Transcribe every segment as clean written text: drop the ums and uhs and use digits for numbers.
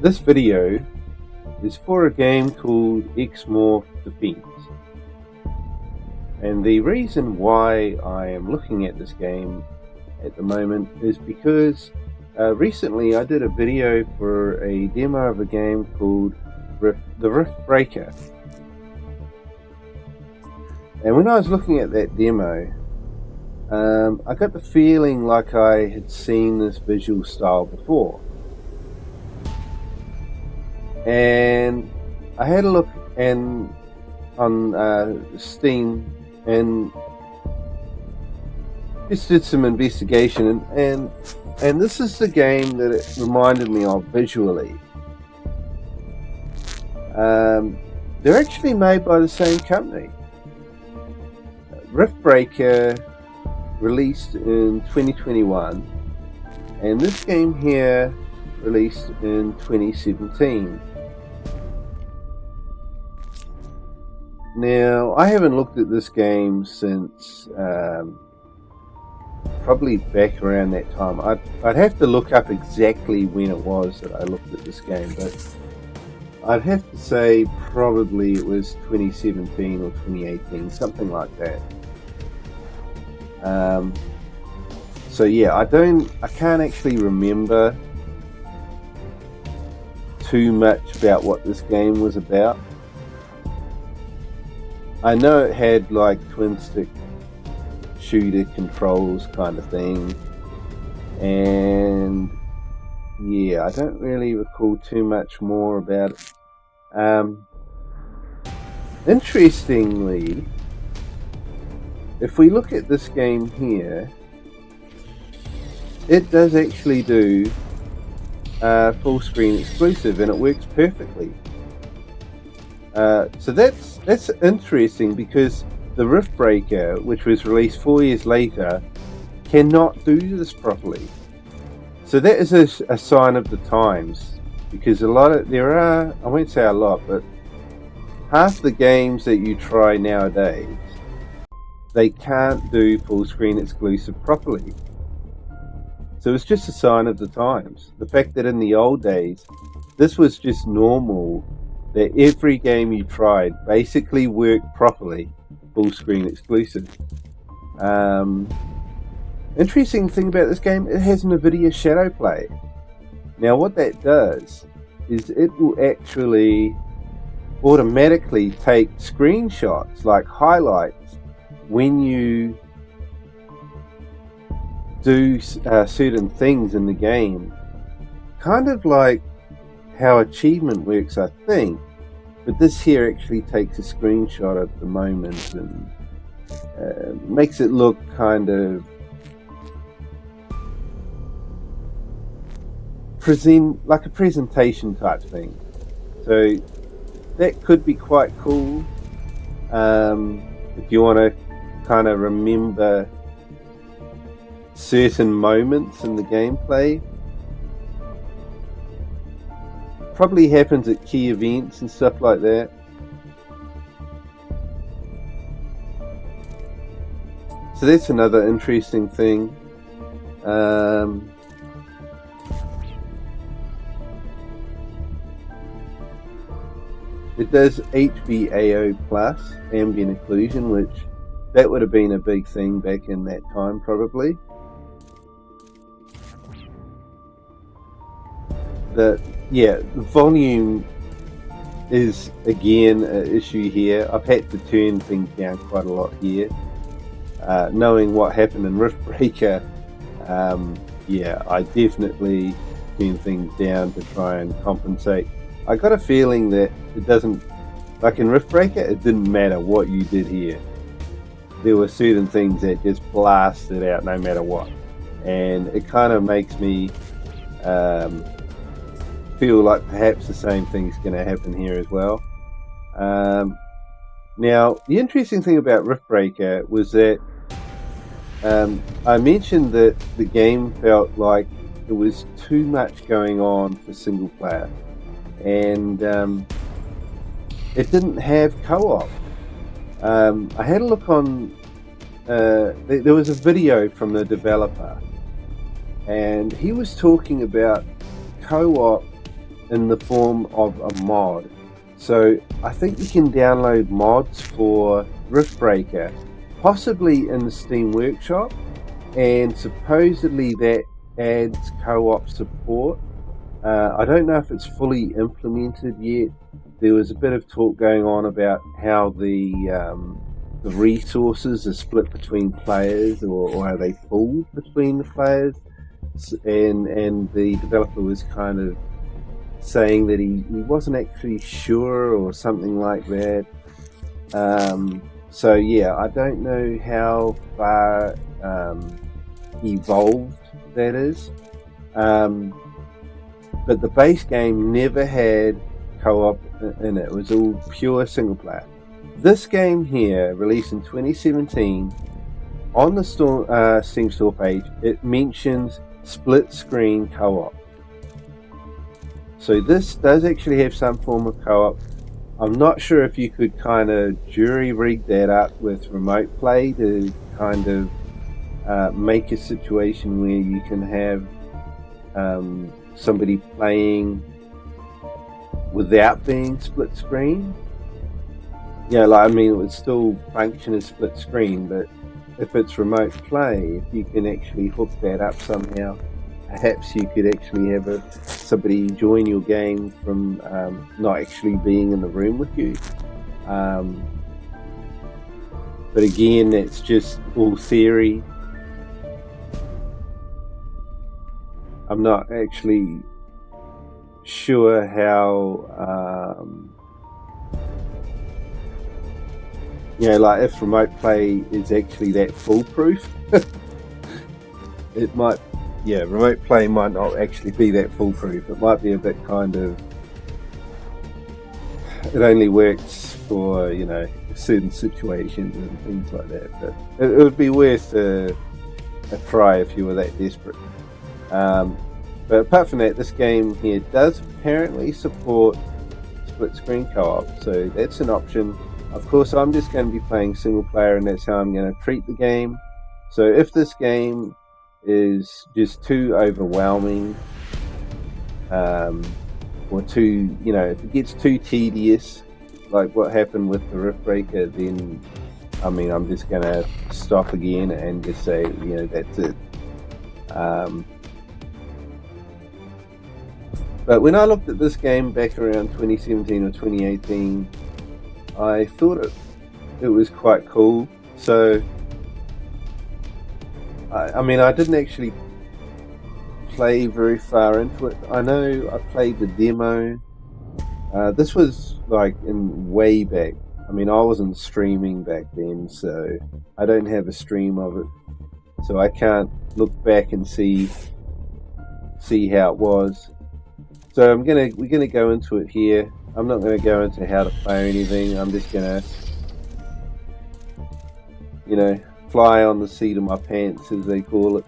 This video is for a game called X-Morph Defense. And the reason why I am looking at this game at the moment is because recently I did a video for a demo of a game called the Rift Breaker. And when I was looking at that demo, I got the feeling like I had seen this visual style before. And I had a look on Steam and just did some investigation, and this is the game that it reminded me of visually. They're actually made by the same company. Rift Breaker released in 2021, and this game here released in 2017. Now, I haven't looked at this game since probably back around that time. I'd have to look up exactly when it was that I looked at this game, but I'd have to say probably it was 2017 or 2018, something like that. So yeah, I can't actually remember too much about what this game was about. I know it had like twin stick shooter controls kind of thing, and yeah, I don't really recall too much more about it. Interestingly, if we look at this game here, it does actually do full screen exclusive, and it works perfectly. So that's interesting, because the Rift Breaker, which was released 4 years later, cannot do this properly. So that is a sign of the times, because there are, I won't say a lot, but half the games that you try nowadays, they can't do full screen exclusive properly. So it's just a sign of the times. The fact that in the old days, this was just normal, that every game you tried basically worked properly, full screen exclusive. Interesting thing about this game, it has NVIDIA Shadow Play. Now what that does is it will actually automatically take screenshots, like highlights, when you do certain things in the game, kind of like how achievement works, I think, but this here actually takes a screenshot of the moment and makes it look kind of like a presentation type thing. So that could be quite cool if you want to kind of remember certain moments in the gameplay. Probably happens at key events and stuff like that. So that's another interesting thing. It does HBAO plus ambient occlusion, which that would have been a big thing back in that time, probably. The volume is again an issue here. I've had to turn things down quite a lot here. Knowing what happened in Rift Breaker, I definitely turned things down to try and compensate. I got a feeling that it doesn't, like in Rift Breaker, it didn't matter what you did here. There were certain things that just blasted out no matter what, and it kind of makes me feel like perhaps the same thing's going to happen here as well. Now, the interesting thing about Rift Breaker was that I mentioned that the game felt like there was too much going on for single player, and it didn't have co-op. I had a look on, there was a video from the developer, and he was talking about co-op in the form of a mod. So I think you can download mods for Riftbreaker, possibly in the Steam Workshop, and supposedly that adds co-op support. I don't know if it's fully implemented yet. There was a bit of talk going on about how the resources are split between players, or are they pooled between the players, and the developer was kind of saying that he wasn't actually sure or something like that. So yeah, I don't know how far evolved that is. But the base game never had co-op in it. It was all pure single player. This game here, released in 2017, on the Steam store page, it mentions split screen co-op. So this does actually have some form of co-op. I'm not sure if you could kind of jury rig that up with remote play to kind of make a situation where you can have somebody playing without being split screen. Yeah, like, I mean, it would still function as split screen, but if it's remote play, if you can actually hook that up somehow, perhaps you could actually have somebody join your game from not actually being in the room with you. But again, that's just all theory. I'm not actually sure how, like if remote play is actually that foolproof. It might, remote play might not actually be that foolproof. It might be a bit kind of, it only works for, certain situations and things like that. But it would be worth a try if you were that desperate. But apart from that, this game here does apparently support split screen co-op, so that's an option. Of course, I'm just going to be playing single player, and that's how I'm going to treat the game. So if this game is just too overwhelming, or too, if it gets too tedious, like what happened with the Riftbreaker, then I'm just going to stop again and just say, that's it. But when I looked at this game back around 2017 or 2018, I thought it was quite cool. So, I didn't actually play very far into it. I know I played the demo. This was like in way back. I wasn't streaming back then, so I don't have a stream of it. So I can't look back and see how it was. So we're gonna go into it here. I'm not gonna go into how to play or anything. I'm just gonna, fly on the seat of my pants, as they call it.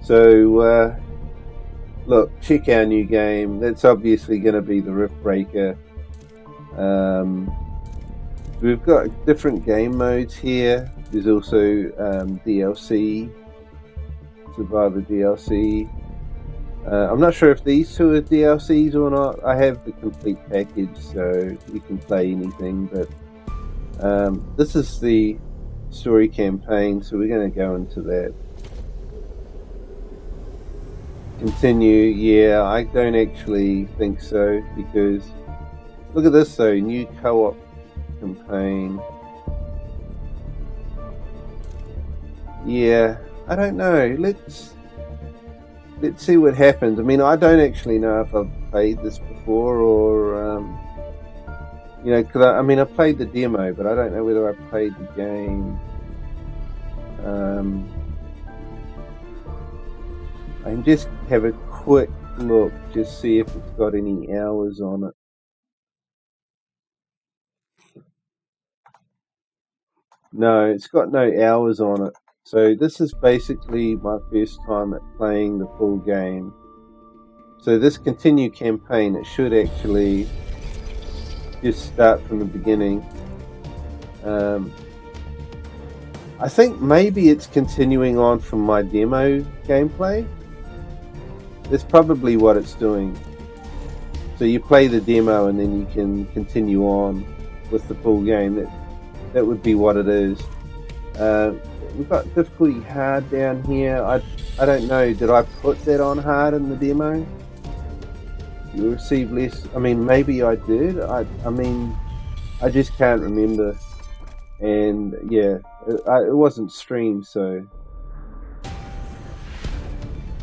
So look, check our new game. That's obviously gonna be the Riftbreaker. We've got different game modes here. There's also DLC, Survivor DLC. I'm not sure if these two are DLCs or not. I have the complete package, so you can play anything, but this is the story campaign, so we're going to go into that. Continue, yeah, I don't actually think so, because look at this though, new co-op campaign. Yeah, I don't know, let's see what happens. I don't actually know if I've played this before, or because I played the demo, but I don't know whether I played the game. I can just have a quick look, just see if it's got any hours on it. No, it's got no hours on it. So this is basically my first time at playing the full game. So this continue campaign, it should actually just start from the beginning. I think maybe it's continuing on from my demo gameplay. That's probably what it's doing. So you play the demo and then you can continue on with the full game. That would be what it is. We've got difficulty hard down here. I don't know, did I put that on hard in the demo? You receive less, I mean, maybe I did. I mean, I just can't remember. And yeah, it wasn't streamed, so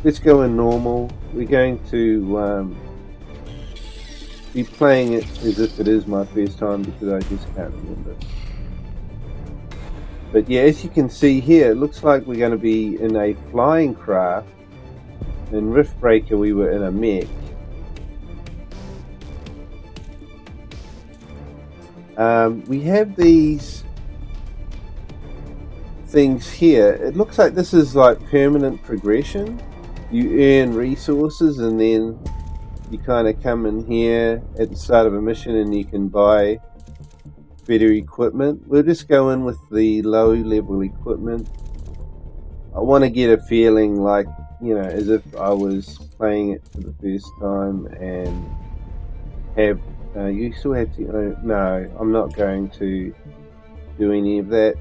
let's go in normal. We're going to be playing it as if it is my first time because I just can't remember. But yeah, as you can see here, it looks like we're going to be in a flying craft. In Riftbreaker we were in a mech. We have these things here. It looks like this is like permanent progression. You earn resources and then you kind of come in here at the start of a mission and you can buy better equipment. We'll just go in with the low level equipment. I want to get a feeling like, you know, as if I was playing it for the first time and have you still have to no, I'm not going to do any of that.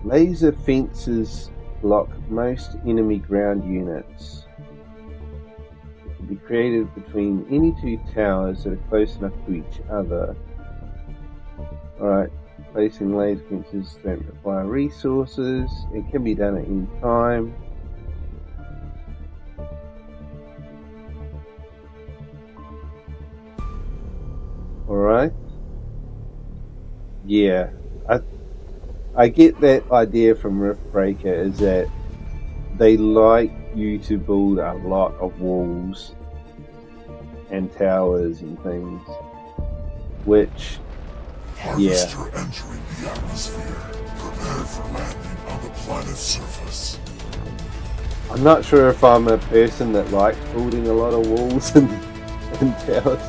Laser fences block most enemy ground units. It can be created between any two towers that are close enough to each other. Alright, placing laser fences don't require resources. It can be done at any time. Alright. Yeah, I get that idea from Riftbreaker, is that they like you to build a lot of walls and towers and things, which, yeah. Harvester entering the atmosphere. Prepare for landing on the planet's surface. I'm not sure if I'm a person that likes building a lot of walls and towers.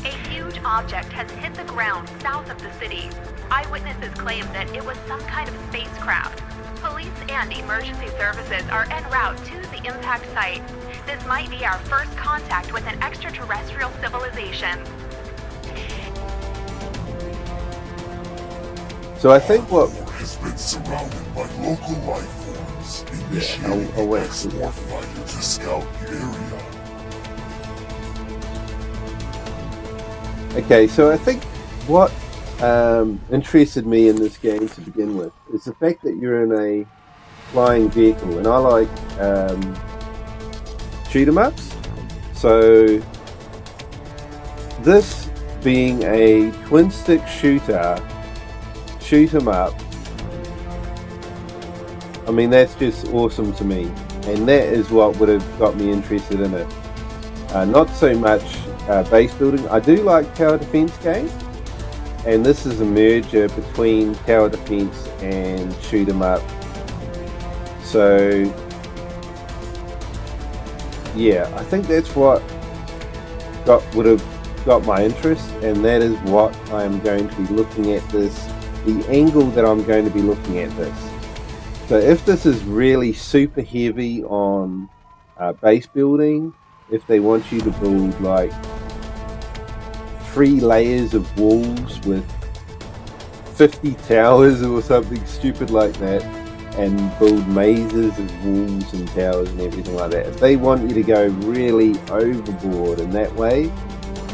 A huge object has hit the ground south of the city. Eyewitnesses claim that it was some kind of spacecraft. Police and emergency services are en route to the impact site. This might be our first contact with an extraterrestrial civilization. So I think what has been surrounded by local life forms. Initiating the X-Morph fighter to scout the area. Okay, so I think what interested me in this game to begin with is the fact that you're in a flying vehicle, and I like shoot 'em ups. So this being a twin stick shooter, shoot 'em up, I mean, that's just awesome to me, and that is what would have got me interested in it. Not so much base building. I do like tower defense games, and this is a merger between tower defense and shoot 'em up. So yeah, I think that's what would have got my interest, and that is what I'm going to be looking at this, the angle that I'm going to be looking at this. So if this is really super heavy on base building, if they want you to build like 3 layers of walls with 50 towers or something stupid like that, and build mazes of walls and towers and everything like that, if they want you to go really overboard in that way,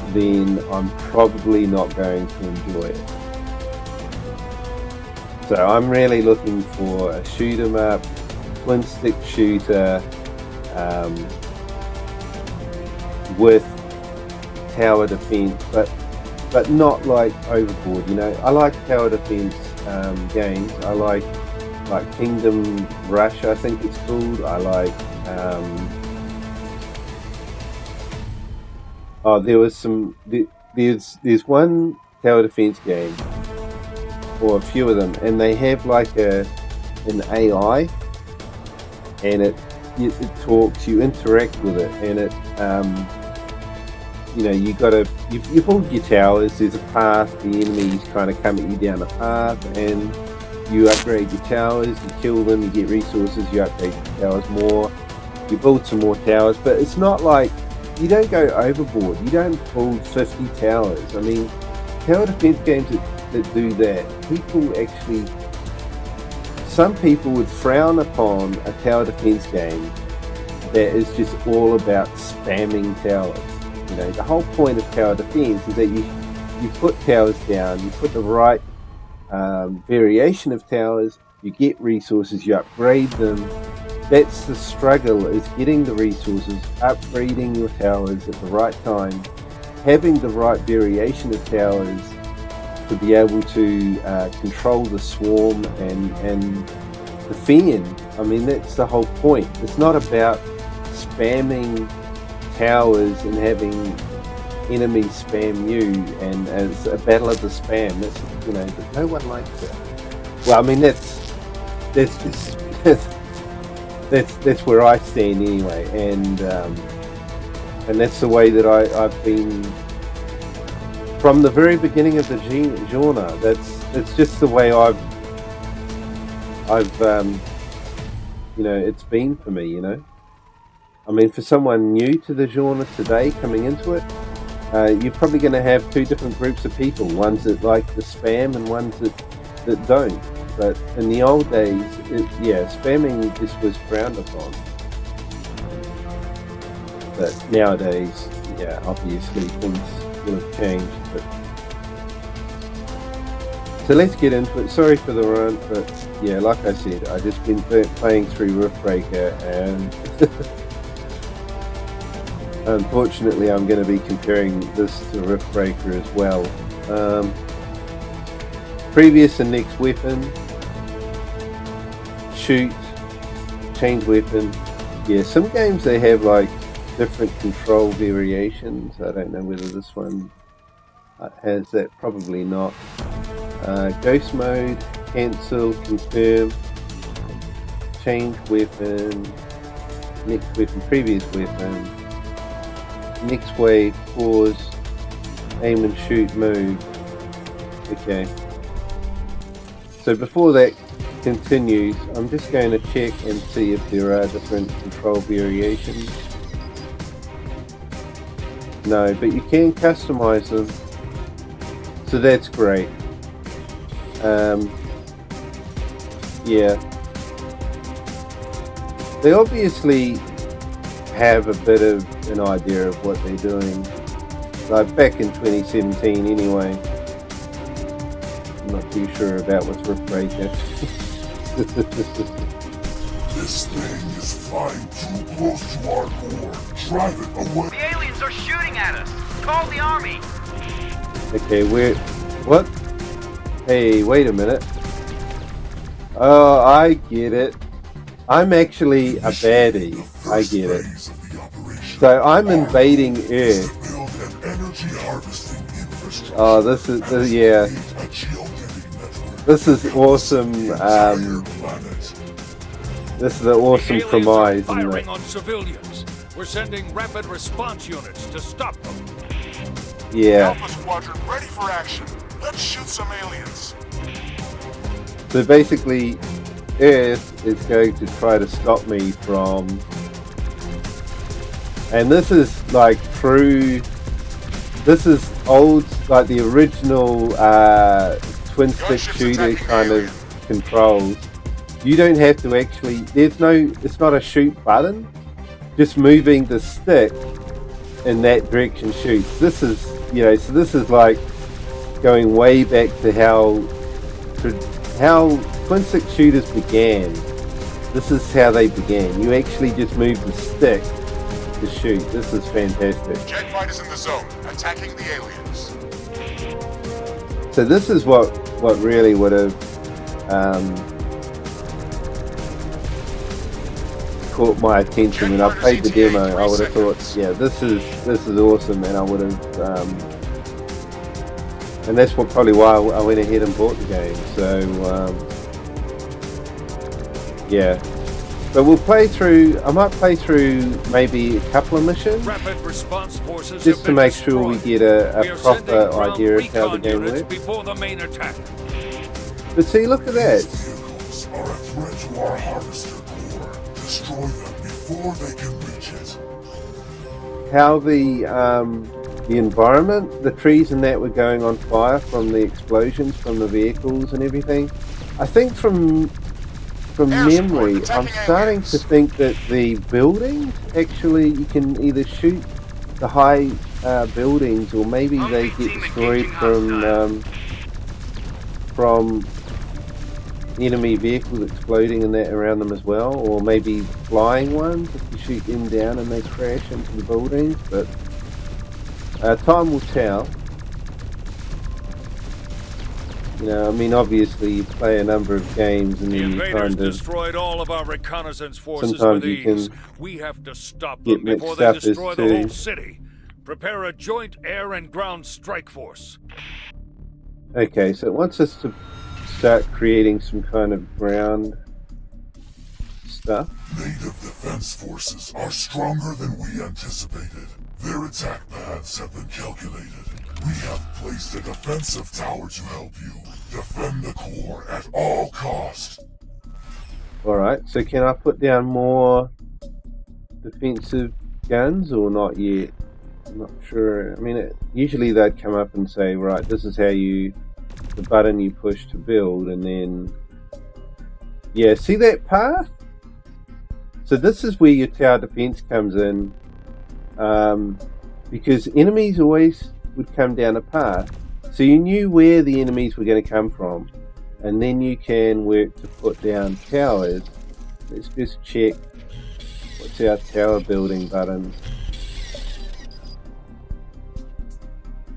then I'm probably not going to enjoy it. So I'm really looking for a shoot 'em up, twin stick shooter, with tower defense, but not like overboard. You know, I like tower defense games. I like Kingdom Rush, I think it's called. I like there's one tower defense game, or a few of them, and they have like an AI, and it talks, you interact with it, and it you know, you build your towers, there's a path, the enemies kind of come at you down the path, and you upgrade your towers, you kill them, you get resources, you upgrade your towers more, you build some more towers, but it's not like you don't go overboard. You don't build 50 towers. I mean, tower defense games that do that, some people would frown upon a tower defense game that is just all about spamming towers. You know, the whole point of tower defense is that you put towers down, you put the right variation of towers, you get resources, you upgrade them. That's the struggle, is getting the resources, upgrading your towers at the right time, having the right variation of towers to be able to control the swarm and defend. I mean, that's the whole point. It's not about spamming towers and having enemies spam you, and it's a battle of the spam. That's, you know, but no one likes that. Well, I mean, that's just that's where I stand anyway, and that's the way that I've been from the very beginning of the genre. It's just the way I've you know, it's been for me, you know. I mean, for someone new to the genre today, coming into it, you're probably going to have two different groups of people, ones that like the spam and ones that don't. But in the old days, spamming just was frowned upon. But nowadays, yeah, obviously things will have changed. But so let's get into it. Sorry for the rant, but yeah, like I said, I just been playing through Riftbreaker, and unfortunately, I'm going to be comparing this to Riftbreaker as well. Previous and next weapon, shoot, change weapon. Yeah, some games they have like different control variations. I don't know whether this one has that, probably not. Ghost mode, cancel, confirm, change weapon, next weapon, previous weapon, next wave, pause, aim and shoot, move. Okay. So before that continues, I'm just going to check and see if there are different control variations. No, but you can customize them, so that's great. Yeah, they obviously have a bit of an idea of what they're doing, like back in 2017 anyway. I'm not too sure about what's Riftbreaker. This thing is flying too close to our core. Drive it away. The aliens are shooting at us. Call the army. Okay, what? Hey, wait a minute. Oh, I get it. I'm actually a baddie. I get it. So I'm invading Earth. Oh, this is yeah. This is awesome. This is an awesome premise, isn't it? Firing on civilians. We're sending rapid response units to stop them. Yeah. Alpha Squadron ready for action. Let's shoot some aliens. So basically, Earth is going to try to stop me from, and this is like true. This is old, like the original twin stick shooter kind of controls. You don't have to actually. It's not a shoot button. Just moving the stick in that direction shoots. This is, you know, so this is like going way back to how twin stick shooters began. This is how they began. You actually just move the stick to shoot. This is fantastic. Jet fighters in the zone, attacking the aliens. So this is what really would have caught my attention when I played the demo. I would have thought, yeah, this is awesome, and I would have. And that's probably why I went ahead and bought the game. So, yeah. But we'll play through, I might play through maybe a couple of missions. Rapid response forces just to make sure we get a proper idea of how the game works. Before the main attack. But see, look at that. These vehicles are a threat to our harvester core. Destroy them before before they can reach it. How the environment, the trees and that were going on fire from the explosions from the vehicles and everything. I think from memory, I'm starting to think that the buildings actually you can either shoot the high buildings, or maybe they get destroyed from enemy vehicles exploding and that around them as well, or maybe flying ones if you shoot them down and they crash into the buildings. But time will tell. You know, I mean, obviously you play a number of games and The then you invaders kind of destroyed all of our reconnaissance forces sometimes with you can ease. We have to stop get them before mixed they up as destroy the whole to. city. Prepare a joint air and ground strike force. Okay, so it wants us to start creating some kind of ground stuff. Native defense forces are stronger than we anticipated. Their attack paths have been calculated. We have placed a defensive tower to help you. Defend the core at all costs. Alright, so can I put down more defensive guns or not yet? I'm not sure. I mean, usually they'd come up and say, right, this is how the button you push to build, and then, yeah, see that path? So this is where your tower defense comes in, because enemies always would come down a path. So you knew where the enemies were going to come from, and then you can work to put down towers. Let's just check what's our tower building buttons.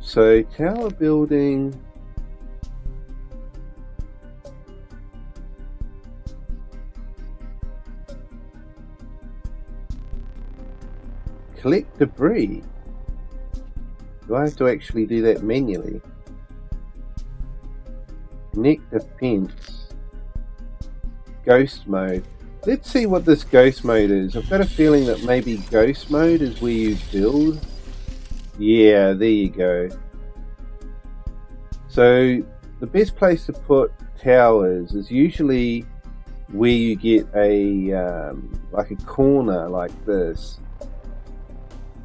So tower building, collect debris. Do I have to actually do that manually? Connect defense. Ghost mode. Let's see what this ghost mode is. I've got a feeling that maybe ghost mode is where you build. Yeah, there you go. So the best place to put towers is usually where you get a like a corner like this,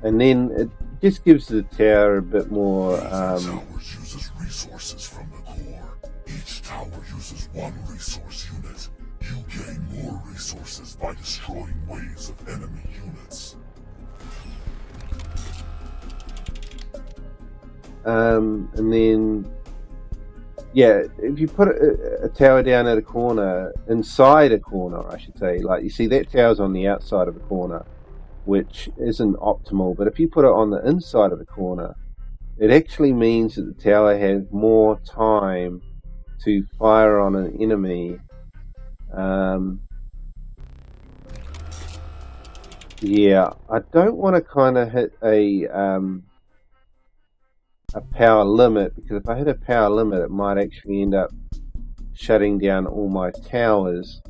and then it just gives the tower a bit more. Towers uses resources from the core. Each tower uses one resource unit. You gain more resources by destroying waves of enemy units. And then, yeah, if you put a tower down at a corner, inside a corner, I should say, like you see that tower's on the outside of a corner, which isn't optimal, but if you put it on the inside of the corner, it actually means that the tower has more time to fire on an enemy. Yeah, I don't want to kind of hit a power limit, because if I hit a power limit it might actually end up shutting down all my towers.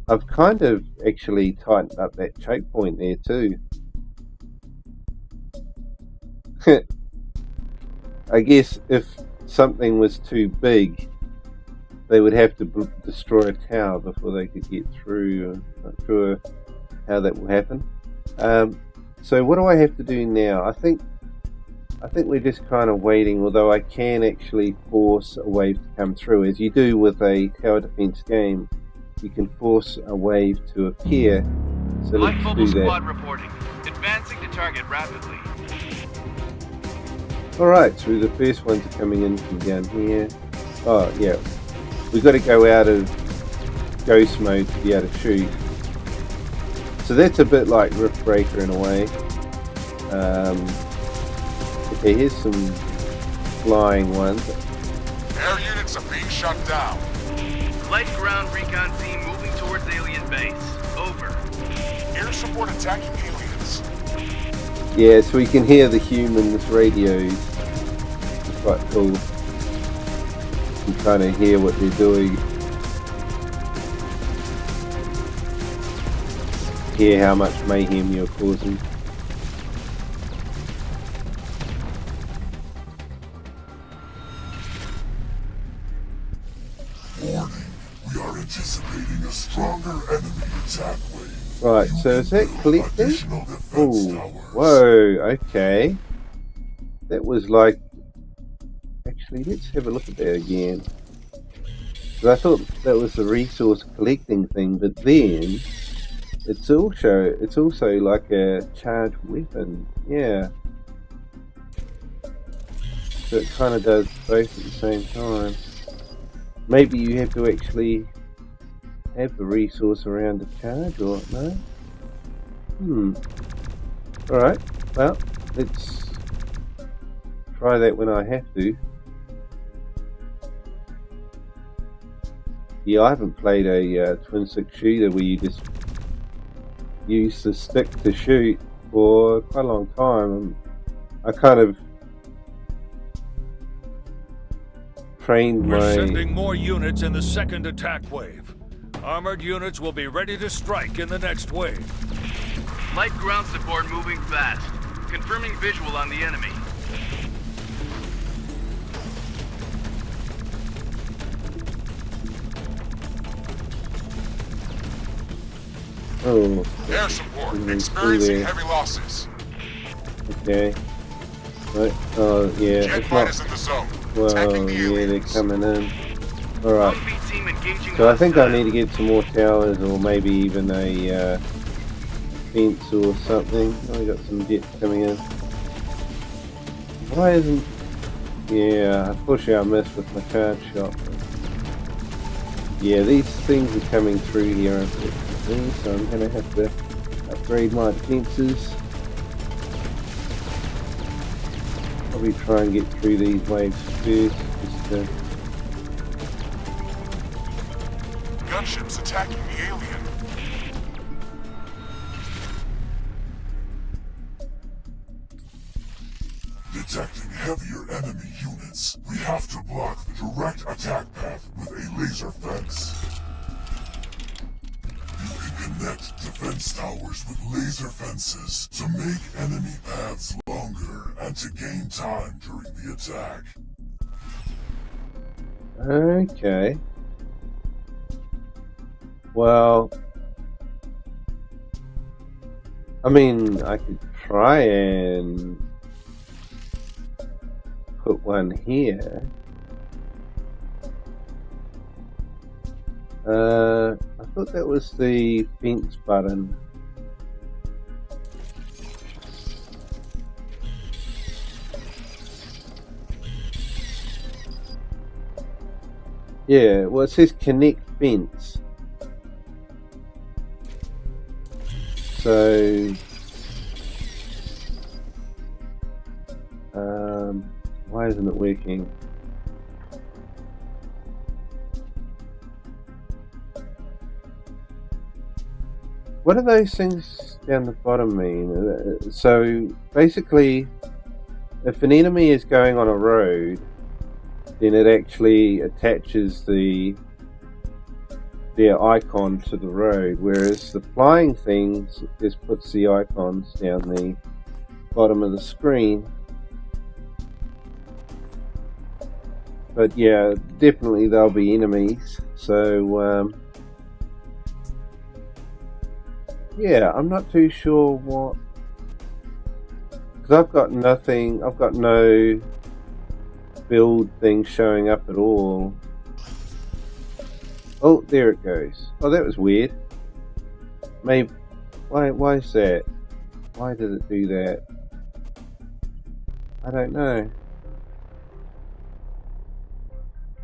I've kind of actually tightened up that choke point there too. I guess if something was too big, they would have to destroy a tower before they could get through. I'm not sure how that will happen. So what do I have to do now? I think we're just kind of waiting, although I can actually force a wave to come through. As you do with a tower defense game, you can force a wave to appear. So Light let's mobile do that. squad reporting. Advancing to target rapidly. Alright, so the first ones are coming in from down here. Oh, yeah. We've got to go out of ghost mode to be able to shoot. So that's a bit like Rift Breaker in a way. Okay, here's some flying ones. Air units are being shut down. Light ground recon team moving towards alien base. Over. Air support attacking aliens. Yeah, so we can hear the humans' radios. It's quite cool. You can kind of hear what they're doing. Hear how much mayhem you're causing. stronger enemy attack wave. Right, so is that collecting? Additional defense Oh, towers. whoa, okay. That was like... Actually, let's have a look at that again. 'Cause I thought that was the resource collecting thing, but then it's also like a charged weapon. Yeah. So it kind of does both at the same time. Maybe you have to actually have the resource around to charge, or no? Alright, well, let's try that when I have to. Yeah, I haven't played a twin stick shooter where you just use the stick to shoot for quite a long time. And I kind of trained We're my... sending more units in the second attack wave. Armored units will be ready to strike in the next wave. Light ground support moving fast. Confirming visual on the enemy. Oh, Air support. Mhm, Experiencing there. heavy losses. okay. Right. Oh, yeah, Jet it's not... fighters in the zone. Well, Attacking the yeah, they're aliens. coming in. Alright. Humvee team engaging So I think I hostile. need to get some more towers, or maybe even a fence or something. Oh, we got some jets coming in. Why isn't... Yeah, unfortunately I missed with my charge shot. Yeah, these things are coming through here, unfortunately, so I'm going to have to upgrade my defences. Probably try and get through these waves first, just to... Gunships attacking the alien. Detecting heavier enemy units, we have to block the direct attack path with a laser fence. You can connect defense towers with laser fences to make enemy paths longer and to gain time during the attack. Okay. Well, I mean, I could try and put one here. I thought that was the fence button. Yeah, well, it says connect fence. So, why isn't it working? What do those things down the bottom mean? So, basically, if an enemy is going on a road, then it actually attaches their icon to the road, whereas the flying things just puts the icons down the bottom of the screen. But yeah, definitely they'll be enemies, so yeah, I'm not too sure what, because I've got nothing, I've got no build thing showing up at all. Oh, there it goes. Oh, that was weird. Maybe, why is that? Why did it do that? I don't know.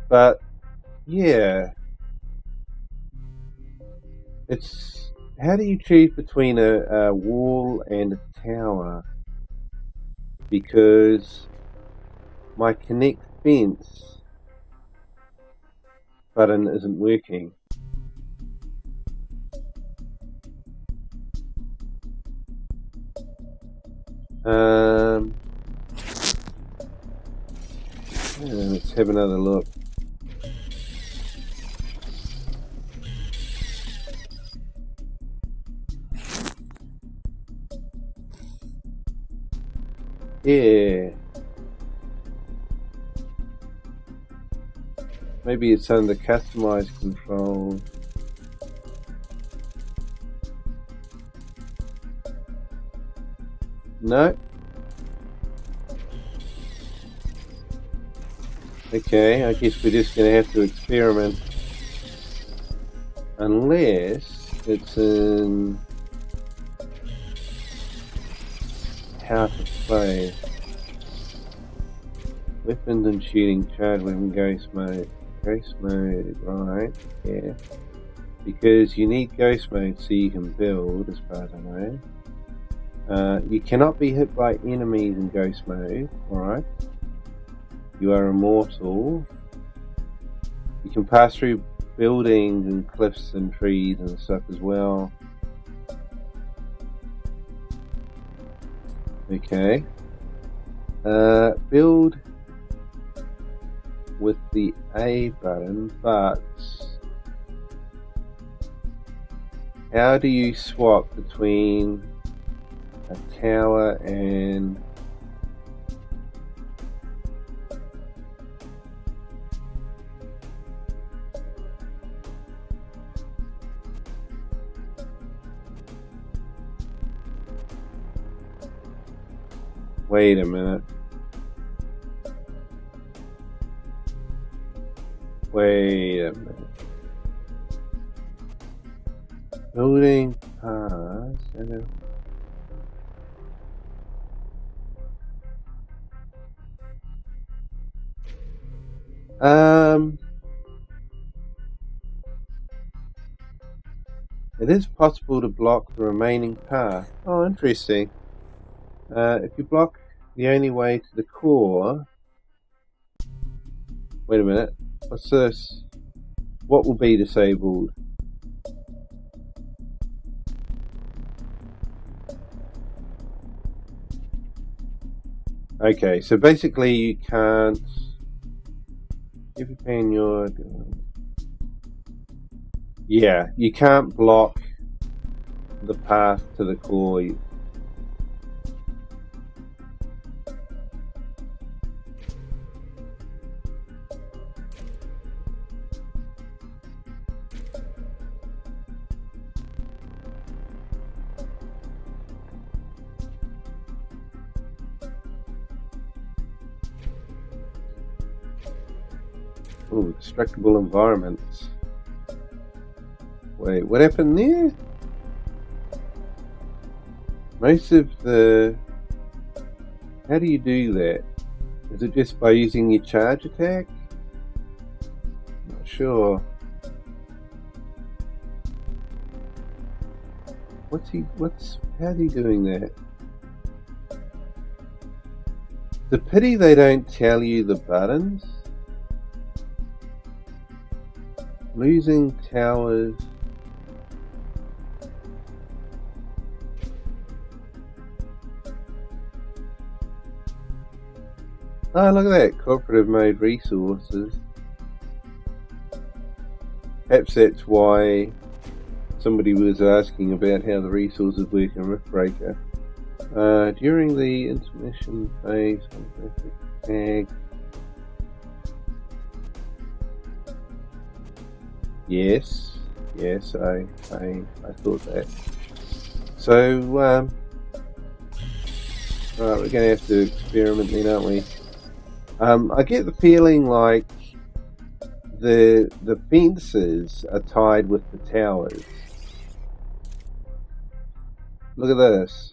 But, yeah. It's, how do you choose between a wall and a tower? Because my connect fence button isn't working. Yeah, let's have another look. Yeah. Maybe it's under customized control. No. Okay, I guess we're just going to have to experiment. Unless it's in how to play. Weapons and shooting, charge weapon, ghost mode. Ghost mode, right, yeah. Because you need ghost mode so you can build, as far as I know. You cannot be hit by enemies in ghost mode, alright. You are immortal. You can pass through buildings and cliffs and trees and stuff as well. Okay. Build with the A button, but how do you swap between a tower and wait a minute. Wait a minute. Building pass. It is possible to block the remaining path. Oh, interesting. If you block the only way to the core. Wait a minute. What's this? What will be disabled? Okay, so basically you can't. If you pan your. Yeah, you can't block the path to the core. Oh, destructible environments. Wait, what happened there? Most of the... How do you do that? Is it just by using your charge attack? Not sure. How's he doing that? The pity they don't tell you the buttons. Losing towers. Oh, look at that. Cooperative mode resources. Perhaps that's why somebody was asking about how the resources work in Riftbreaker. During the intermission phase, tag. Yes, I thought that. So, right, we're going to have to experiment then, aren't we? I get the feeling like the fences are tied with the towers. Look at this.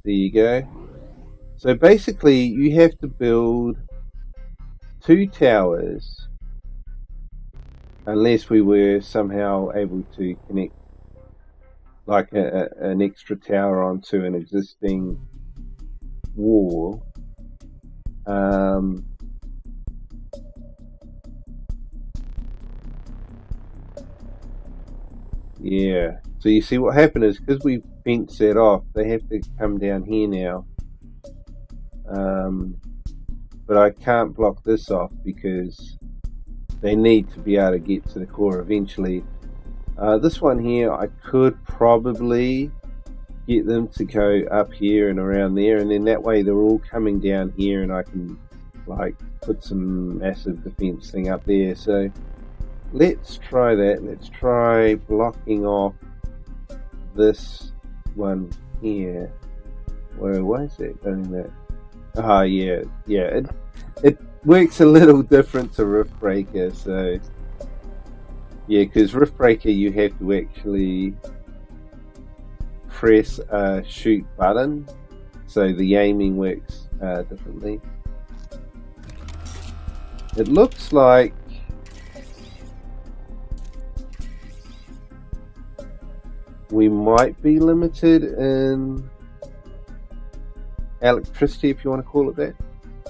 There you go. So basically, you have to build 2 towers. Unless we were somehow able to connect like an extra tower onto an existing wall. Yeah, so you see what happened is because we fenced that off, they have to come down here now. But I can't block this off because they need to be able to get to the core eventually. This one here, I could probably get them to go up here and around there, and then that way they're all coming down here and I can like put some massive defense thing up there. So let's try that. Let's try blocking off this one here Whoa, why is it doing that? Ah, yeah. It works a little different to Riftbreaker, so... Yeah, because Riftbreaker you have to actually press a shoot button, so the aiming works differently. It looks like we might be limited in electricity, if you want to call it that.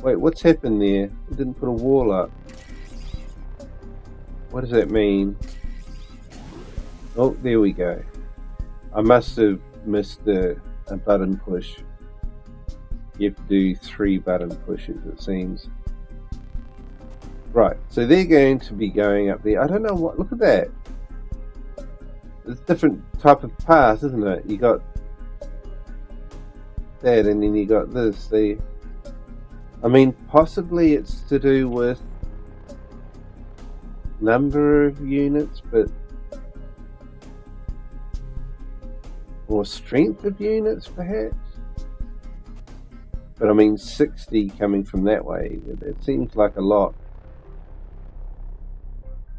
Wait, what's happened there? We didn't put a wall up. What does that mean? Oh, there we go. I must have missed a button push. You have to do 3 button pushes, it seems. Right, so they're going to be going up there. I don't know what, look at that. It's a different type of path, isn't it? You got that, and then you got this. I mean, possibly it's to do with number of units, but or strength of units, perhaps. But I mean, 60 coming from that way. It seems like a lot.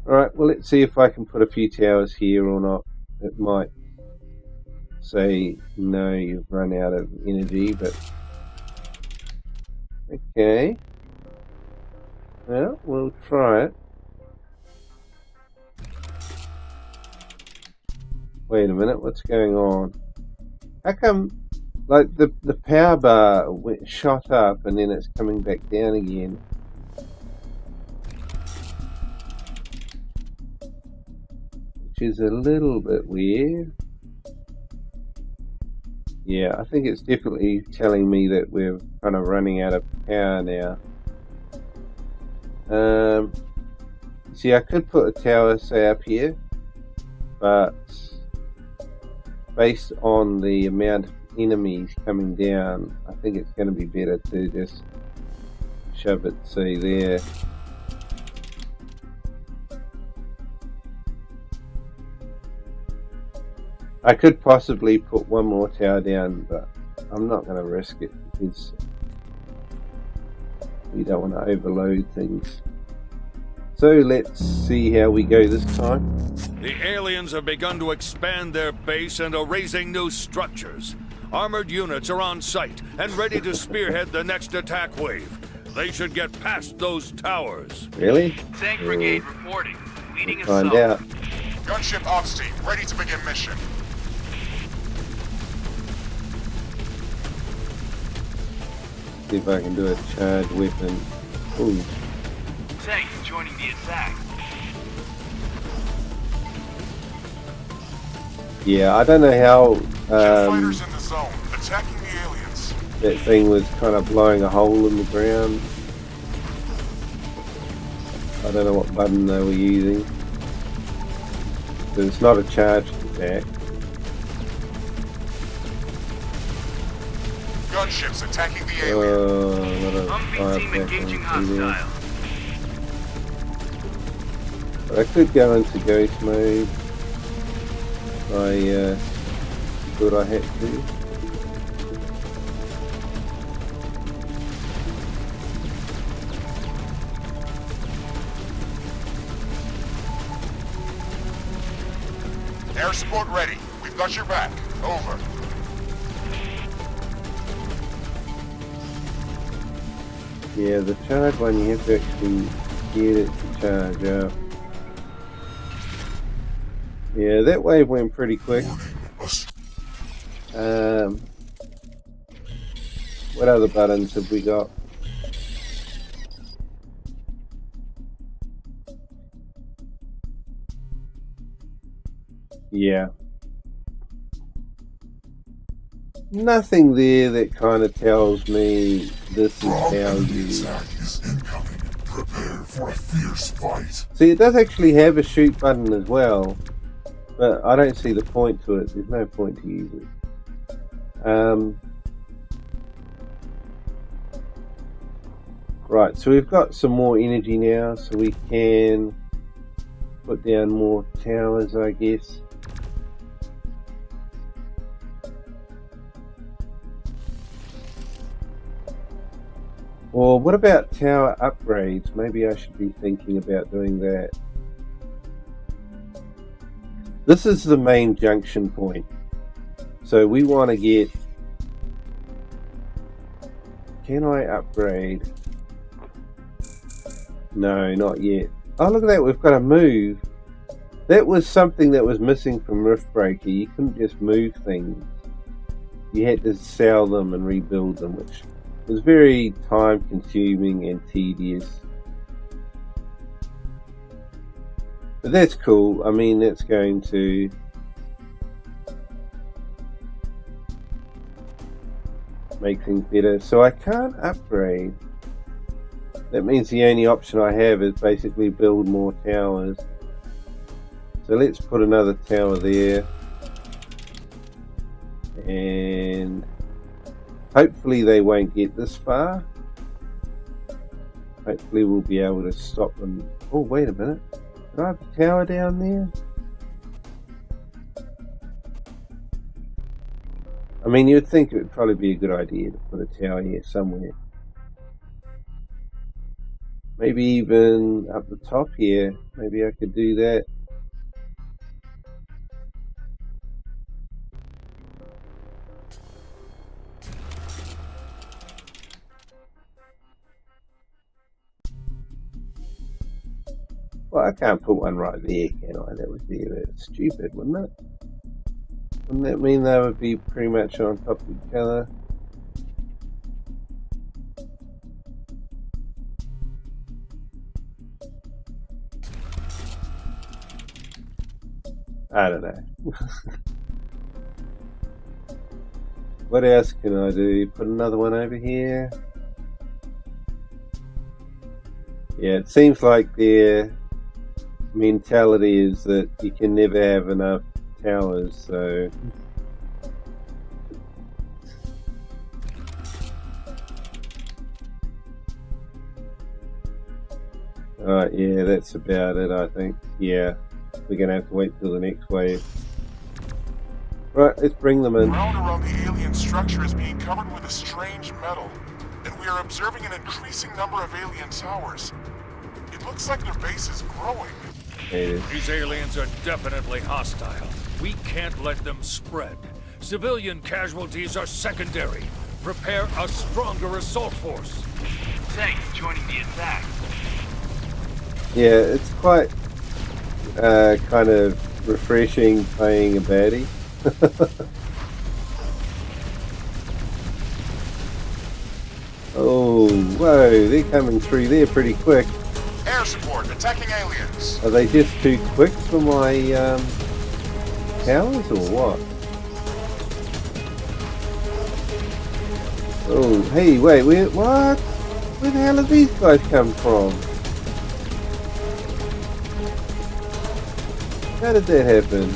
Alright, well, let's see if I can put a few towers here or not. It might say, no, you've run out of energy, but... Okay. Well, we'll try it. Wait a minute, what's going on? How come, like, the power bar shot up and then it's coming back down again? Which is a little bit weird. Yeah, I think it's definitely telling me that we're kind of running out of power now. See, I could put a tower, say, up here, but based on the amount of enemies coming down, I think it's going to be better to just shove it, say, there. I could possibly put one more tower down, but I'm not going to risk it because we don't want to overload things. So let's see how we go this time. The aliens have begun to expand their base and are raising new structures. Armored units are on site and ready to spearhead the next attack wave. They should get past those towers. Really? Tank Brigade reporting. Leading We'll find out. Gunship ops team, ready to begin mission. See if I can do a charged weapon. Ooh. Tank joining the attack. Yeah, I don't know how Jet fighters in the zone, attacking the aliens. that thing was kind of blowing a hole in the ground. I don't know what button they were using. But it's not a charged attack. Gunships attacking the alien. Not a fire Team pack engaging on TV. hostile. But I could go into ghost mode. I thought I had to. Air support ready. We've got your back. Over. Yeah, the charge one you have to actually get it to charge up. Yeah, that wave went pretty quick. What other buttons have we got? Yeah. Nothing there that kind of tells me this is how Enemy you... attack is incoming. Prepare for a fierce fight. See, it does actually have a shoot button as well, but I don't see the point to it. There's no point to use it. Right, so we've got some more energy now, so we can put down more towers, I guess. Or what about tower upgrades? Maybe I should be thinking about doing that. This is the main junction point. So we want to get... Can I upgrade? No, not yet. Oh, look at that. We've got to move. That was something that was missing from Riftbreaker. You couldn't just move things. You had to sell them and rebuild them, which was very time consuming and tedious. But that's cool. I mean, that's going to make things better. So I can't upgrade. That means the only option I have is basically build more towers. So let's put another tower there. And hopefully they won't get this far. Hopefully we'll be able to stop them. Oh, wait a minute. Do I have a tower down there? I mean, you'd think it would probably be a good idea to put a tower here somewhere. Maybe even up the top here. Maybe I could do that. Well, I can't put one right there, can I? That would be a bit stupid, wouldn't it? Wouldn't that mean they would be pretty much on top of each other? I don't know. What else can I do? Put another one over here? Yeah, it seems like their mentality is that you can never have enough towers, so... Alright, yeah, that's about it, I think. Yeah, we're going to have to wait till the next wave. Right, let's bring them in. Ground around the alien structure is being covered with a strange metal, and we are observing an increasing number of alien towers. It looks like their base is growing. These aliens are definitely hostile. We can't let them spread. Civilian casualties are secondary. Prepare a stronger assault force. Tanks joining the attack. Yeah, it's quite kind of refreshing playing a baddie. Oh, whoa, they're coming through there pretty quick. Air support, attacking aliens. Are they just too quick for my towers or what? Oh, hey, wait, what? Where the hell have these guys come from? How did that happen?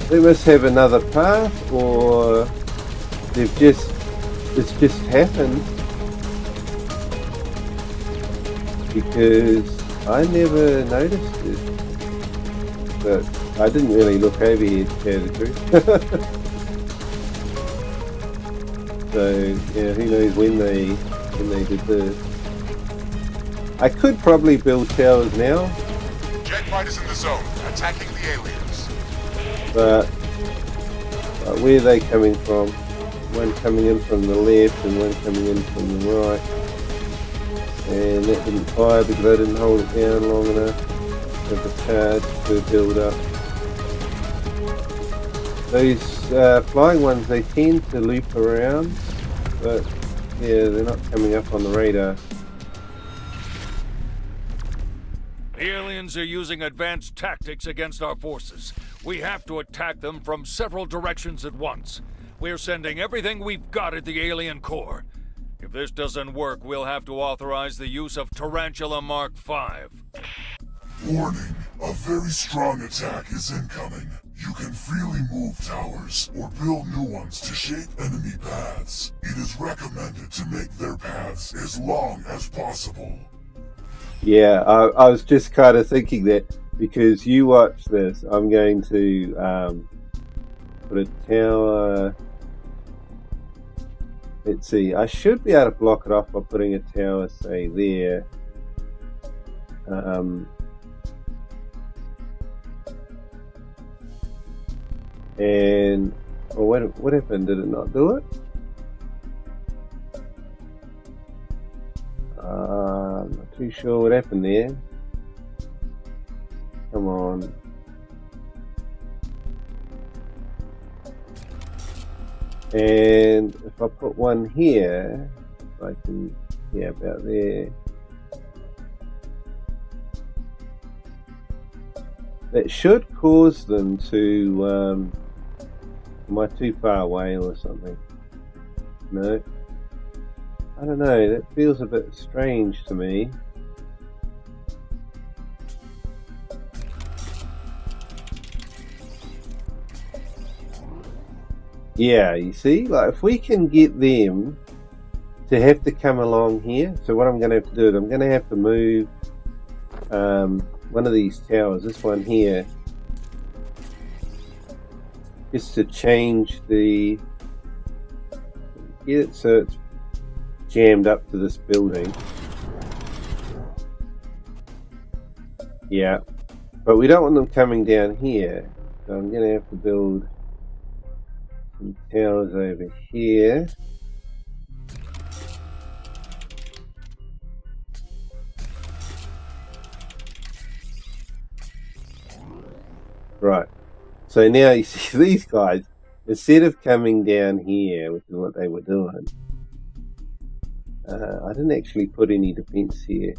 They must have another path, or it's just happened. Because I never noticed it. But I didn't really look over here to tell the truth. So, yeah, who knows when they did this. I could probably build towers now. Jet fighters in the zone, attacking the aliens. But where are they coming from? One coming in from the left and one coming in from the right. And that didn't fire because I didn't hold it down long enough for the charge to build up. Those flying ones, they tend to loop around, but yeah, they're not coming up on the radar. The aliens are using advanced tactics against our forces. We have to attack them from several directions at once. We're sending everything we've got at the alien core. If this doesn't work, we'll have to authorize the use of Tarantula Mark V. Warning, a very strong attack is incoming. You can freely move towers or build new ones to shape enemy paths. It is recommended to make their paths as long as possible. Yeah, I was just kind of thinking that because you watch this, I'm going to put a tower, let's let's see. I should be able to block it off by putting a tower, say, there. And oh, what happened? Did it not do it? I'm not too sure what happened there. Come on. And if I put one here, I can, yeah, about there. That should cause them to, am I too far away or something? No. I don't know, that feels a bit strange to me. Yeah, you see, like if we can get them to have to come along here, so what I'm going to have to do is I'm going to have to move one of these towers, this one here, just to change the, get it so it's jammed up to this building. Yeah, but we don't want them coming down here, so I'm going to have to build some towers over here. Right, so now you see these guys, instead of coming down here, which is what they were doing, I didn't actually put any defense here.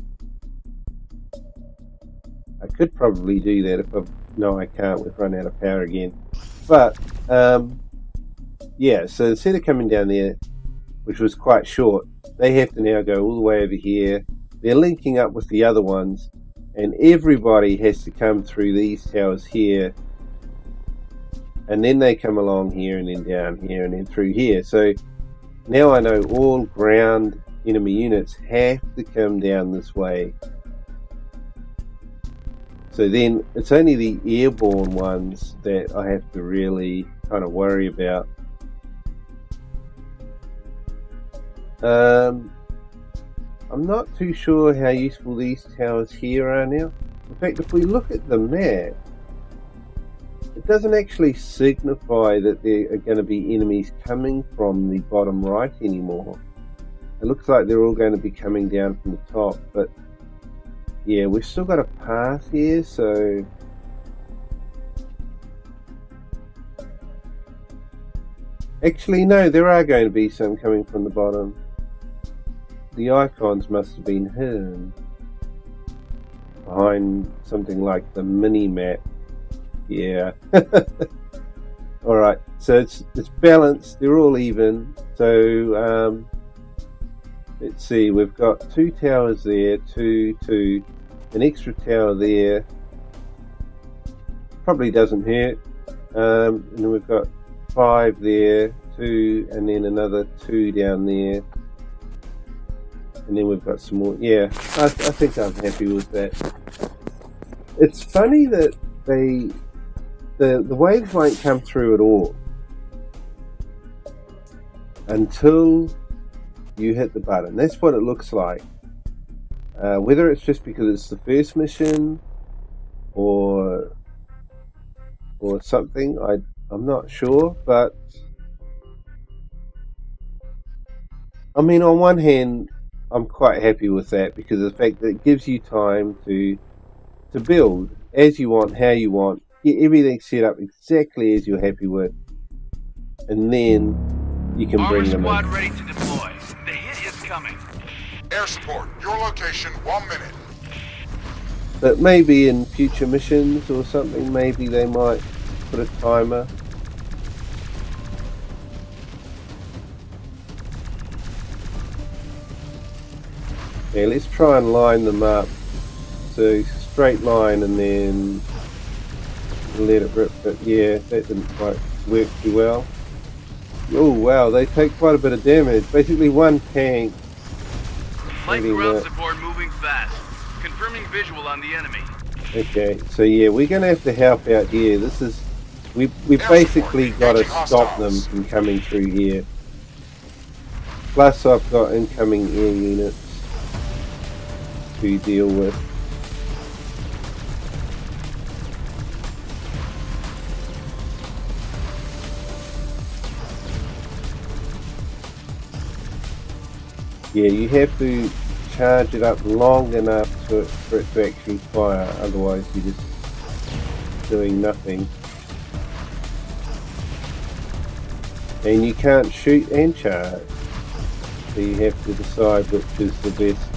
I could probably do that if I, no I can't, we've run out of power again. But, yeah, so instead of coming down there, which was quite short, they have to now go all the way over here. They're linking up with the other ones, and everybody has to come through these towers here, and then they come along here, and then down here, and then through here. So now I know all ground enemy units have to come down this way. So then it's only the airborne ones that I have to really kind of worry about. I'm not too sure how useful these towers here are now. In fact, if we look at the map, it doesn't actually signify that there are going to be enemies coming from the bottom right anymore. It looks like they're all going to be coming down from the top, but yeah, we've still got a path here, so actually no, there are going to be some coming from the bottom. The icons must have been hidden behind something like the mini-map. Yeah. Alright, so it's balanced, they're all even. So let's see, we've got 2 towers there, 2, an extra tower there. Probably doesn't hurt. And then we've got 5 there, 2, and then another 2 down there. And then we've got some more. Yeah, I think I'm happy with that. It's funny that the waves won't come through at all until you hit the button. That's what it looks like. Whether it's just because it's the first mission or something, I'm not sure. But I mean, on one hand, I'm quite happy with that because of the fact that it gives you time to build as you want, how you want, get everything set up exactly as you're happy with, and then you can bring them in. Armor squad ready to deploy. The hit is coming. Air support, your location, 1 minute. But maybe in future missions or something, maybe they might put a timer. Yeah, let's try and line them up. So straight line and then let it rip. But yeah, that didn't quite work too well. Oh wow, they take quite a bit of damage. Basically one tank. Light ground support moving fast. Confirming visual on the enemy. Okay, so yeah, we're going to have to help out here. This is, we basically got to stop them from coming through here. Plus I've got incoming air units to deal with. Yeah, you have to charge it up long enough for it to actually fire, otherwise you're just doing nothing. And you can't shoot and charge, so you have to decide which is the best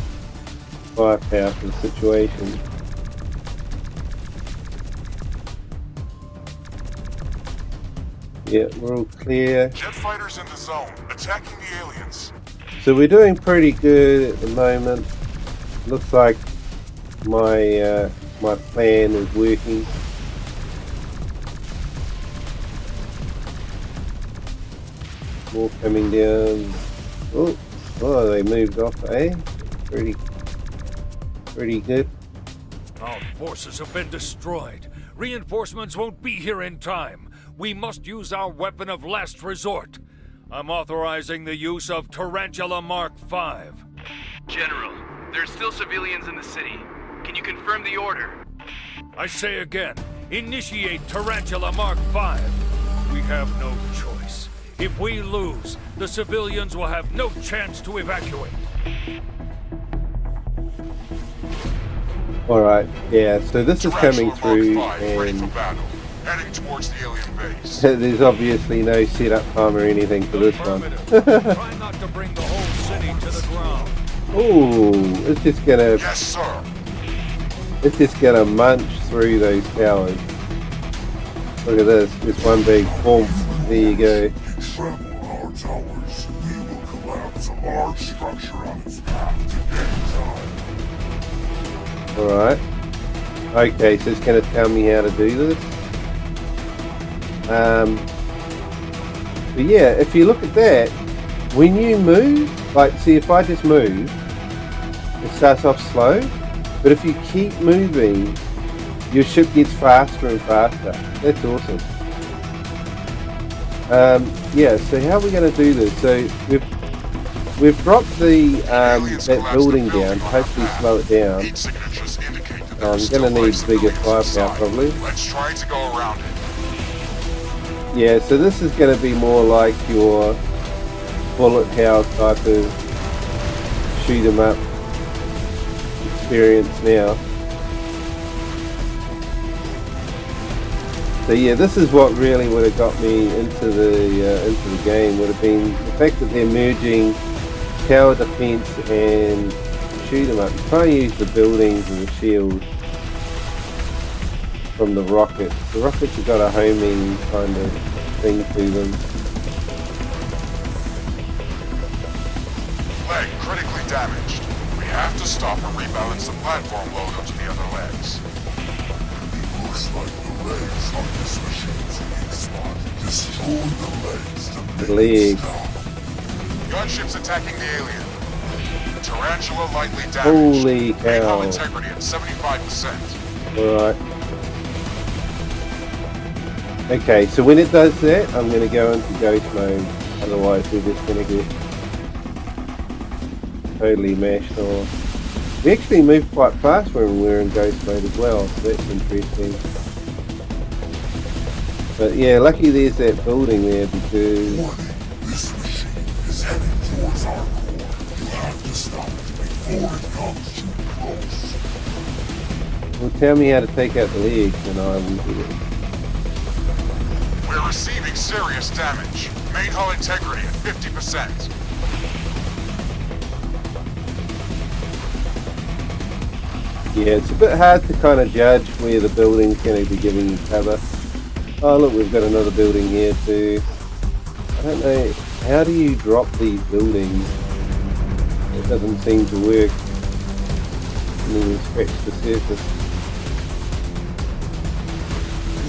firepower for the situation. Yeah, we're all clear. Jet fighters in the zone, attacking the aliens. So we're doing pretty good at the moment. Looks like my my plan is working. More coming down. Oh, they moved off, eh? Pretty good. Our forces have been destroyed. Reinforcements won't be here in time. We must use our weapon of last resort. I'm authorizing the use of Tarantula Mark V. General, there's still civilians in the city. Can you confirm the order? I say again, initiate Tarantula Mark V. We have no choice. If we lose, the civilians will have no chance to evacuate. Alright, yeah, so this is coming through Ready for and battle. Heading towards the alien base. there's obviously no setup time or anything for this one. Affirmative. Try not to bring the whole city to the ground. Ooh, it's just gonna Yes, sir. munch through those towers. Look at this, just one big boom. There you go. Trample our towers. We will collapse a large structure on its path to gain time. Alright. Okay, so it's gonna tell me how to do this. But yeah, if you look at that, when you move, like, see, if I just move, it starts off slow, but if you keep moving, your ship gets faster and faster. That's awesome. Yeah, so how are we going to do this? So we've dropped the that building down, hopefully slow it down. Heat signatures indicate that I'm there's going to still need life bigger buildings firepower inside. probably. Let's try to go around it. Yeah, so this is going to be more like your bullet hell type of shoot 'em up experience now. So yeah, this is what really would have got me into the game. Would have been the fact that they're merging tower defense and shoot 'em up. You try and use the buildings and the shield from the rockets. The rockets have got a homing kind of thing to them. Leg critically damaged. We have to stop and rebalance the platform load onto the other legs. It looks like the legs on this machine's weak spot. Destroy the legs to make Leg. it stop. Gunships attacking the alien. Tarantula lightly damaged. Holy Main hull cow. integrity at 75%. Alright. Okay, so when it does that, I'm going to go into ghost mode. Otherwise, we're just going to get totally mashed off. We actually moved quite fast when we were in ghost mode as well, so that's interesting. But yeah, lucky there's that building there because... Warning, this machine is heading towards our core. You have to stop it before it comes too close. Well, tell me how to take out the legs and I will do it. We're receiving serious damage. Main hull integrity at 50%. Yeah, it's a bit hard to kind of judge where the building's going to be giving you cover. Oh look, we've got another building here too. I don't know, how do you drop these buildings? It doesn't seem to work. And then you scratch the surface.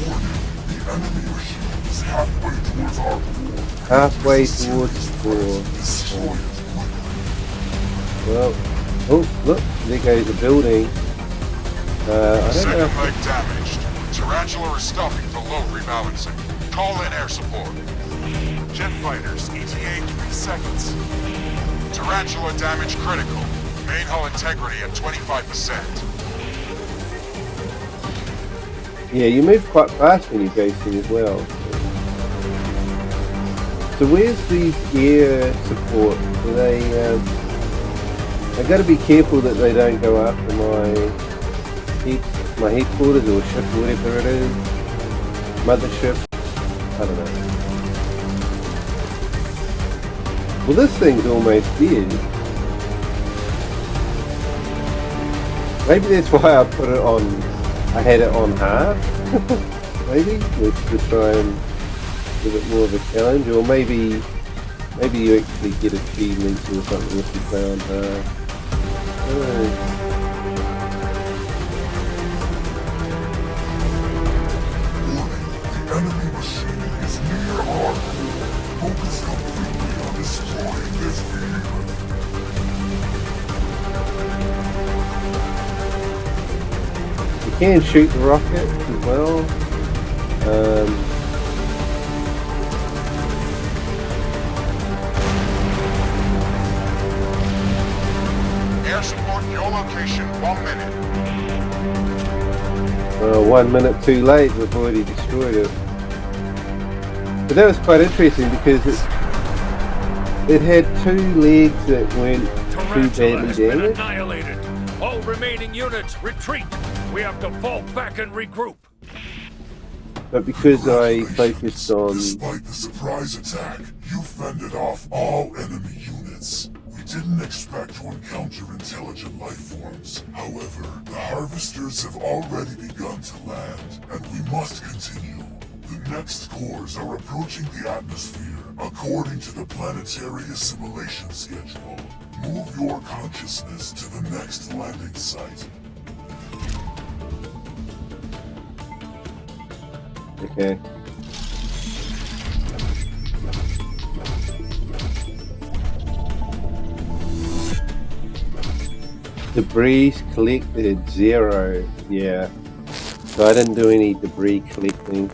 Warning, the enemy machine is halfway towards our core. Halfway towards the core. Destroy it quickly. Well, oh look, there goes the building. I don't know Second if leg damaged. Tarantula is stopping for load rebalancing. Call in air support. jet fighters, ETA 3 seconds. Tarantula damage critical. Main hull integrity at 25%. Yeah, you move quite fast when you're ghosting as well. So where's these air support? Do they? I got to be careful that they don't go after my headquarters or ship or whatever it is. Mothership. I don't know. Well, this thing's almost dead. Maybe that's why I put it on. I had it on hard. Maybe to try and give it more of a challenge, or maybe you actually get achievements or something if you play on hard. I don't know. The enemy machine is near Ark. Focus completely on destroying this behemoth. You can shoot the rocket as well. Air support your location, 1 minute. 1 minute too late, we've already destroyed it. But that was quite interesting because it had 2 legs that weren't too badly damaged. Annihilated. All remaining units, retreat. We have to fall back and regroup. But because I focused on... Despite the surprise attack, you fended off all enemy units. We didn't expect to encounter intelligent life forms. However, the harvesters have already begun to land, and we must continue. The next cores are approaching the atmosphere according to the planetary assimilation schedule. Move your consciousness to the next landing site. Okay. Debris collected 0. Yeah. So I didn't do any debris collecting.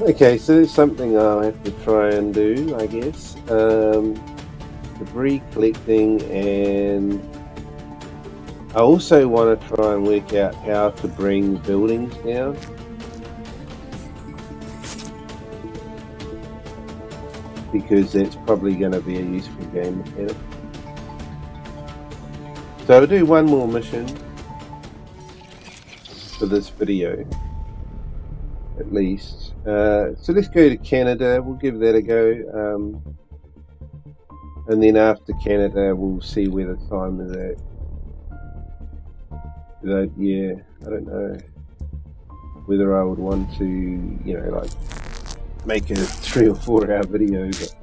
Okay, so there's something I'll have to try and do, I guess. Debris collecting, and I also want to try and work out how to bring buildings down. Because that's probably going to be a useful game mechanic. So I'll do one more mission for this video, at least. So let's go to Canada, we'll give that a go. And then after Canada, we'll see where the time is at. Yeah, I don't know whether I would want to, you know, like make a 3 or 4 hour video, but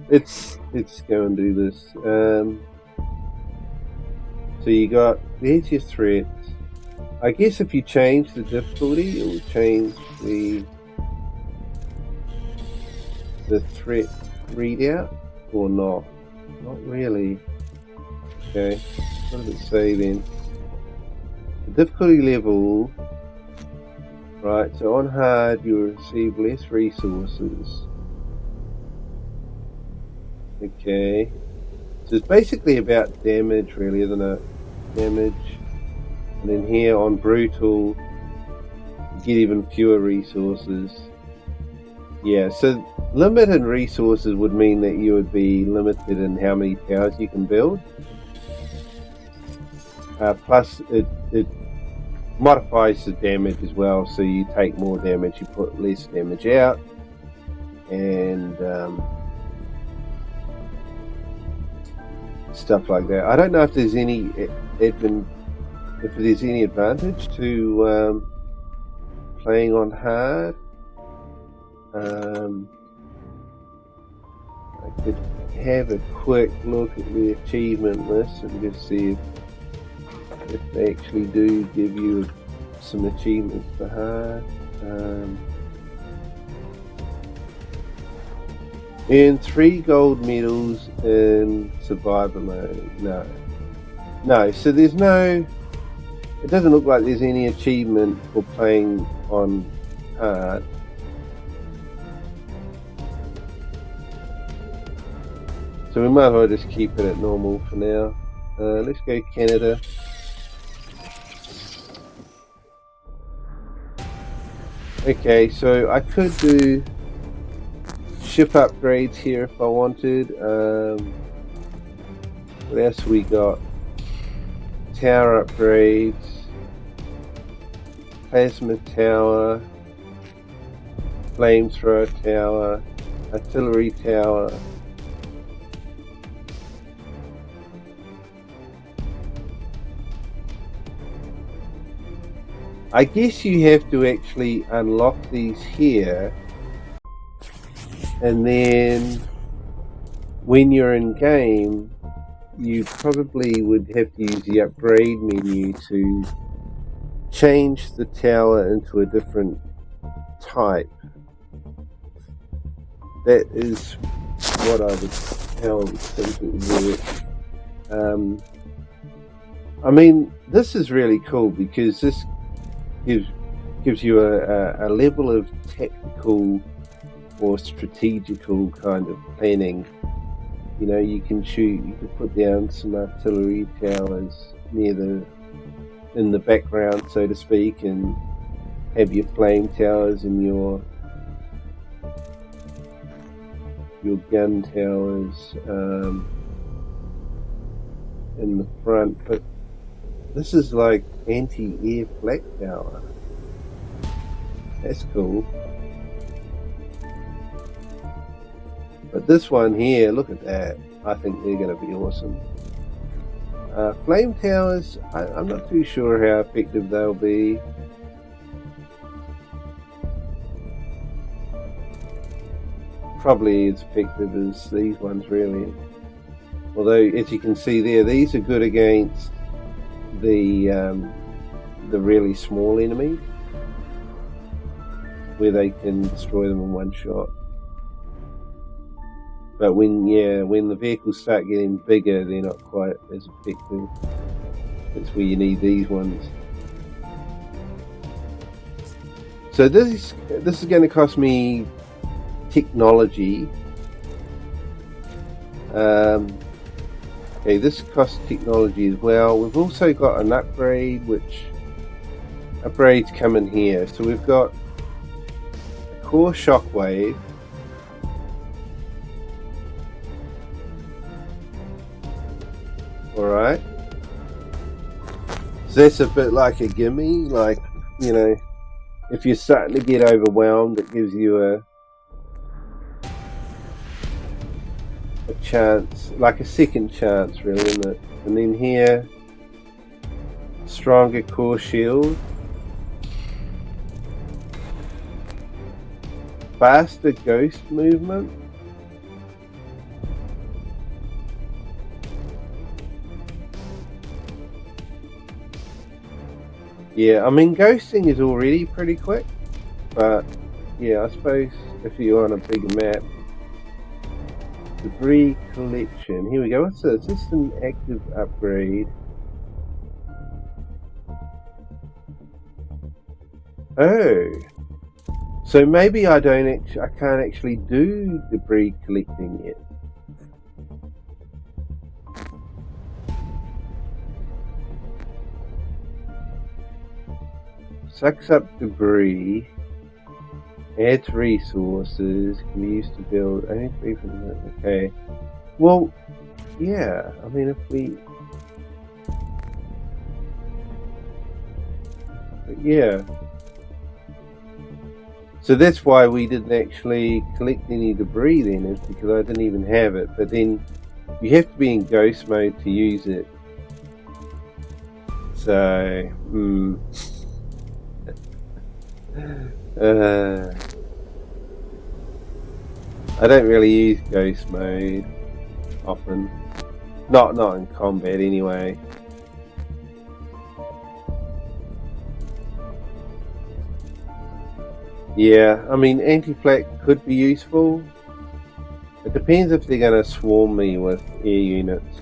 let's go and do this. So you got, there's your threats. I guess if you change the difficulty, it will change the threat readout, or not? Not really. Okay, what does it say then? The difficulty level, right, so on hard you'll receive less resources. Okay, so it's basically about damage really, isn't it? Damage. And then here on brutal, you get even fewer resources. Yeah, so limited resources would mean that you would be limited in how many towers you can build. Plus it modifies the damage as well, so you take more damage, you put less damage out, and stuff like that. I don't know if there's any advantage to playing on hard. I could have a quick look at the achievement list and just see if they actually do give you some achievements for hard. Earn 3 gold medals in survivor mode. No, so there's no, it doesn't look like there's any achievement for playing on hard. So we might as well just keep it at normal for now. Let's go Canada. Okay, so I could do ship upgrades here if I wanted. What else we got? Tower upgrades, plasma tower, flamethrower tower, artillery tower. I guess you have to actually unlock these here, and then when you're in game, you probably would have to use the upgrade menu to change the tower into a different type. That is what I would think it would work. I mean, this is really cool because this gives you a level of tactical or strategical kind of planning. You know, you can put down some artillery towers in the background, so to speak, and have your flame towers and your gun towers in the front. But this is like anti-air flak tower. That's cool. But this one here, look at that. I think they're going to be awesome. Flame towers, I'm not too sure how effective they'll be. Probably as effective as these ones, really. Although, as you can see there, these are good against the really small enemies, where they can destroy them in one shot. But when the vehicles start getting bigger, they're not quite as effective. That's where you need these ones. So this is going to cost me technology. Okay, this costs technology as well. We've also got an upgrade, which upgrades come in here. So we've got a core shockwave. Alright. So that's a bit like a gimme, like, you know, if you're starting to get overwhelmed, it gives you a chance, like a second chance, really, isn't it? And then here, stronger core shield, faster ghost movement. Yeah, I mean, ghosting is already pretty quick, but yeah, I suppose if you're on a big map. Debris collection. Here we go. What's this? This is an active upgrade. Oh, so maybe I can't actually do debris collecting yet. Sucks up debris. Adds resources. Can be used to build. Okay. Well, yeah. I mean, if we. But yeah. So that's why we didn't actually collect any debris then, is because I didn't even have it. But then you have to be in ghost mode to use it. So, I don't really use ghost mode often. Not in combat anyway. Yeah, I mean, anti-flak could be useful. It depends if they're going to swarm me with air units.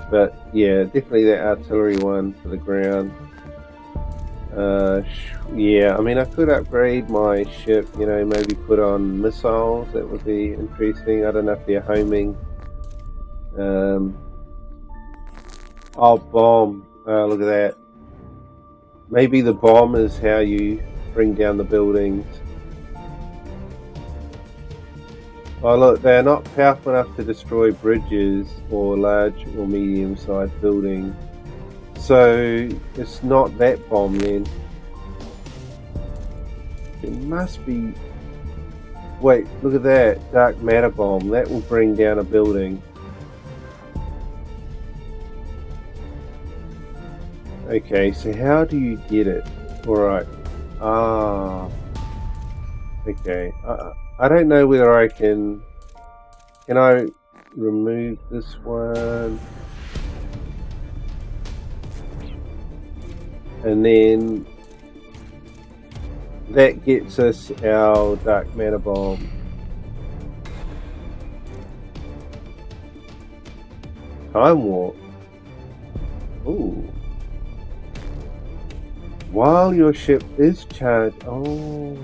But yeah, definitely that artillery one for the ground. Yeah, I mean, I could upgrade my ship, you know, maybe put on missiles. That would be interesting. I don't know if they're homing Oh, bomb. Look at that. Maybe the bomb is how you bring down the buildings. Oh look, they're not powerful enough to destroy bridges or large or medium-sized buildings. So it's not that bomb then. It must be... Wait, look at that. Dark matter bomb. That will bring down a building. Okay, so how do you get it? Alright. Ah. Okay. I don't know whether I can... Can I remove this one? And then... That gets us our dark matter bomb. Time warp. Ooh. While your ship is charged. Oh.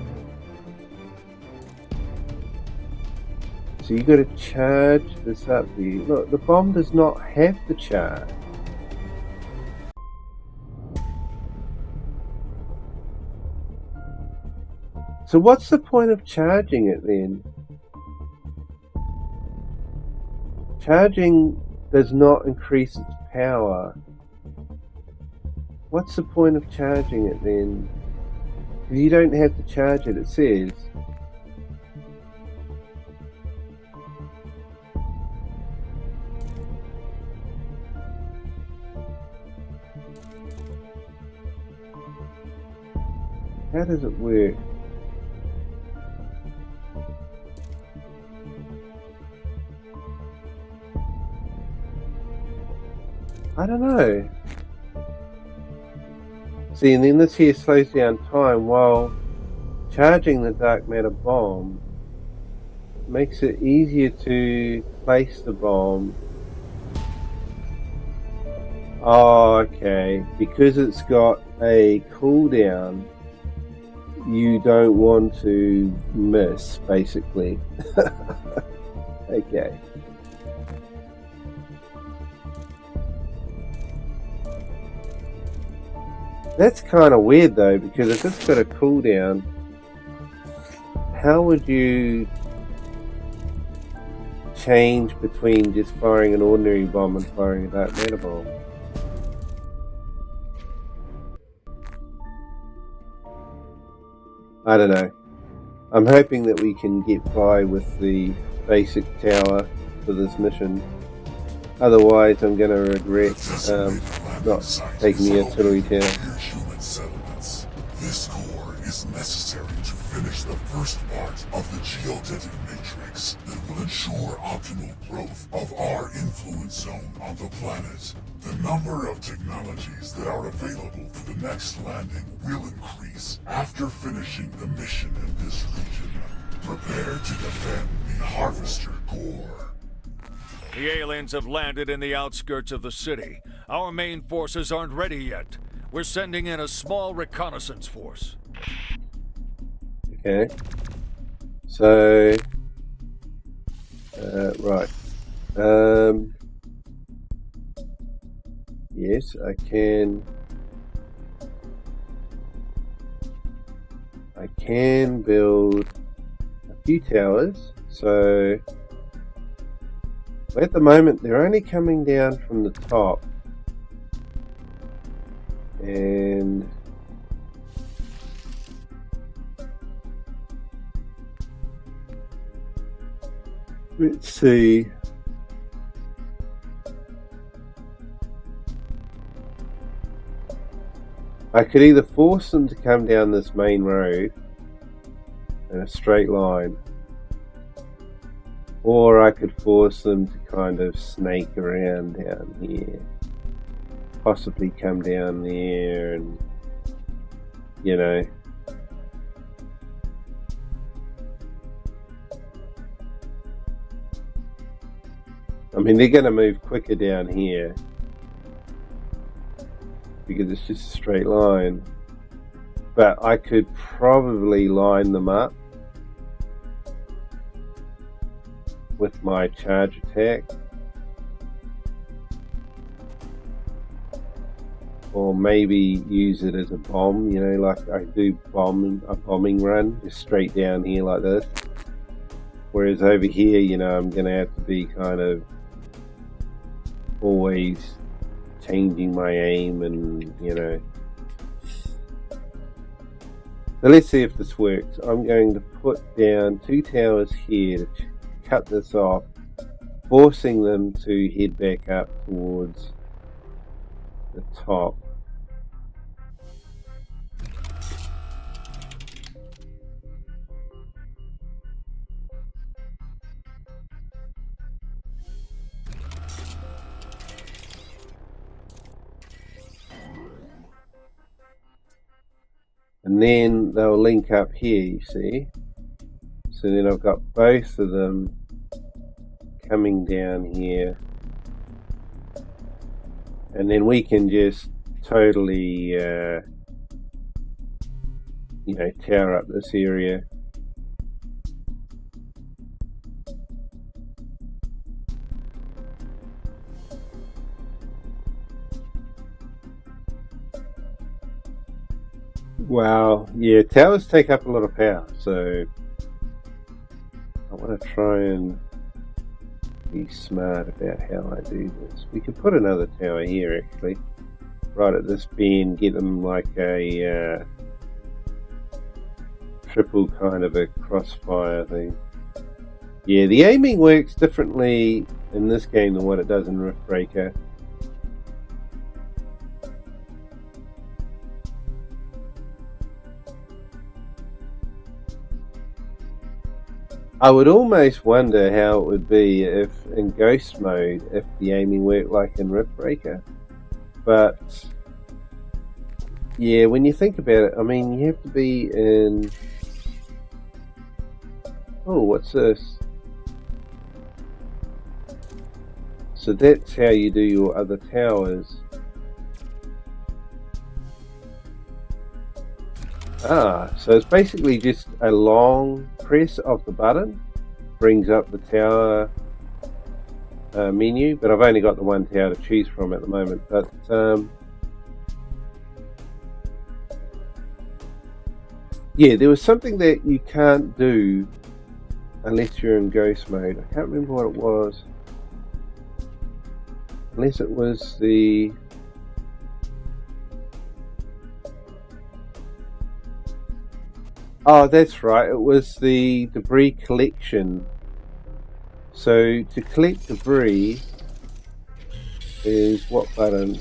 So you got to charge this up here. Look, the bomb does not have the charge. So what's the point of charging it then? Charging does not increase its power. What's the point of charging it then? Because you don't have to charge it, it says. How does it work? I don't know. See, and then this here slows down time while charging the dark matter bomb makes it easier to place the bomb. Oh, okay. Because it's got a cooldown, you don't want to miss, basically. Okay. That's kind of weird though, because if it's got a cooldown, how would you change between just firing an ordinary bomb and firing a dark matter bomb? I don't know. I'm hoping that we can get by with the basic tower for this mission. Otherwise, I'm going to regret not taking the artillery tower. Human settlements. This core is necessary to finish the first part of the geodetic matrix that will ensure optimal growth of our influence zone on the planet. The number of technologies that are available for the next landing will increase after finishing the mission in this region. Prepare to defend the Harvester core. The aliens have landed in the outskirts of the city. Our main forces aren't ready yet. We're sending in a small reconnaissance force. Okay. So... right. Yes, I can build a few towers. So... at the moment, they're only coming down from the top, and let's see. I could either force them to come down this main road in a straight line, or I could force them to kind of snake around down here. Possibly come down there and, you know. I mean, they're going to move quicker down here because it's just a straight line. But I could probably line them up with my charge attack or maybe use it as a bomb, you know, like I do a bombing run just straight down here like this. Whereas over here, you know, I'm going to have to be kind of always changing my aim and, you know. So let's see if this works. I'm going to put down 2 towers here to cut this off, forcing them to head back up towards the top. And then they'll link up here, you see. So then I've got both of them coming down here. And then we can just totally, you know, tower up this area. Wow, yeah, towers take up a lot of power, so I want to try and be smart about how I do this. We could put another tower here, actually, right at this bend, get them like a triple kind of a crossfire thing. Yeah, the aiming works differently in this game than what it does in Riftbreaker. I would almost wonder how it would be if in Ghost mode, if the aiming worked like in Riftbreaker. But yeah, when you think about it, I mean, you have to be in... Oh, what's this? So that's how you do your other towers. Ah, so it's basically just a long press of the button brings up the tower menu, but I've only got the one tower to choose from at the moment. But yeah, there was something that you can't do unless you're in Ghost mode. I can't remember what it was. Unless it was the... Oh, that's right, it was the debris collection. So to collect debris is what button?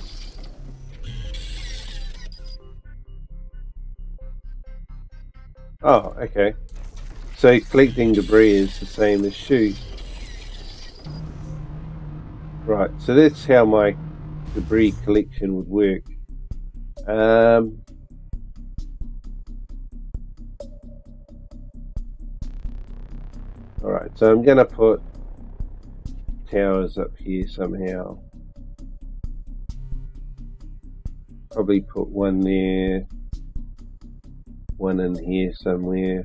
Oh, okay. So collecting debris is the same as shoot. Right, so that's how my debris collection would work. Alright, so I'm going to put towers up here somehow. Probably put one there, one in here somewhere.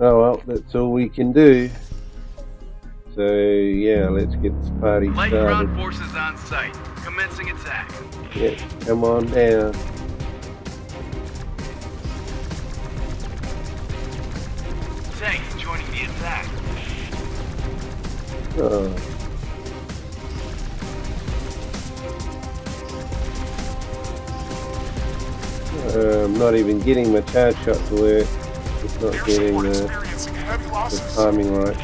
Oh well, that's all we can do. So yeah, let's get this party Light started. ground forces on site. Commencing attack. Yeah, come on down. Tanks joining the attack. Oh. I'm not even getting my charge shot to work. It's not getting the timing right.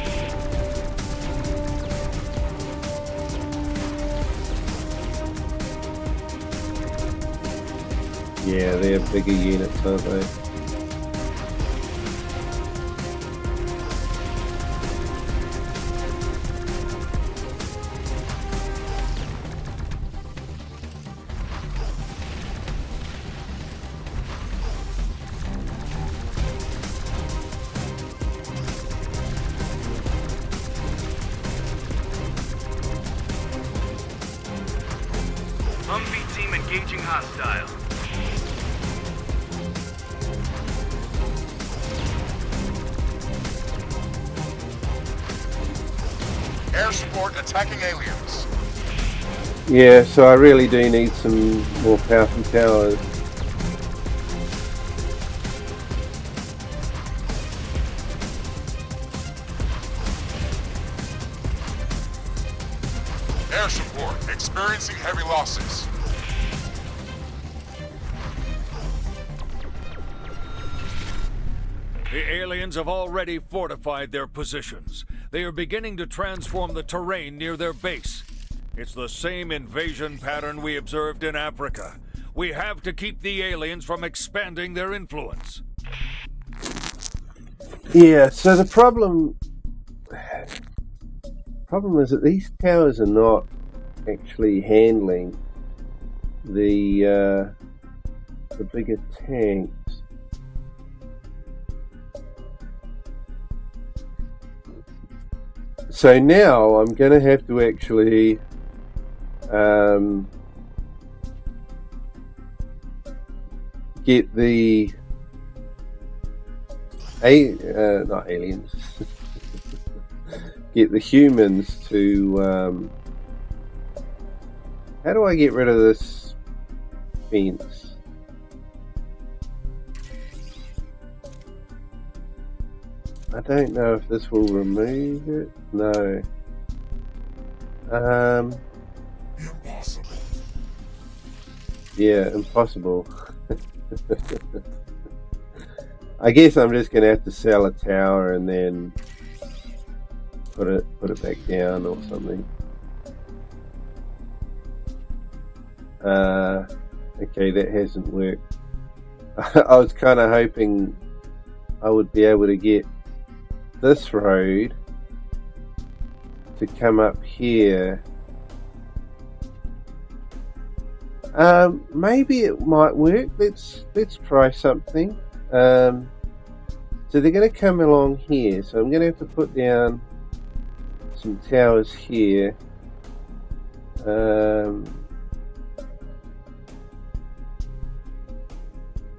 Yeah, they're bigger units, aren't they? hostile. Air support attacking aliens. Yeah, so I really do need some more powerful towers. Air support experiencing heavy losses. The aliens have already fortified their positions. They are beginning to transform the terrain near their base. It's the same invasion pattern we observed in Africa. We have to keep the aliens from expanding their influence. Yeah, so the problem is that these towers are not actually handling the bigger tanks. So now I'm going to have to actually get the not aliens get the humans to how do I get rid of this fence? I don't know if this will remove it. No. Impossible. Yeah, impossible. I guess I'm just gonna have to sell a tower and then put it back down or something. Okay, that hasn't worked. I was kind of hoping I would be able to get this road to come up here. Maybe it might work. Let's try something. So they're going to come along here, so I'm going to have to put down some towers here.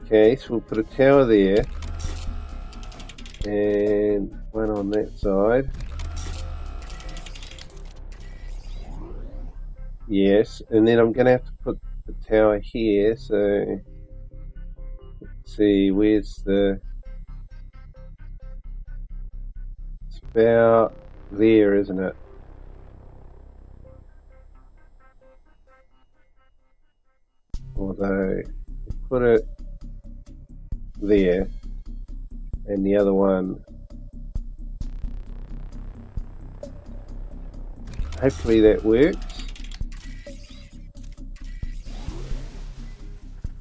Okay, so we'll put a tower there and one on that side. Yes, and then I'm going to have to put the tower here, so let's see, where's the... It's about there, isn't it? Although, put it there, and the other one, hopefully that works.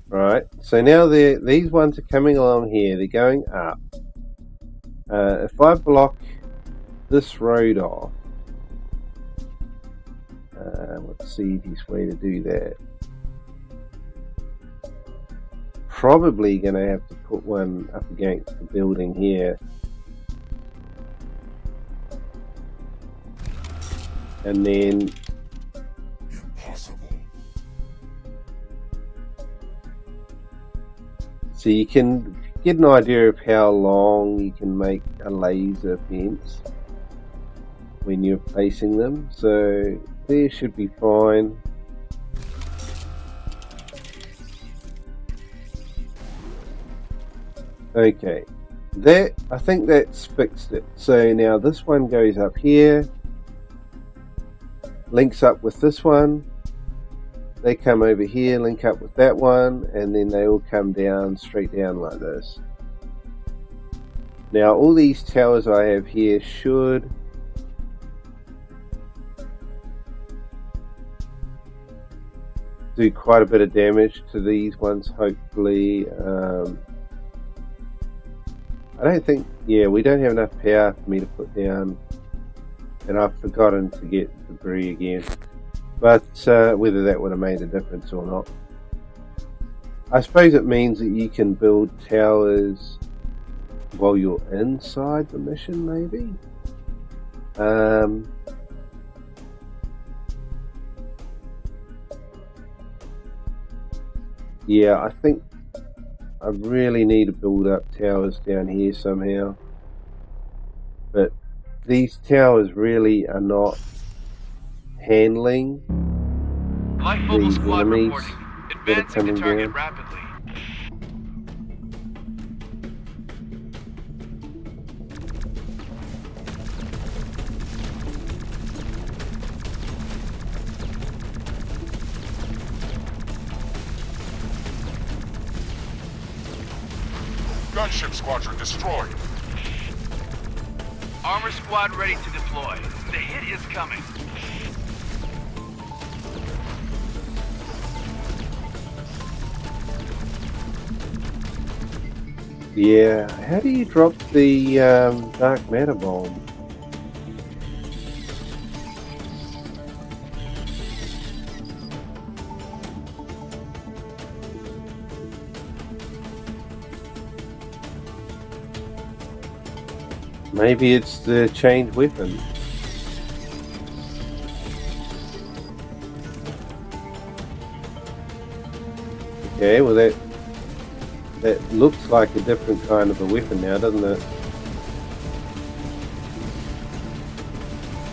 Right, so now these ones are coming along here, they're going up. If I block this road off, what's the easiest way to do that? Probably going to have to put one up against the building here. And then Impossible. so you can get an idea of how long you can make a laser fence when you're placing them. So there should be fine. Okay, that, I think that's fixed it. So now this one goes up here, links up with this one, they come over here, link up with that one, and then they all come down, straight down like this. Now all these towers I have here should do quite a bit of damage to these ones, hopefully. I don't think, yeah, we don't have enough power for me to put down, and I've forgotten to get debris again, but whether that would have made a difference or not. I suppose it means that you can build towers while you're inside the mission, maybe. Yeah, I think I really need to build up towers down here somehow. But these towers really are not handling Light Mobile these Squad enemies reporting. that are Advancing to coming target down. rapidly. Gunship squadron destroyed. Armor Squad ready to deploy. The hit is coming. Yeah, how do you drop the dark matter bomb? Maybe it's the chained weapon. Okay, well that looks like a different kind of a weapon now, doesn't it?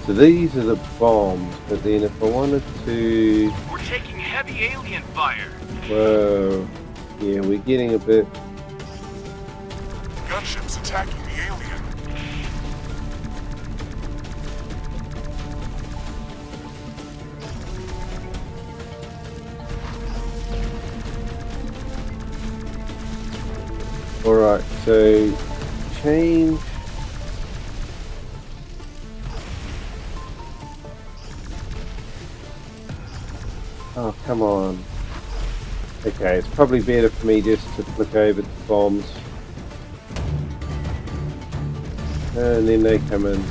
So these are the bombs, but then if I wanted to... We're taking heavy alien fire. Whoa. Yeah, we're getting a bit... Gunship's attacking the alien. Alright, so... change... Oh, come on. Okay, it's probably better for me just to flick over to bombs. And then they come in.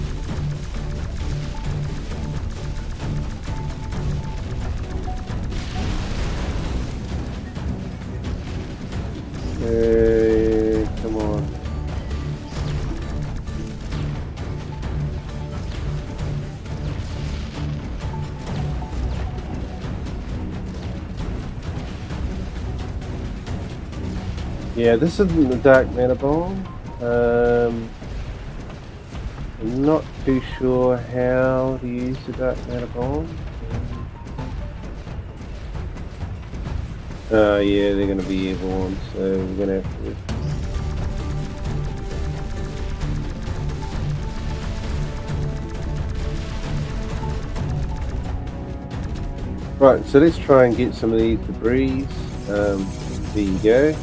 Come on. Yeah, this isn't the dark matter bomb. I'm not too sure how to use the dark matter bomb. Yeah, they're going to be airborne, so we're going to have to... Right, so let's try and get some of these debris. There you go.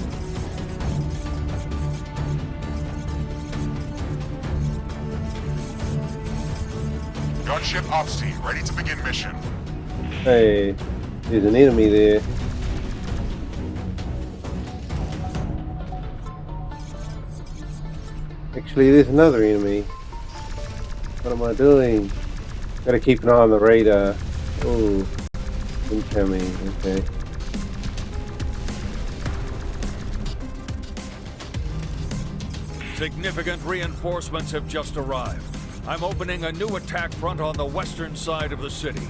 Gunship ops team ready to begin mission. Hey, there's an enemy there. Actually, there's another enemy. What am I doing? Gotta keep an eye on the radar. Oh, incoming. Okay. Significant reinforcements have just arrived. I'm opening a new attack front on the western side of the city.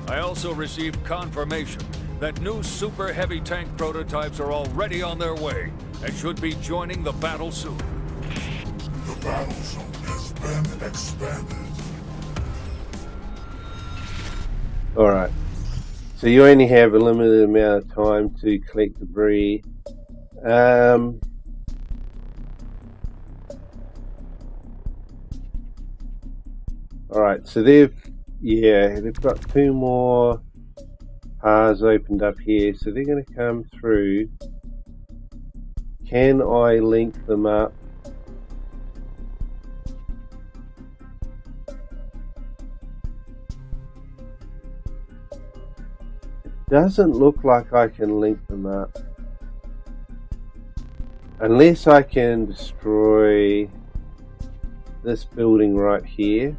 I also received confirmation that new super heavy tank prototypes are already on their way and should be joining the battle soon. The battle zone has been expanded. Alright. So you only have a limited amount of time to collect debris. Alright, so they've got 2 more paths opened up here, so they're going to come through. Can I link them up? It doesn't look like I can link them up. Unless I can destroy this building right here.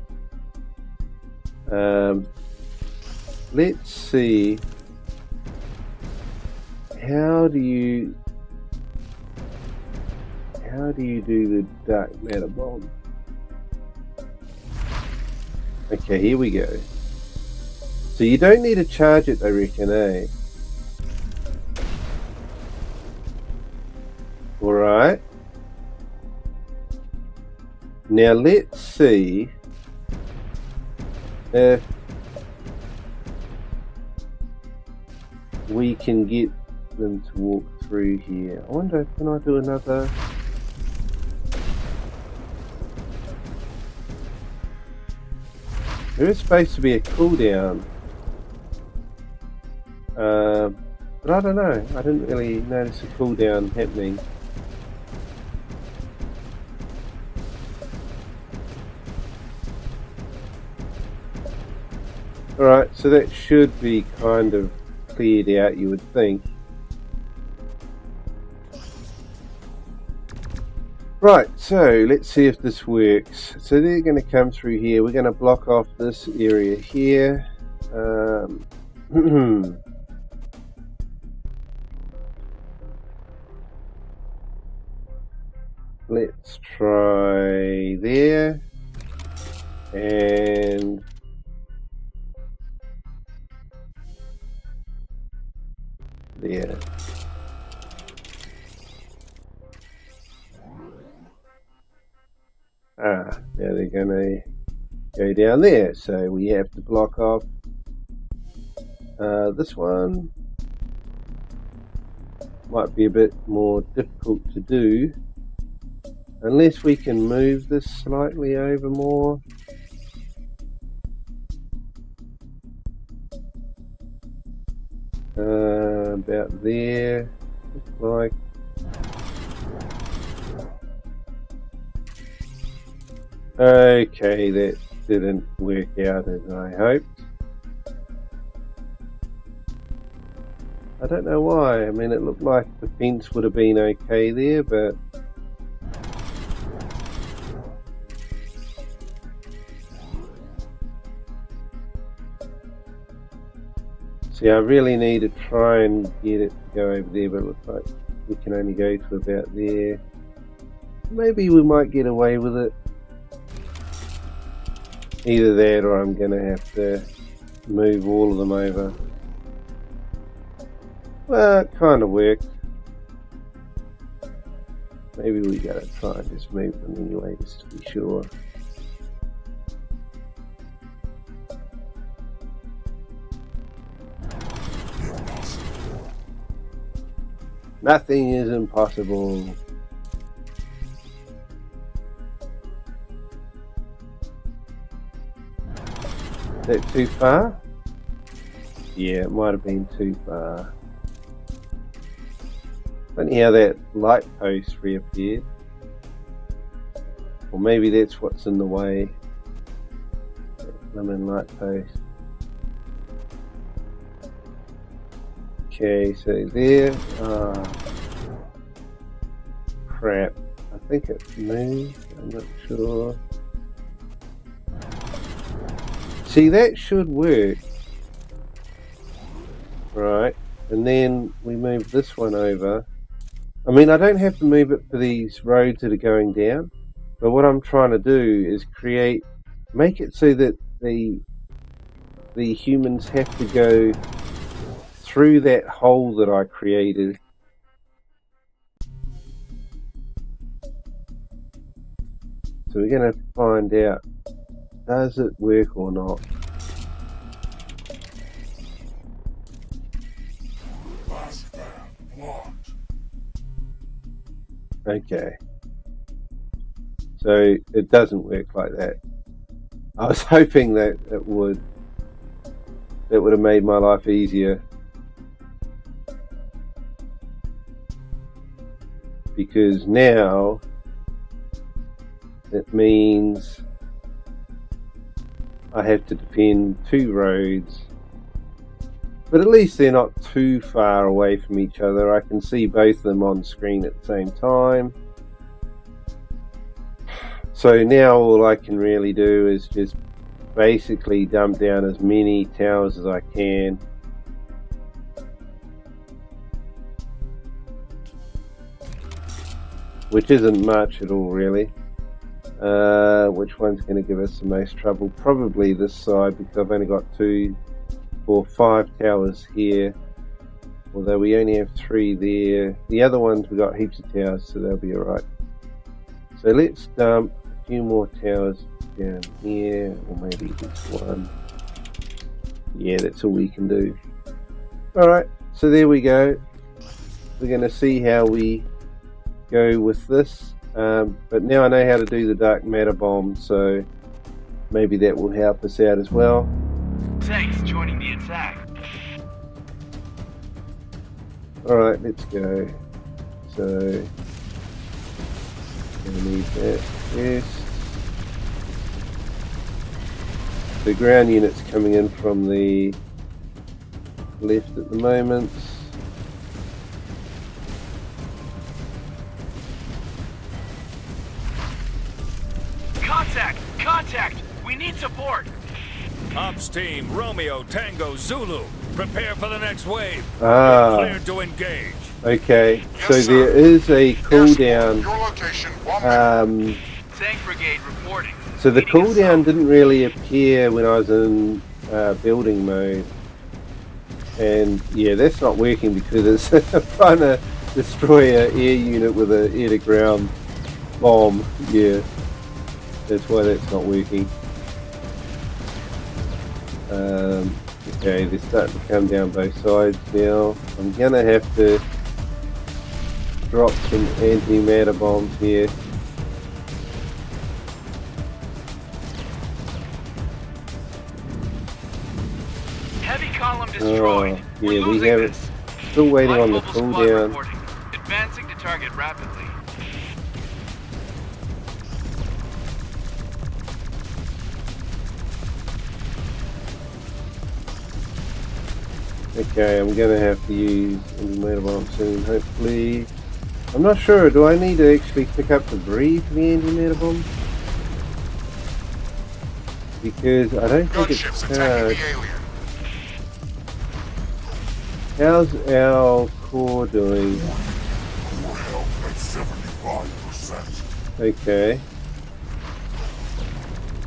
Let's see. How do you do the dark matter bomb? Okay, here we go. So you don't need to charge it, I reckon, eh? Alright. Now let's see if we can get them to walk through here. I wonder, can I do another? There is supposed to be a cooldown. But I don't know. I didn't really notice a cooldown happening. Alright, so that should be kind of cleared out, you would think. Right, so let's see if this works. So they're going to come through here. We're going to block off this area here. Let's try there. And there. Now they're going to go down there, so we have to block off this one. Might be a bit more difficult to do unless we can move this slightly over more. About there, looks like. Okay, that didn't work out as I hoped. I don't know why. I mean, it looked like the fence would have been okay there, but see, I really need to try and get it to go over there, but it looks like we can only go to about there. Maybe we might get away with it. Either that or I'm going to have to move all of them over. Well, it kind of worked. Maybe we got to try and just move them anyway, just to be sure. Nothing is impossible. Is that too far? Yeah, it might have been too far. Funny how that light post reappeared. Or maybe that's what's in the way. That lemon light post. Okay, so there. Crap. I think it moved. I'm not sure. See, that should work. Right. And then we move this one over. I mean, I don't have to move it for these roads that are going down. But what I'm trying to do is make it so that the humans have to go through that hole that I created. So we're going to find out, does it work or not? Okay. So it doesn't work like that. I was hoping that it would. That would have made my life easier. Because now it means I have to defend two roads, but at least they're not too far away from each other. I can see both of them on screen at the same time. So now all I can really do is just basically dump down as many towers as I can. Which isn't much at all, really. Which one's going to give us the most trouble? Probably this side, because I've only got 2 or 5 towers here. Although we only have 3 there. The other ones we got heaps of towers, so they'll be alright. So let's dump a few more towers down here, or maybe just 1. Yeah, that's all we can do. Alright, so there we go. We're going to see how we go with this. But now I know how to do the dark matter bomb, so maybe that will help us out as well. Tanks joining the attack. Alright, let's go. So, gonna need that first. The ground unit's coming in from the left at the moment. Contact! Contact! We need support! Ops team, Romeo, Tango, Zulu. Prepare for the next wave. Ah. You're cleared to engage. Okay, Yes, so sir. there is a cooldown. Your location, 1 minute. Tank brigade reporting. So the Leading cooldown assault. didn't really appear when I was in building mode. And yeah, that's not working because it's trying to destroy an air unit with an air-to-ground bomb. Yeah, that's why that's not working. Okay, they're starting to come down both sides now. I'm gonna have to drop some anti-matter bombs here. Heavy column destroyed. Yeah, We're we losing have it. this. Still waiting Light on the mobile squad cooldown. reporting. Advancing to target rapidly. Okay, I'm gonna have to use anti-matter bomb soon, hopefully. I'm not sure, do I need to actually pick up debris for the anti-matter bomb? Because I don't think it's Gunships attacking charged. the alien. How's our core doing? Core health at 75%. Okay.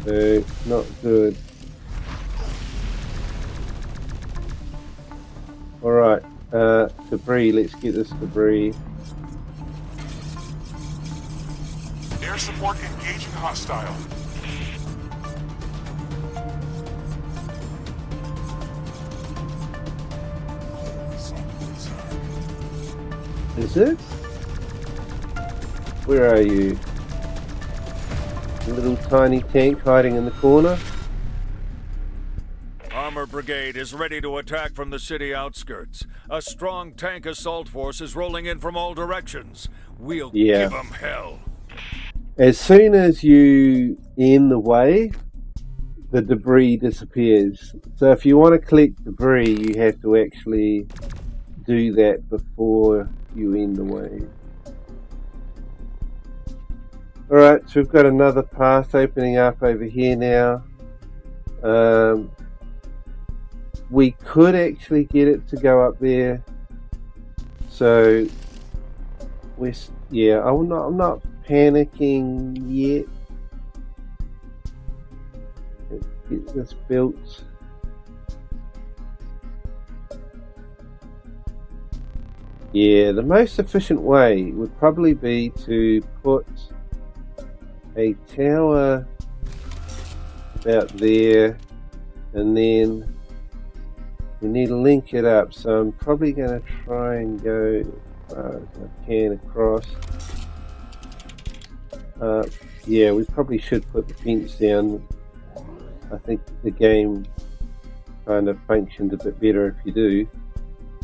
So, not good. Alright, debris, let's get this debris. Air support engaging hostile. Always under attack. Is it? Where are you? A little tiny tank hiding in the corner? Armor Brigade is ready to attack from the city outskirts. A strong tank assault force is rolling in from all directions. We'll Yeah. give them hell. As soon as you end the wave, the debris disappears. So if you want to collect debris, you have to actually do that before you end the wave. Alright, so we've got another path opening up over here now. We could actually get it to go up there. So, I'm not panicking yet. Let's get this built. Yeah, the most efficient way would probably be to put a tower about there, and then we need to link it up. So I'm probably going to try and go as far as I can across. Yeah, we probably should put the fence down. I think the game kind of functions a bit better if you do.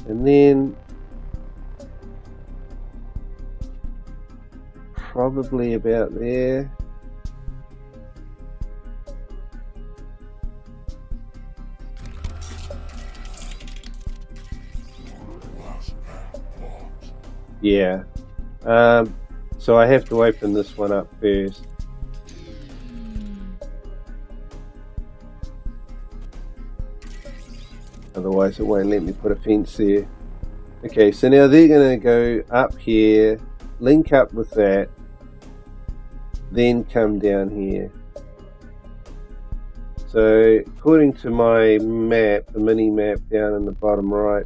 And then probably about there. Yeah. So I have to open this one up first. Otherwise it won't let me put a fence there. Okay, so now they're going to go up here, link up with that, then come down here. So according to my map, the mini map down in the bottom right,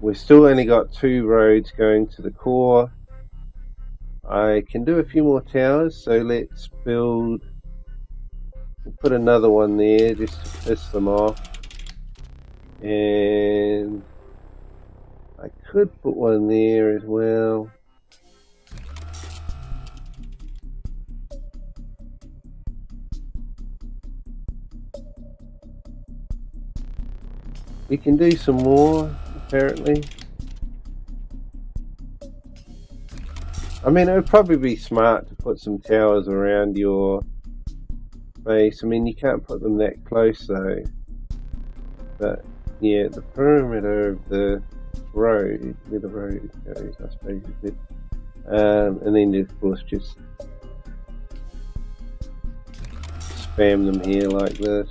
we've still only got 2 roads going to the core. I can do a few more towers, so let's build. We'll put another one there just to piss them off. And I could put one there as well. We can do some more, apparently. I mean, it would probably be smart to put some towers around your base. I mean, you can't put them that close though. But yeah, the perimeter of the road, where the road goes, I suppose you could. And then of course just spam them here like this.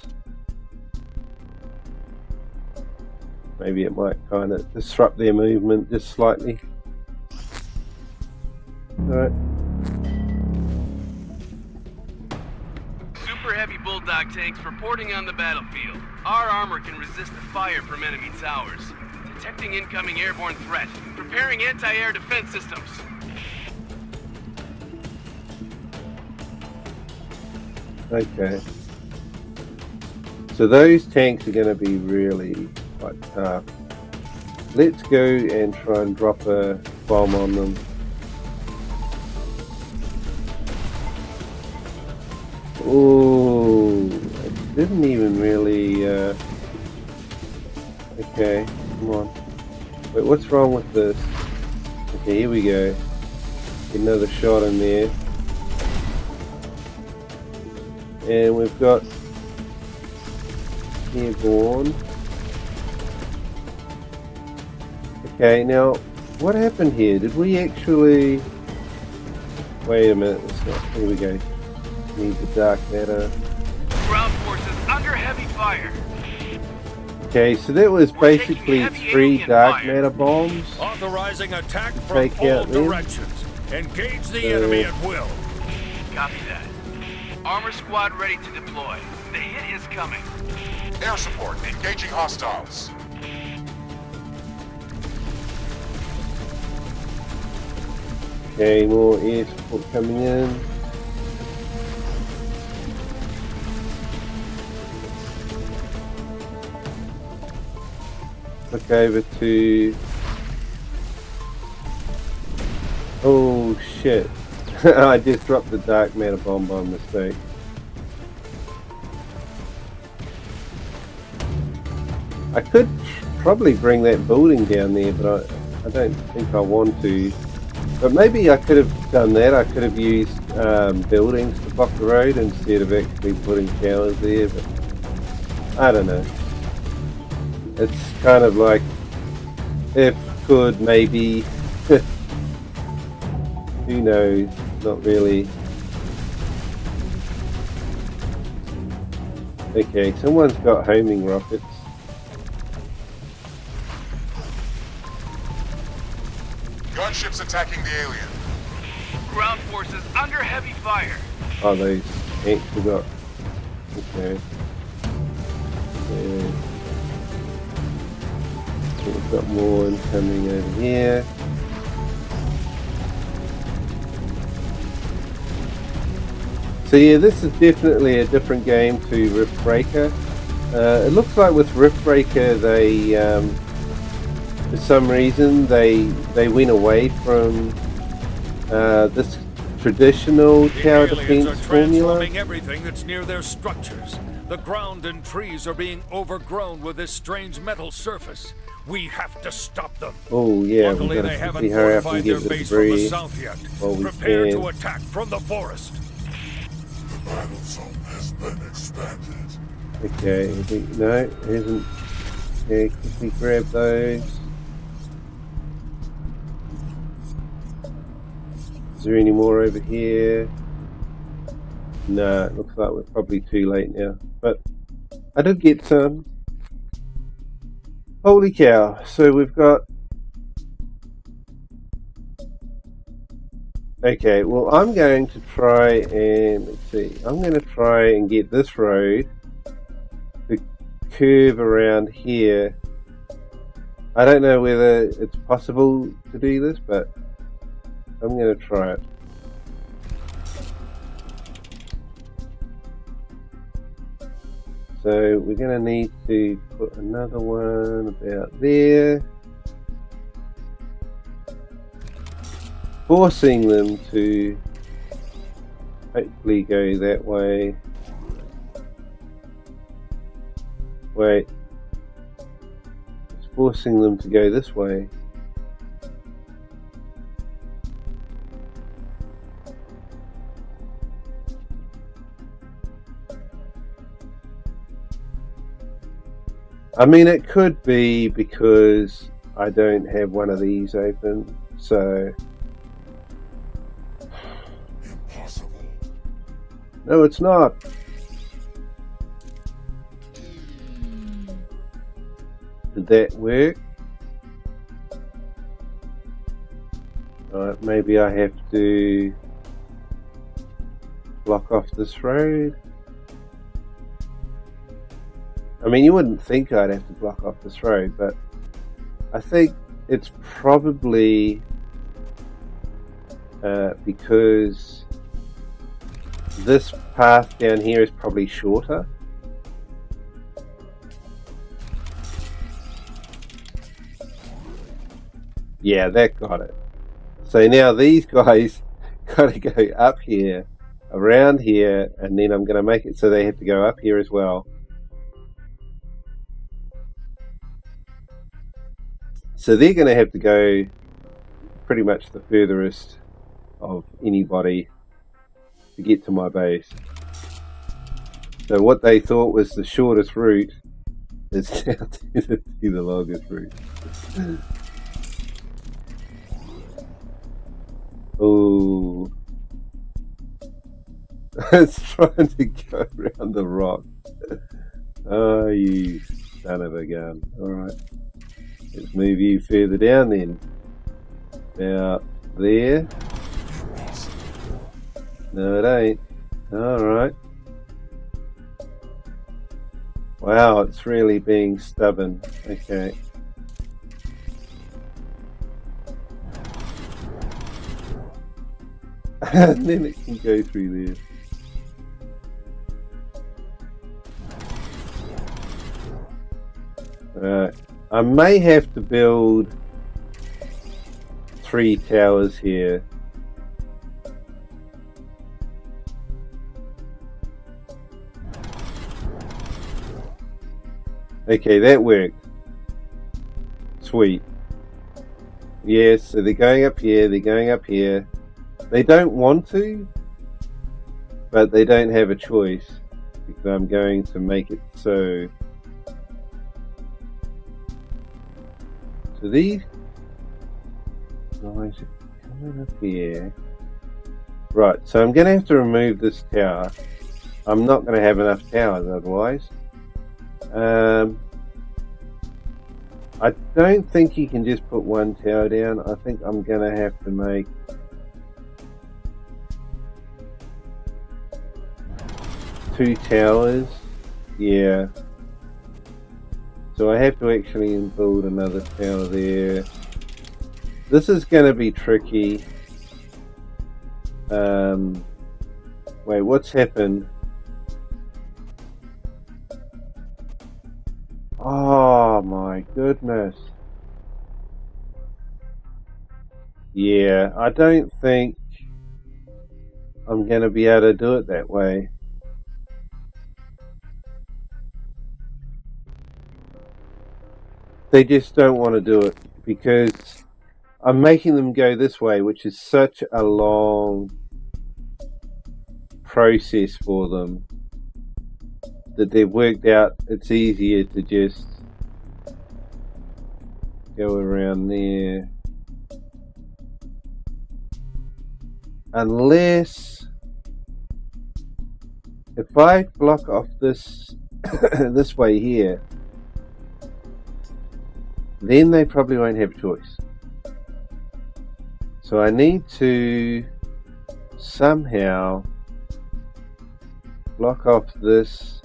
Maybe it might kind of disrupt their movement just slightly. Alright. Super heavy bulldog tanks reporting on the battlefield. Our armor can resist the fire from enemy towers. Detecting incoming airborne threat. Preparing anti-air defense systems. Okay. So those tanks are going to be really quite tough. Let's go and try and drop a bomb on them. Oh, it didn't even really. Okay, come on. Wait, what's wrong with this? Okay, here we go. Get another shot in there. And we've got airborne. Okay, now what happened here? Did we actually? Wait a minute. It's not. Here we go. Need the dark matter. Ground forces under heavy fire. Okay, so that was basically 3 dark matter bombs. Authorizing attack from Take all out them. directions. Engage the enemy at will. Copy that. Armor squad ready to deploy. The hit is coming. Air support, engaging hostiles. Okay, more air support coming in. Look over to. Oh shit. I just dropped the dark matter bomb by mistake. I could probably bring that building down there, but I don't think I want to. But maybe I could have done that. I could have used buildings to block the road instead of actually putting towers there, but I don't know. It's kind of like, if could, maybe. Who knows? Not really. Okay, someone's got homing rockets. Gunships attacking the alien. Ground forces under heavy fire. Oh, those tanks we got. Okay. Yeah. So we've got more incoming over here. So yeah, this is definitely a different game to Riftbreaker. It looks like with Riftbreaker they, for some reason, they went away from this traditional tower The aliens defense are formula. transforming everything that's near their structures. The ground and trees are being overgrown with this strange metal surface. We have to stop them. Oh yeah, we've Luckily, got they to haven't quickly hurry up fortified and their get the base from the debris. south yet. while we Prepare can. to attack from the forest. The battle zone has been expanded. Okay, I think, no, it isn't. Okay, quickly grab those. Is there any more over here? No, it looks like we're probably too late now. But I did get some. Holy cow. So we've got... Okay, well I'm going to try and, let's see, I'm going to try and get this road to curve around here I don't know whether it's possible to do this, but I'm going to try it. So we're going to need to put another one about there, forcing them to hopefully go that way. Wait, it's forcing them to go this way. I mean, it could be because I don't have one of these open, so... Impossible. No, it's not. Did that work? Alright, maybe I have to block off this road. I mean, you wouldn't think I'd have to block off this road, but I think it's probably because this path down here is probably shorter. Yeah, that got it. So now these guys got to go up here, around here, and then I'm going to make it so they have to go up here as well. So they're going to have to go pretty much the furthest of anybody to get to my base. So what they thought was the shortest route is now to the longest route. Oh, it's trying to go around the rock. Oh, you son of a gun. Alright. Let's move you further down then. About there. No, it ain't. Alright. Wow, it's really being stubborn. Okay. And then it can go through there. Alright. I may have to build 3 towers here. Okay, that worked. Sweet. Yes, so they're going up here, they're going up here. They don't want to, but they don't have a choice because I'm going to make it so. So these guys are coming up here. Right, so I'm going to have to remove this tower. I'm not going to have enough towers otherwise. I don't think you can just put one tower down. I think I'm going to have to make two towers. Yeah. So I have to actually build another tower there. This is going to be tricky. Wait, what's happened? Oh my goodness. Yeah, I don't think I'm going to be able to do it that way. They just don't want to do it because I'm making them go this way, which is such a long process for them that they've worked out it's easier to just go around there. Unless if I block off this this way here, then they probably won't have a choice. So I need to somehow block off this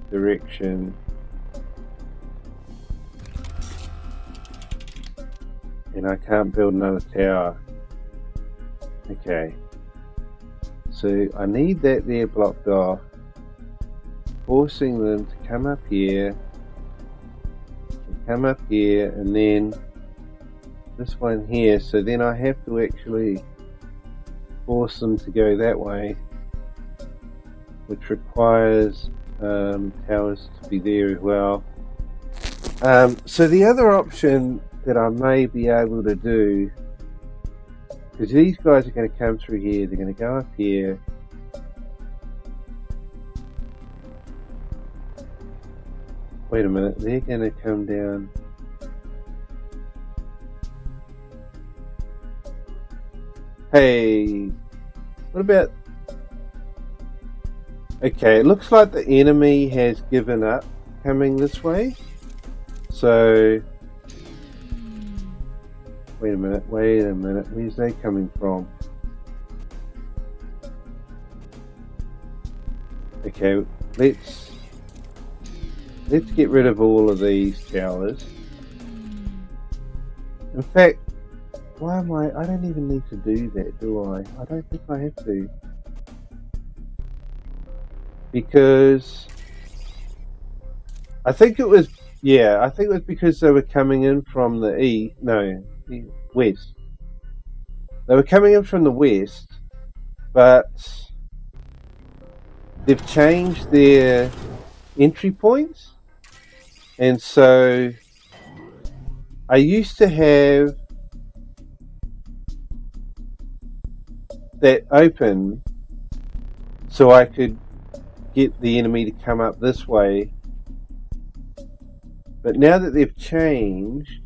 direction And I can't build another tower. Okay. So I need that there blocked off. Forcing them to come up here. And come up here, and then this one here. So then I have to actually force them to go that way, which requires towers to be there as well. So the other option that I may be able to do, because these guys are going to come through here, they're going to go up here. Wait a minute, they're going to come down. Hey, what about... Okay, it looks like the enemy has given up coming this way. So... Wait a minute, where's they coming from? Okay, let's get rid of all of these towers. In fact, why am I don't even need to do that, do I? I don't think I have to. Because I think it was because they were coming in from the west. They were coming in from the west, but they've changed their entry points. And so I used to have that open so I could get the enemy to come up this way. But now that they've changed,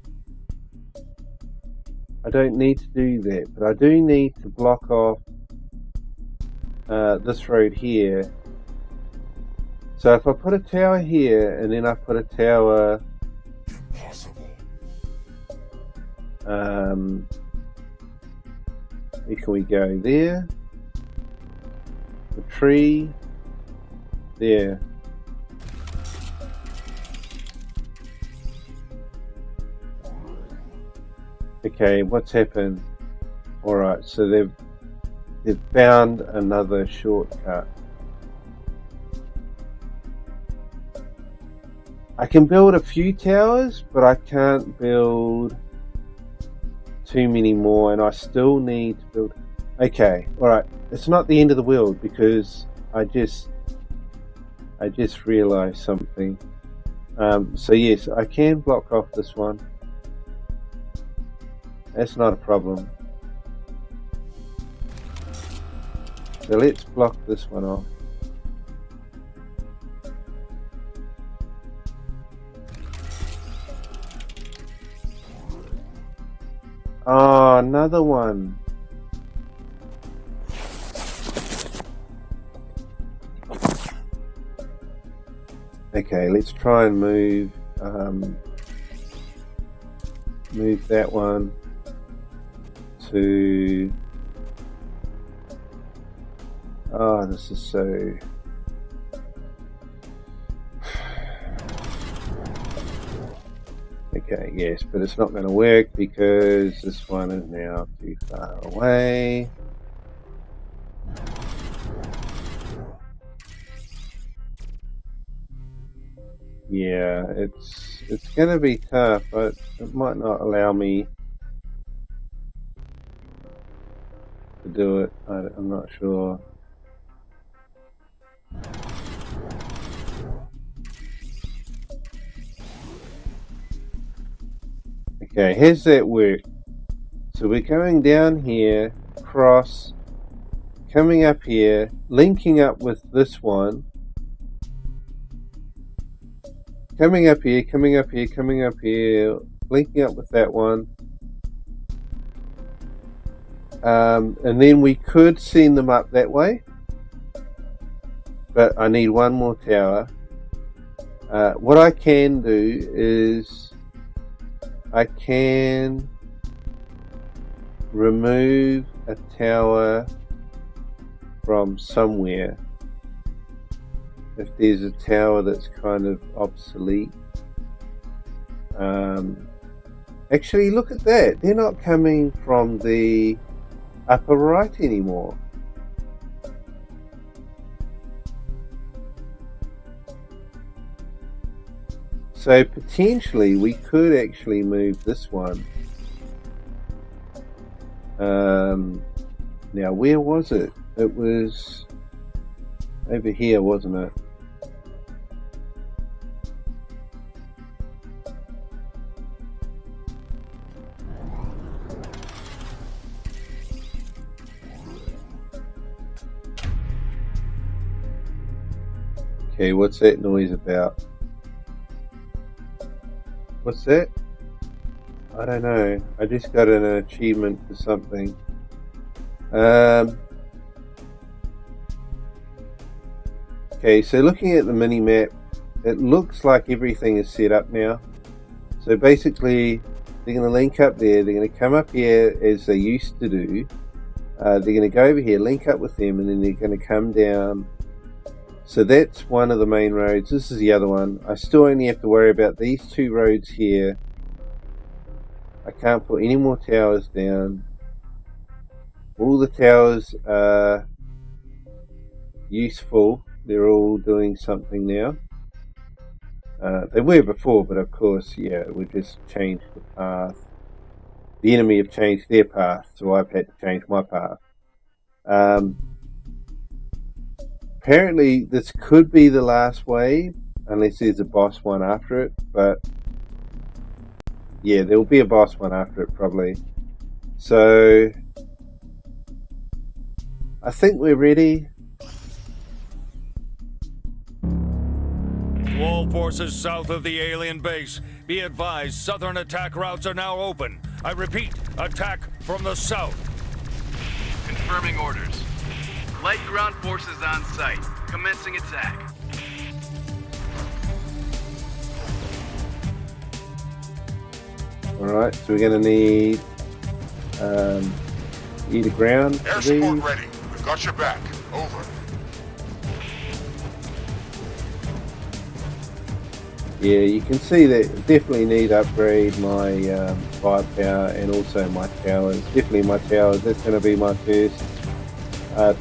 I don't need to do that. But I do need to block off this road here. So if I put a tower here, and then I put a tower... Impossible. Where can we go? There. The tree. There. Okay, what's happened? Alright, so they've found another shortcut. I can build a few towers, but I can't build too many more, and I still need to build... Okay, alright, it's not the end of the world, because I just realised something. So yes, I can block off this one. That's not a problem. So let's block this one off. Oh, another one. Okay, let's try and move that one to... Oh, this is so... Okay, yes, but it's not going to work because this one is now too far away. Yeah, it's going to be tough, but it might not allow me to do it. I'm not sure. Okay, here's that work. So we're going down here, across, coming up here, linking up with this one, coming up here, coming up here, coming up here, linking up with that one. And then we could send them up that way, but I need one more tower. What I can do is I can remove a tower from somewhere. If there's a tower that's kind of obsolete, Actually, look at that. They're not coming from the upper right anymore. So potentially we could actually move this one. Now where was it? It was over here, wasn't it? Okay, what's that noise about? What's that? I don't know. I just got an achievement for something. Okay, so looking at the mini-map, it looks like everything is set up now. So basically, they're going to link up there. They're going to come up here as they used to do. They're going to go over here, link up with them, and then they're going to come down. So that's one of the main roads. This is the other one. I still only have to worry about these two roads here. I can't put any more towers down. All the towers are useful. They're all doing something now. They were before, but of course, yeah, we just changed the path. The enemy have changed their path, so I've had to change my path. Apparently, this could be the last wave, unless there's a boss one after it, but yeah, there will be a boss one after it, probably. So, I think we're ready. To all forces south of the alien base, be advised southern attack routes are now open. I repeat, attack from the south. Confirming orders. Light ground forces on site. Commencing attack. Alright, so we're going to need either ground for Air these. support ready. We've got your back. Over. Yeah, you can see that definitely need to upgrade my firepower and also my towers. Definitely my towers. That's going to be my first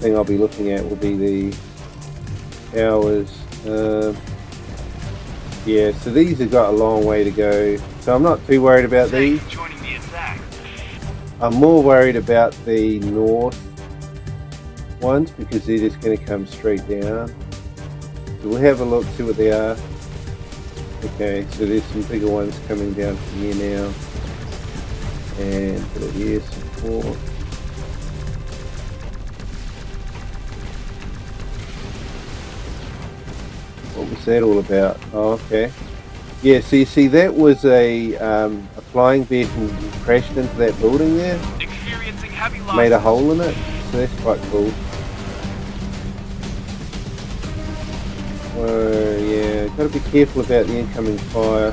thing I'll be looking at will be the towers. Yeah, so these have got a long way to go. So I'm not too worried about these. Joining the attack. I'm more worried about the north ones because they're just going to come straight down. So we'll have a look, see what they are. Okay, so there's some bigger ones coming down from here now. And put it here, support. What was that all about? Oh, okay. Yeah, so you see that was a flying vehicle crashed into that building there. Experiencing heavy losses. Made a hole in it. So that's quite cool. So yeah, gotta be careful about the incoming fire.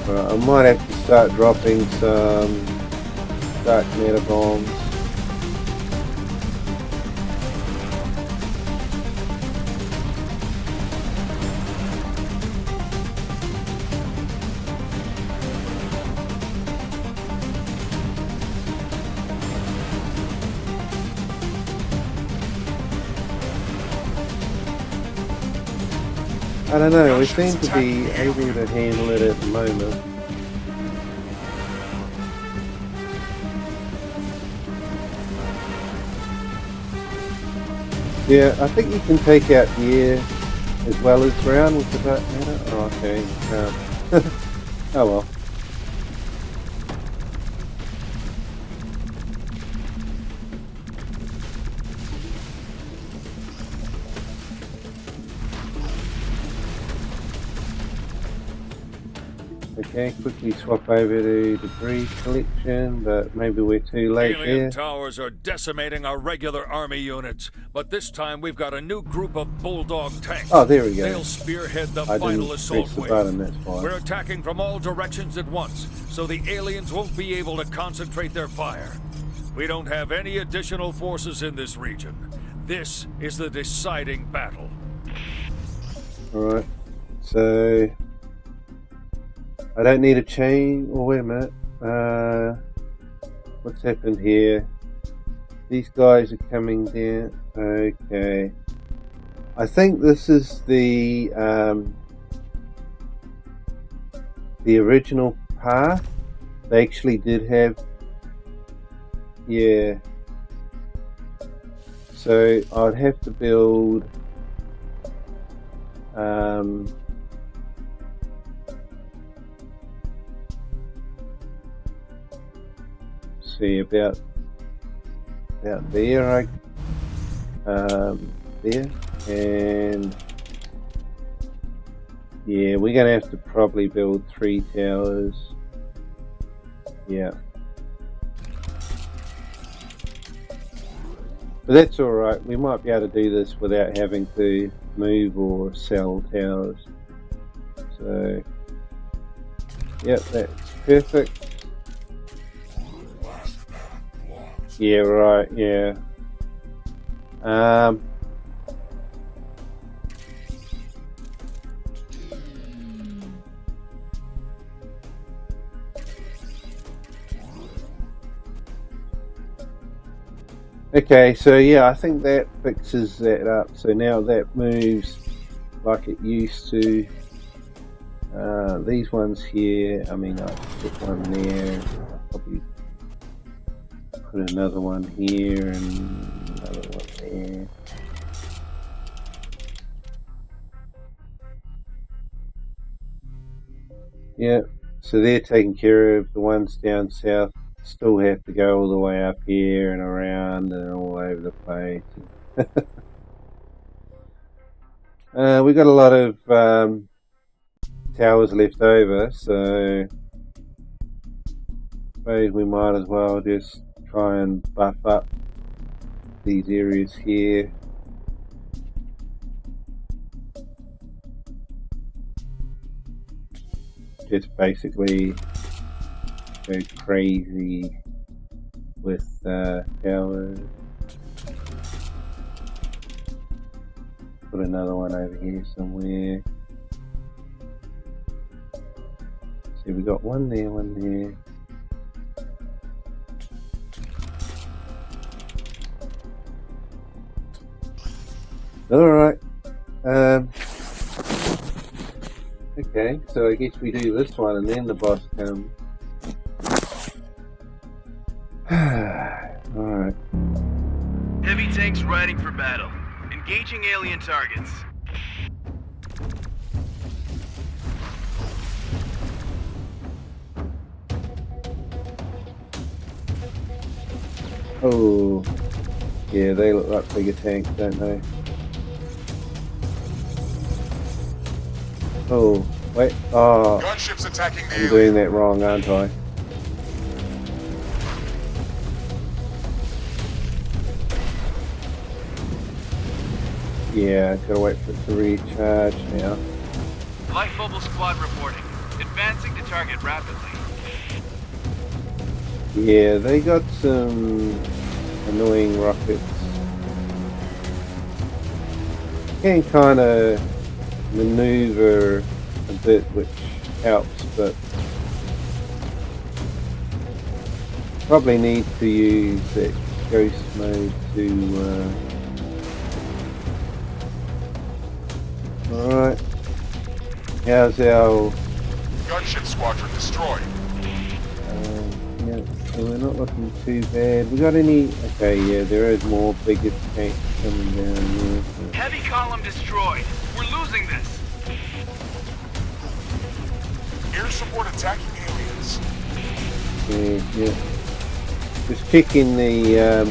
Right, I might have to start dropping some dark matter bombs. I don't know, we seem to be able to handle it at the moment. Yeah, I think you can take out the air as well as ground with the dark matter. Oh, okay, oh well. Okay, quickly swap over to debris collection, but maybe we're too late Alien there. towers are decimating our regular army units, but this time we've got a new group of bulldog tanks. Oh, there we go. They'll spearhead the I final didn't assault press the wave. button, that's fine. We're attacking from all directions at once, so the aliens won't be able to concentrate their fire. We don't have any additional forces in this region. This is the deciding battle. Alright, so I don't need a chain. Oh, wait a minute. What's happened here? These guys are coming down. Okay. I think this is the original path. They actually did have, yeah. So I'd have to build see about there, there, and yeah, we're gonna have to probably build 3 towers. Yeah, but that's all right. We might be able to do this without having to move or sell towers. So, yep, that's perfect. Yeah, right, yeah. Okay, so yeah, I think that fixes that up. So now that moves like it used to. These ones here, I mean, I'll put one there. I'll probably put another one here and another one there. Yeah, so they're taking care of the ones down south. Still have to go all the way up here and around and all over the place. We got a lot of towers left over, so I suppose we might as well just try and buff up these areas here. Just basically go crazy with towers. Put another one over here somewhere. See, we got one there, one there. Alright. Okay, so I guess we do this one and then the boss comes. Alright. Heavy tanks riding for battle. Engaging alien targets. Oh, yeah, they look like bigger tanks, don't they? Oh, wait, oh, Gunships attacking the I'm alien. doing that wrong, aren't I? Yeah, gotta wait for it to recharge now. Light mobile squad reporting. Advancing to target rapidly. Yeah, they got some annoying rockets. Can kind of maneuver a bit, which helps, but probably need to use that ghost mode to alright. How's our Gunship squadron destroyed. yeah, so we're not looking too bad. We got any? Okay, yeah, there is more bigger tanks coming down there. So. Heavy column destroyed. We're losing this. Air support attacking aliens. Yeah, yeah. Just checking the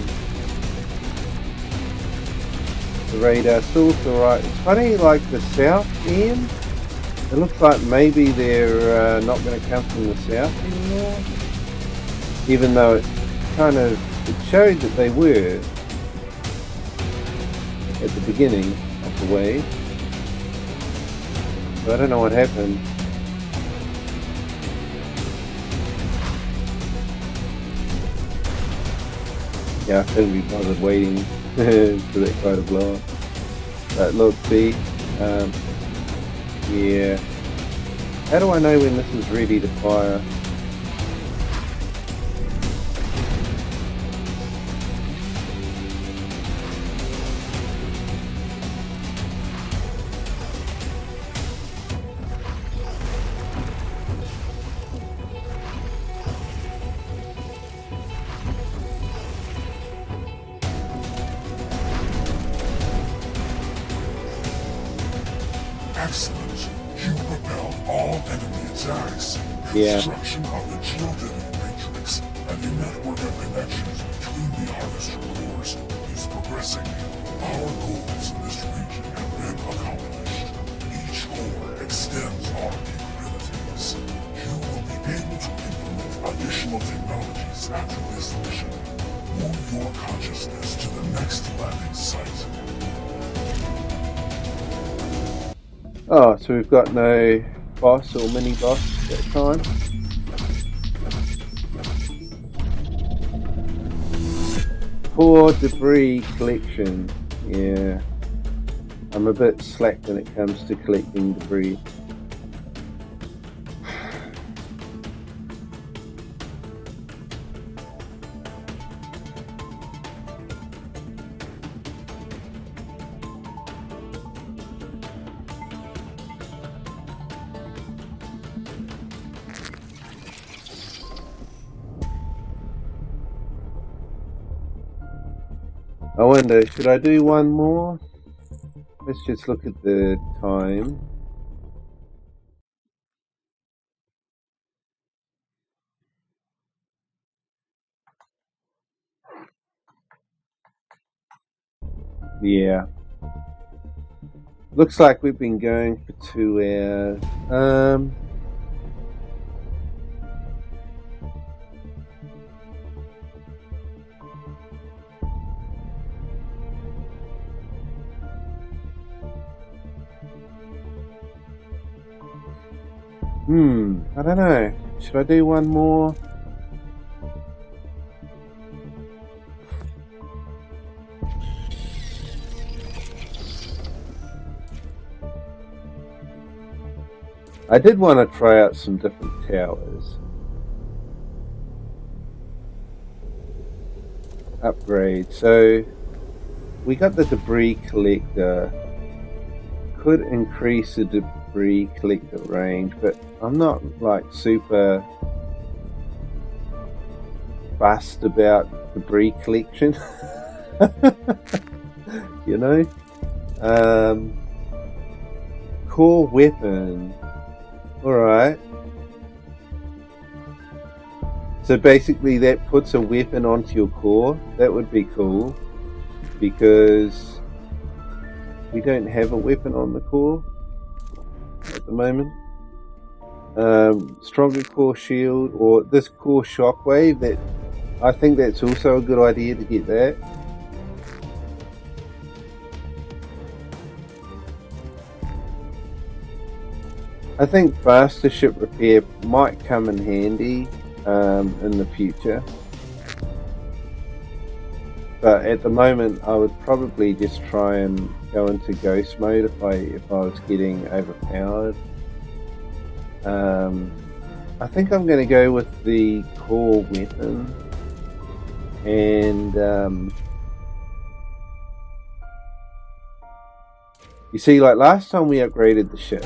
radar. It's also right. It's funny, like the south end. It looks like maybe they're not going to come from the south anymore. Even though it kind of showed that they were at the beginning of the wave. So I don't know what happened. Yeah, I couldn't be bothered waiting for that guy to blow up. But look, see, Yeah. How do I know when this is ready to fire? Excellent. You repelled all enemy attacks. Yeah. Construction of the geodetic matrix and the network of connections between the harvester cores is progressing. Our goals in this region have been accomplished. Each core extends our capabilities. You will be able to implement additional technologies after this mission. Move your consciousness to the next landing site. Oh, so we've got no boss or mini boss that time. Poor debris collection. Yeah. I'm a bit slack when it comes to collecting debris. I wonder, should I do one more? Let's just look at the time. Yeah. Looks like we've been going for 2 hours. I don't know. Should I do one more? I did want to try out some different towers. Upgrade. So we got the debris collector. Could increase the debris collector range, but I'm not like super fussed about debris collection. You know? Core weapon. Alright. So basically that puts a weapon onto your core. That would be cool. Because we don't have a weapon on the core at the moment. Stronger core shield, or this core shockwave, that I think that's also a good idea to get that. I think faster ship repair might come in handy in the future. But at the moment, I would probably just try and go into ghost mode if I was getting overpowered. I think I'm going to go with the core weapon, and you see, like last time we upgraded the ship.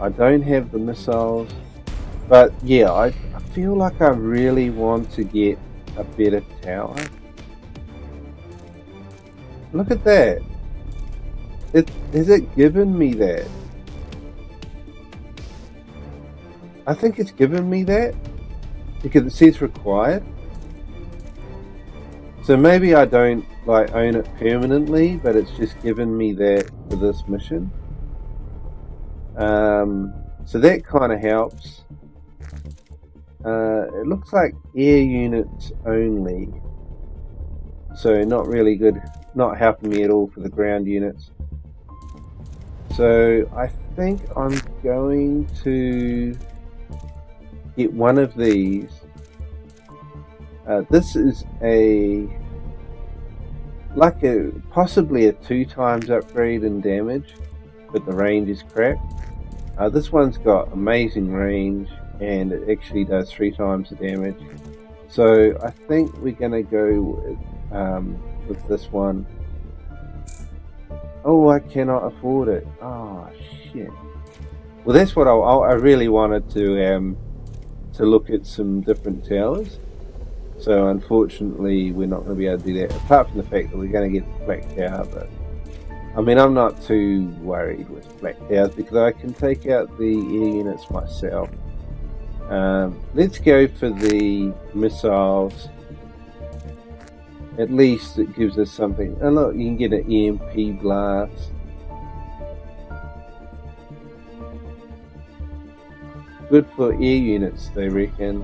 I don't have the missiles. But yeah, I feel like I really want to get a better tower. Look at that. Is it given me that? I think it's given me that because it says required. So maybe I don't like own it permanently, but it's just given me that for this mission. So that kind of helps. It looks like air units only, so not really good, not helping me at all for the ground units. So I think I'm going to get one of these. This is a like possibly a 2 times upgrade in damage, but the range is crap. This one's got amazing range, and it actually does 3 times the damage. So I think we're gonna go with this one. Oh, I cannot afford it. Oh shit. Well, that's what I really wanted to look at some different towers. So unfortunately, we're not going to be able to do that. Apart from the fact that we're going to get the black tower, but I mean, I'm not too worried with black towers because I can take out the air units myself. Let's go for the missiles. At least it gives us something. And look, you can get an EMP blast. Good for air units, they reckon.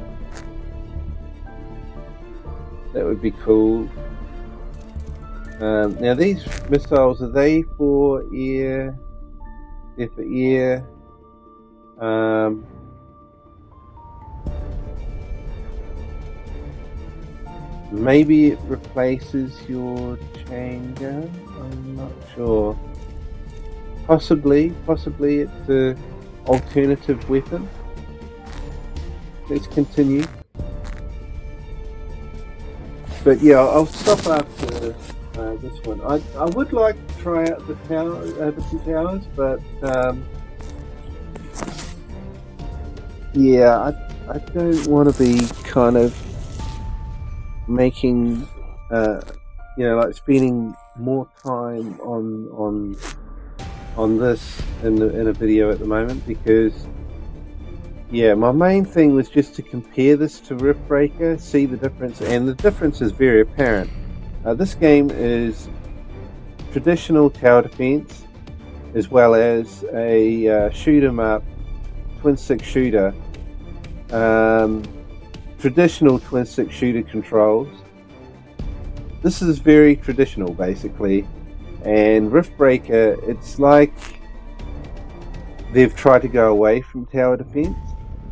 That would be cool. Now these missiles, are they for air? They're for air. Maybe it replaces your chain gun. I'm not sure. Possibly it's an alternative weapon. Let's continue. But yeah, I'll stop after this one. I would like to try out the different towers, but yeah, I don't want to be kind of making like spending more time on this in a video at the moment, because yeah, my main thing was just to compare this to Riftbreaker, see the difference, and the difference is very apparent. This game is traditional tower defense as well as a shoot 'em up twin stick shooter. Traditional twin stick shooter controls. This is very traditional basically, and Riftbreaker, it's like they've tried to go away from tower defense.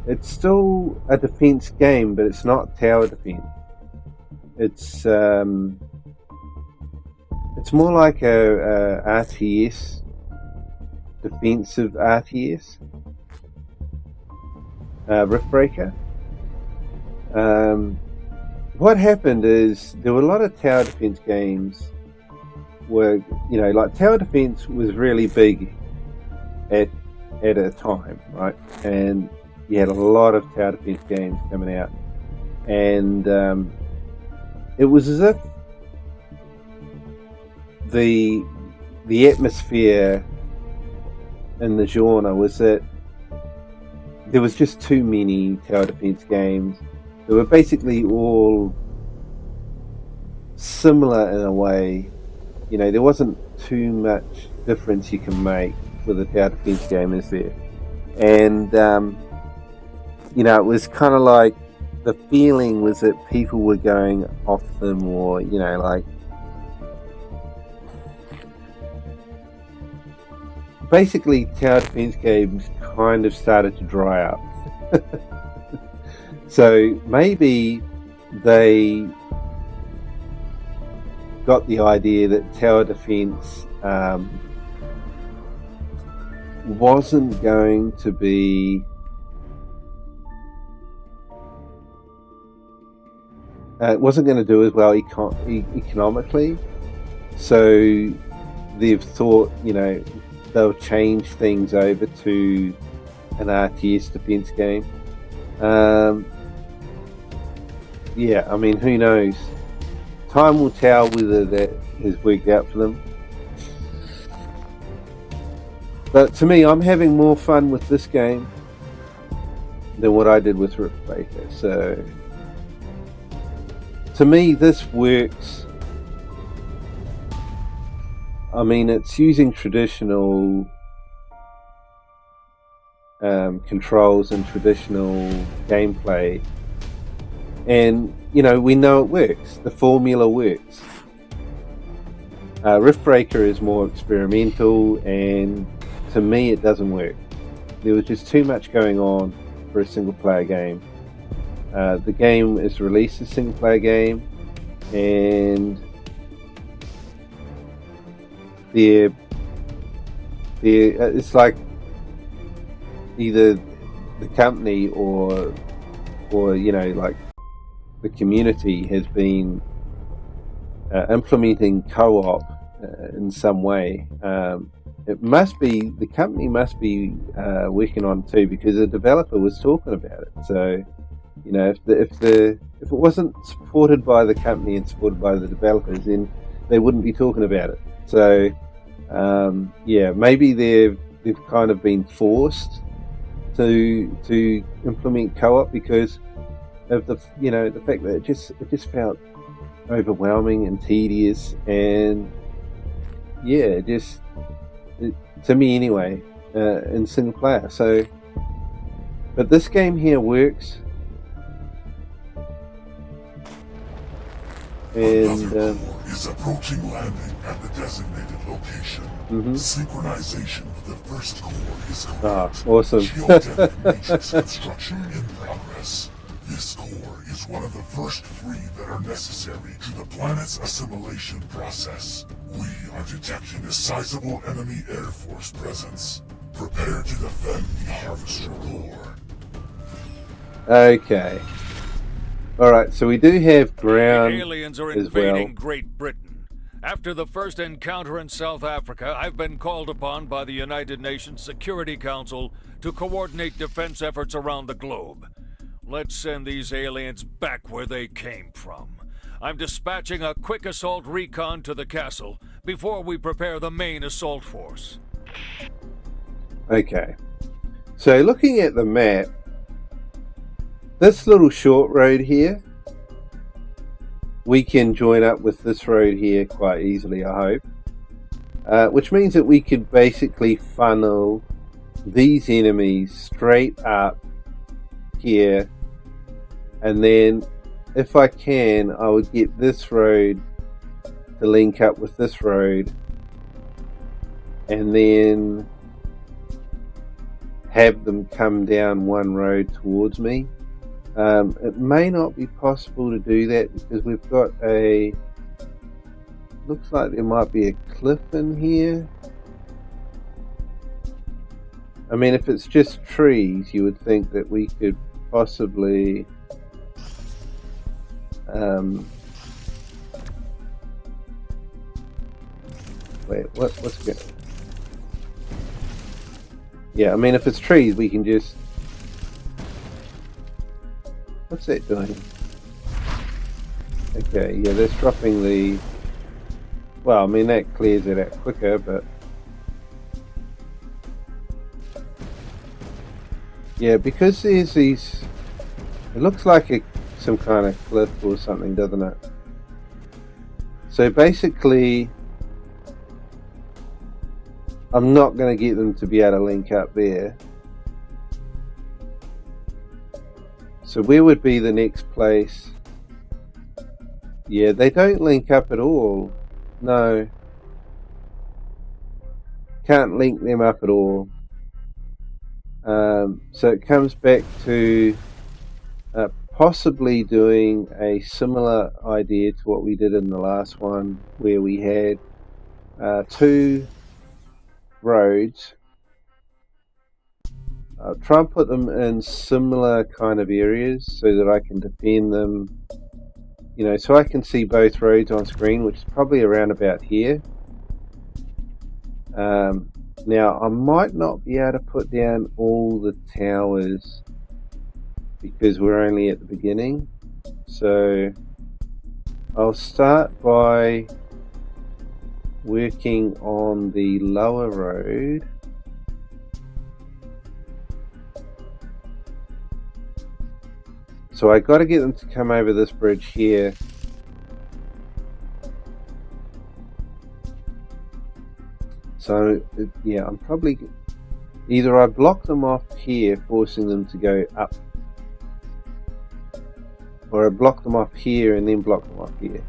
It's still a defense game, but it's not tower defense. It's more like a RTS, defensive RTS. Riftbreaker. What happened is there were a lot of tower defense games where, like tower defense was really big at a time, right? And you had a lot of tower defense games coming out, and it was as if the atmosphere in the genre was that there was just too many tower defense games. They were basically all similar in a way. There wasn't too much difference you can make with a tower defense game, is there? And it was kind of like the feeling was that people were going off them, or like basically tower defense games kind of started to dry up. So maybe they got the idea that tower defense wasn't going to be wasn't going to do as well economically. So they've thought, they'll change things over to an RTS defense game. Yeah, I mean, who knows? Time will tell whether that has worked out for them. But to me, I'm having more fun with this game than what I did with Riftbreaker. So to me, this works. I mean, it's using traditional controls and traditional gameplay, and we know it works. The formula works. Riftbreaker is more experimental, and to me it doesn't work. There was just too much going on for a single player game. The game is released as a single player game, and it's like either the company or like the community has been implementing co-op in some way. It must be the company must be working on it too, because the developer was talking about it. So if it wasn't supported by the company and supported by the developers, then they wouldn't be talking about it. So maybe they've kind of been forced to implement co-op because of the fact that it just felt overwhelming and tedious, and to me anyway, in single player. So, but this game here works, and is approaching landing at the designated location. Synchronization with the first core is complete. Awesome. Geodesic matrix construction in progress. This core is one of the first 3 that are necessary to the planet's assimilation process. We are detecting a sizable enemy Air Force presence. Prepare to defend the Harvester core. Okay. Alright, so we do have ground. The aliens are as invading well. Great Britain. After the first encounter in South Africa, I've been called upon by the United Nations Security Council to coordinate defense efforts around the globe. Let's send these aliens back where they came from. I'm dispatching a quick assault recon to the castle before we prepare the main assault force. Okay. So looking at the map, this little short road here, we can join up with this road here quite easily, I hope. Which means that we could basically funnel these enemies straight up here, and then if I can, I would get this road to link up with this road, and then have them come down one road towards me. It may not be possible to do that because we've got looks like there might be a cliff in here. I mean, if it's just trees, you would think that we could possibly wait, what's good? Yeah, I mean, if it's trees, we can just... What's that doing? Okay, yeah, that's dropping the... Well, I mean, that clears it out quicker, but... Yeah, because there's these... It looks like some kind of cliff or something, doesn't it? So basically... I'm not going to get them to be able to link up there. So where would be the next place? Yeah, they don't link up at all. No. Can't link them up at all. So it comes back to possibly doing a similar idea to what we did in the last one, where we had 2 roads. I'll try and put them in similar kind of areas so that I can defend them, so I can see both roads on screen, which is probably around about here. Now I might not be able to put down all the towers because we're only at the beginning, so I'll start by working on the lower road. So I got to get them to come over this bridge here. So yeah, I'm probably either I block them off here, forcing them to go up, or I block them off here and then block them off here.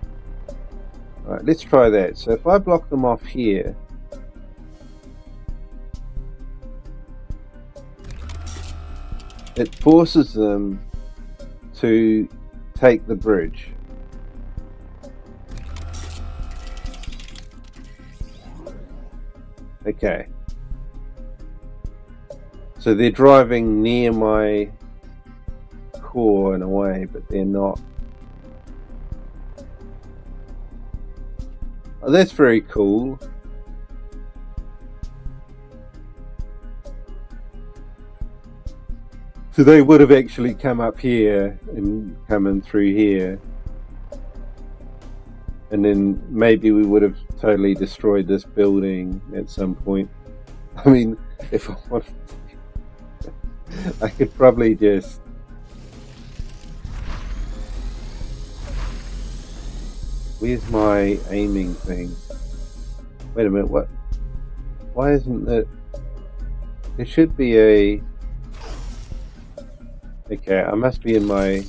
Alright, let's try that. So if I block them off here, it forces them to take the bridge. Okay. So they're driving near my core in a way, but they're not. Oh, that's very cool. So they would have actually come up here and come in through here. And then maybe we would have totally destroyed this building at some point. I mean, if I wanted to, I could probably just... Where's my aiming thing? Wait a minute, what? Why isn't it... There should be a... Okay, I must be in my...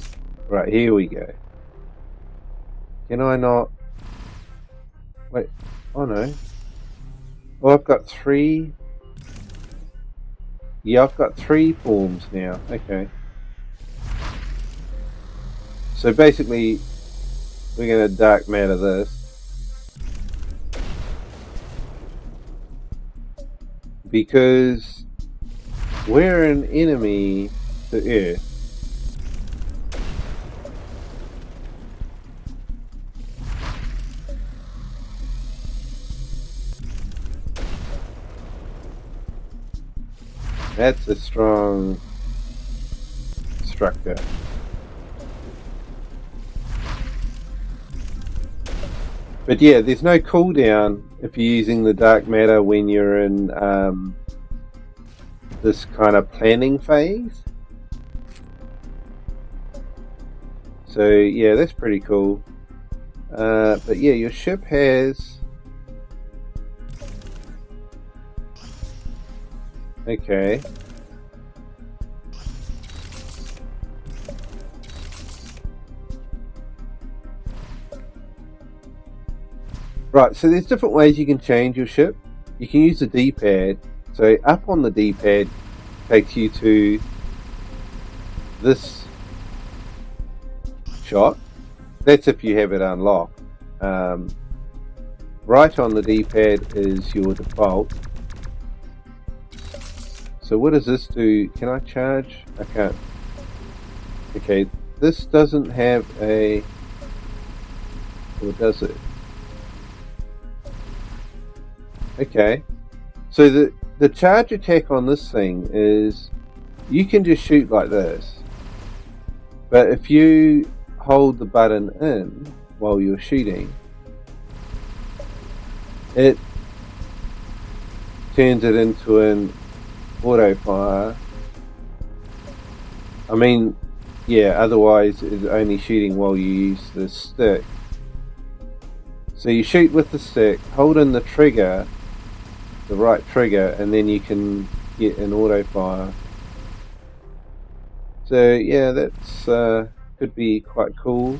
Right, here we go. Can I not... Wait, oh no. Oh, I've got 3... Yeah, I've got 3 forms now, okay. So basically, we're going to dark matter this. Because we're an enemy to Earth. That's a strong structure. But yeah, there's no cooldown if you're using the dark matter when you're in this kind of planning phase. So yeah, that's pretty cool. But yeah, your ship has... Okay. Right, so there's different ways you can change your ship. You can use the D-pad. So up on the D-pad takes you to this shot. That's if you have it unlocked. Right on the D-pad is your default. So what does this do? Can I charge? I can't. Okay, this doesn't have a... Or does it? Okay. So the charge attack on this thing is... You can just shoot like this. But if you hold the button in while you're shooting, it turns it into an auto fire. I mean, yeah, otherwise it's only shooting while you use the stick. So you shoot with the stick, hold in the trigger, the right trigger, and then you can get an auto fire. So yeah, that's could be quite cool.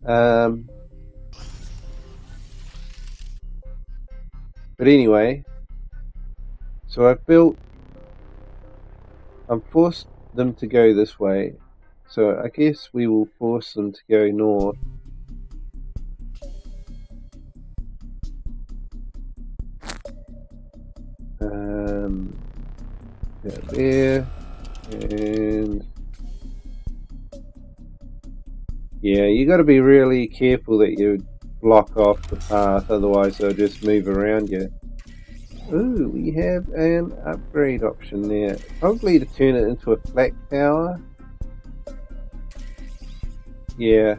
But anyway, so I'm forced them to go this way, so I guess we will force them to go north. There, and yeah, you got to be really careful that you block off the path, otherwise they'll just move around you. Ooh, we have an upgrade option there. Probably to turn it into a flat tower. Yeah.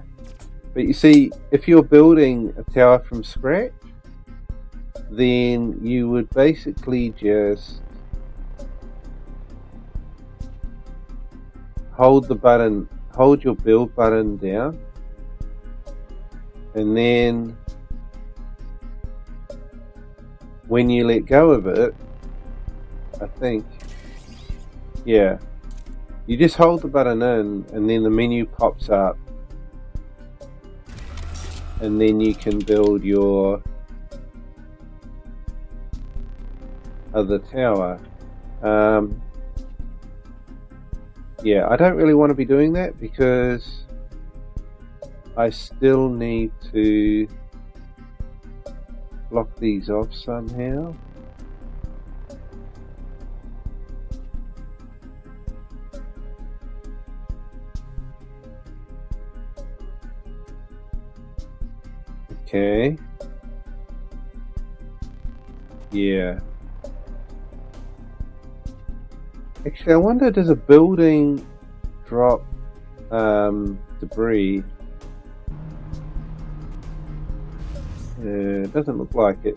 But you see, if you're building a tower from scratch, then you would basically just hold your build button down, and then when you let go of it, I think, yeah, you just hold the button in and then the menu pops up, and then you can build your other tower. Yeah, I don't really want to be doing that because I still need to block these off somehow. Okay. Yeah. Actually, I wonder, does a building drop debris? It doesn't look like it.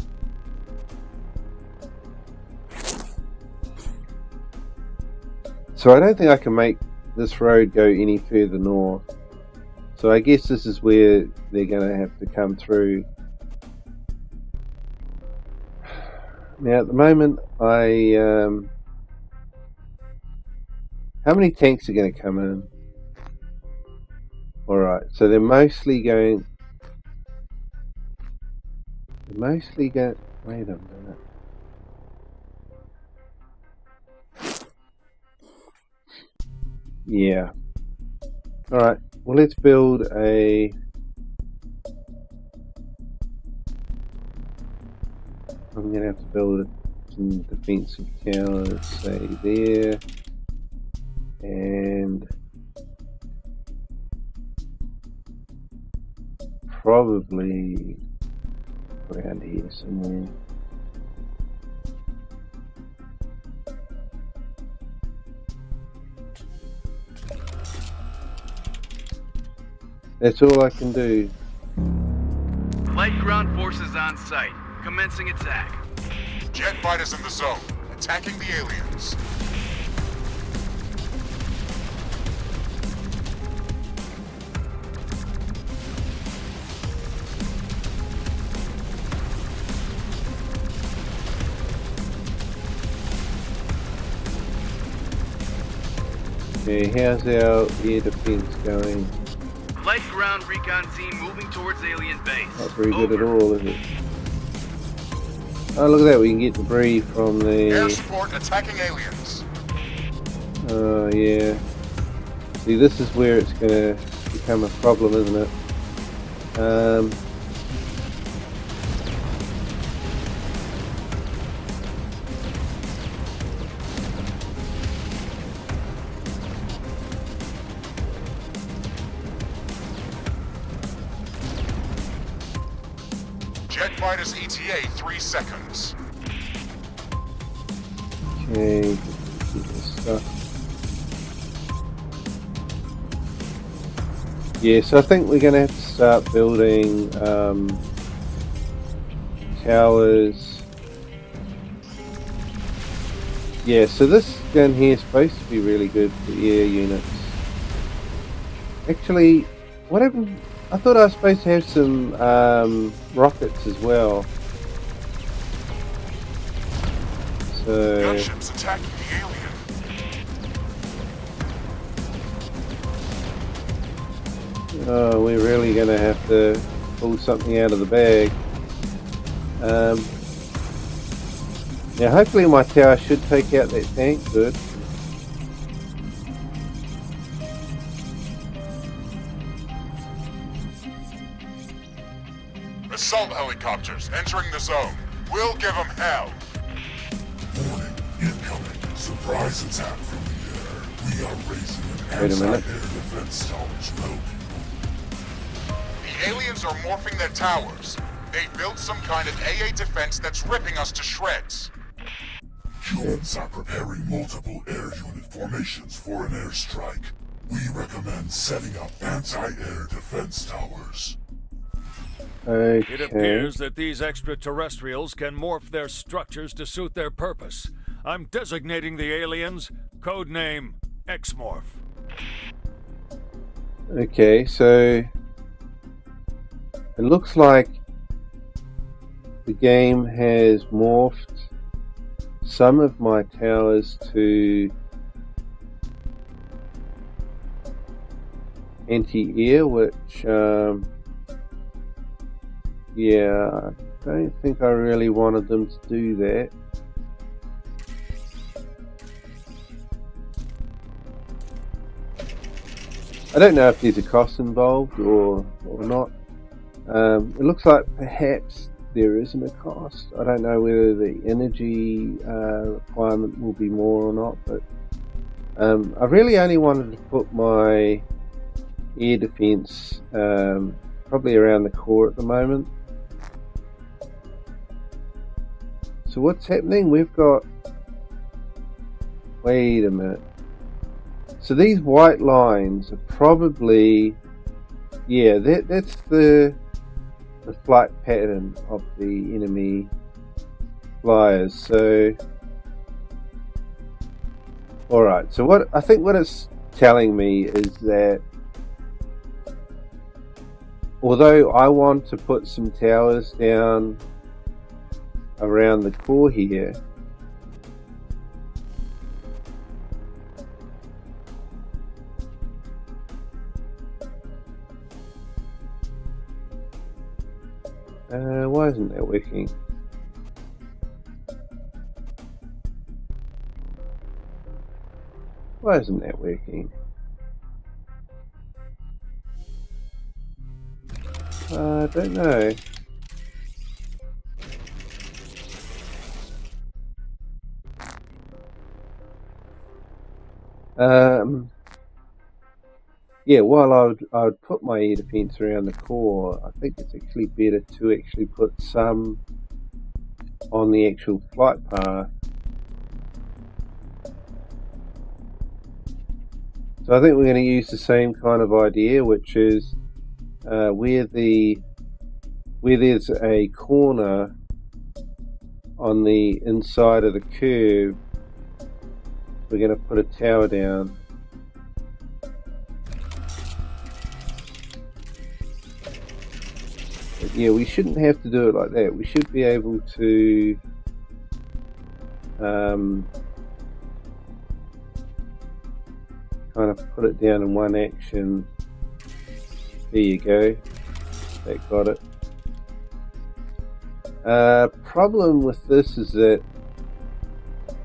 So I don't think I can make this road go any further north. So I guess this is where they're going to have to come through. Now at the moment, how many tanks are going to come in? Alright, so they're mostly going... wait a minute. Yeah. Alright, well let's build a... I'm going to have to build some defensive towers, say there, and probably around here somewhere. That's all I can do. Light ground forces on site. Commencing attack. Jet fighters in the zone, attacking the aliens. Okay, how's our air defense going? Light ground recon team moving towards alien base. Not very good at all, is it? Oh, look at that, we can get debris from the... Air support attacking aliens. Oh, yeah. See, this is where it's going to become a problem, isn't it? Jet fighters ETA 3 seconds. Okay, get this stuff. Yeah, so I think we're going to have to start building towers. Yeah, so this gun here is supposed to be really good for air units. Actually, what happened? I thought I was supposed to have some rockets as well. So Gunships attacking the alien. oh, we're really going to have to pull something out of the bag. Now hopefully my tower should take out that tank. Good. Assault helicopters entering the zone. We'll give them hell. Warning, incoming. Surprise attack from the air. We are raising an Wait a minute. anti-air defense tower to help you. The aliens are morphing their towers. They built some kind of AA defense that's ripping us to shreds. Humans are preparing multiple air unit formations for an airstrike. We recommend setting up anti-air defense towers. Okay. It appears that these extraterrestrials can morph their structures to suit their purpose. I'm designating the aliens codename X-Morph. Okay, so it looks like the game has morphed some of my towers to anti-air, which yeah, I don't think I really wanted them to do that. I don't know if there's a cost involved or not. It looks like perhaps there isn't a cost. I don't know whether the energy requirement will be more or not, but I really only wanted to put my air defense probably around the core at the moment. So what's happening? We've got... Wait a minute. So these white lines are probably... Yeah, that's the flight pattern of the enemy flyers. So... Alright, so what I think what it's telling me is that although I want to put some towers down around the core here, why isn't that working? Why isn't that working? I don't know. Yeah, while I would put my air defense around the core, I think it's actually better to actually put some on the actual flight path. So I think we're going to use the same kind of idea, which is where there's a corner on the inside of the curve, we're going to put a tower down. But yeah, we shouldn't have to do it like that. We should be able to kind of put it down in one action. There you go. That got it. Problem with this is that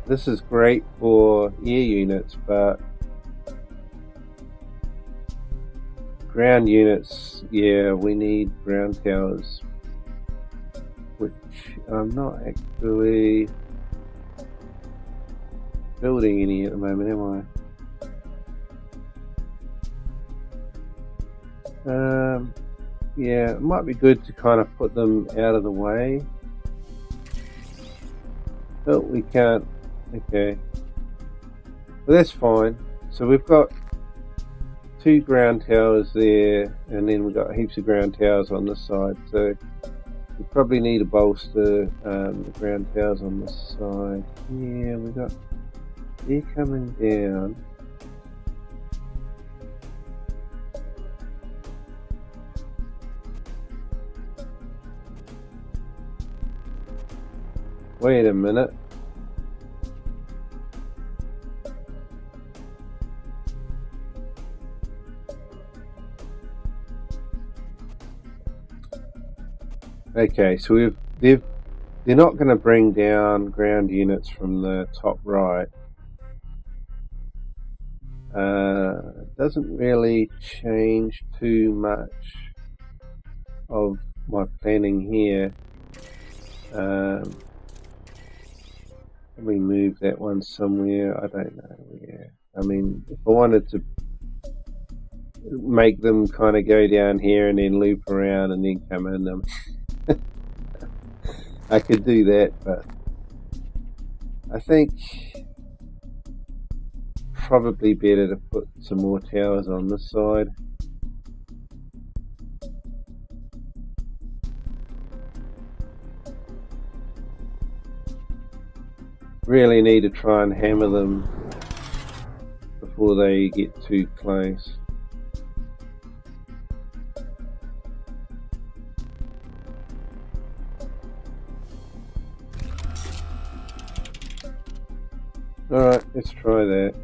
this is great for air units, but ground units, yeah, we need ground towers, which I'm not actually building any at the moment, am I? Yeah, it might be good to kind of put them out of the way. Oh, we can't. Okay. Well, that's fine. So we've got 2 ground towers there, and then we've got heaps of ground towers on this side. So we probably need to bolster the ground towers on this side. Yeah, we've got they're coming down. Wait a minute. Okay, so they're not going to bring down ground units from the top right. Doesn't really change too much of my planning here. Let me move that one somewhere. I don't know where. I mean, if I wanted to make them kind of go down here and then loop around and then come in them, I could do that, but I think probably better to put some more towers on this side. Really need to try and hammer them before they get too close. Alright, let's try that.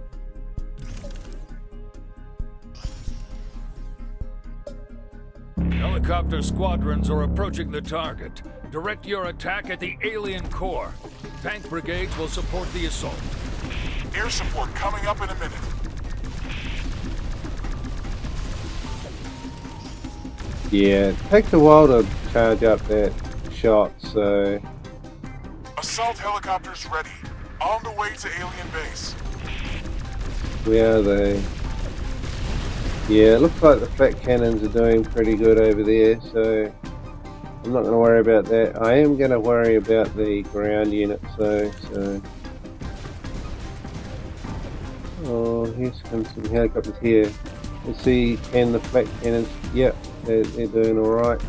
Helicopter squadrons are approaching the target. Direct your attack at the alien core. Tank brigades will support the assault. Air support coming up in a minute. Yeah, it takes a while to charge up that shot, so... Assault helicopters ready. On the way to alien base. Where are they? Yeah, it looks like the flat cannons are doing pretty good over there, so I'm not going to worry about that. I am going to worry about the ground units though, so... Oh, here's some helicopters here. Let's see, can the flak cannons... Yep, they're doing alright.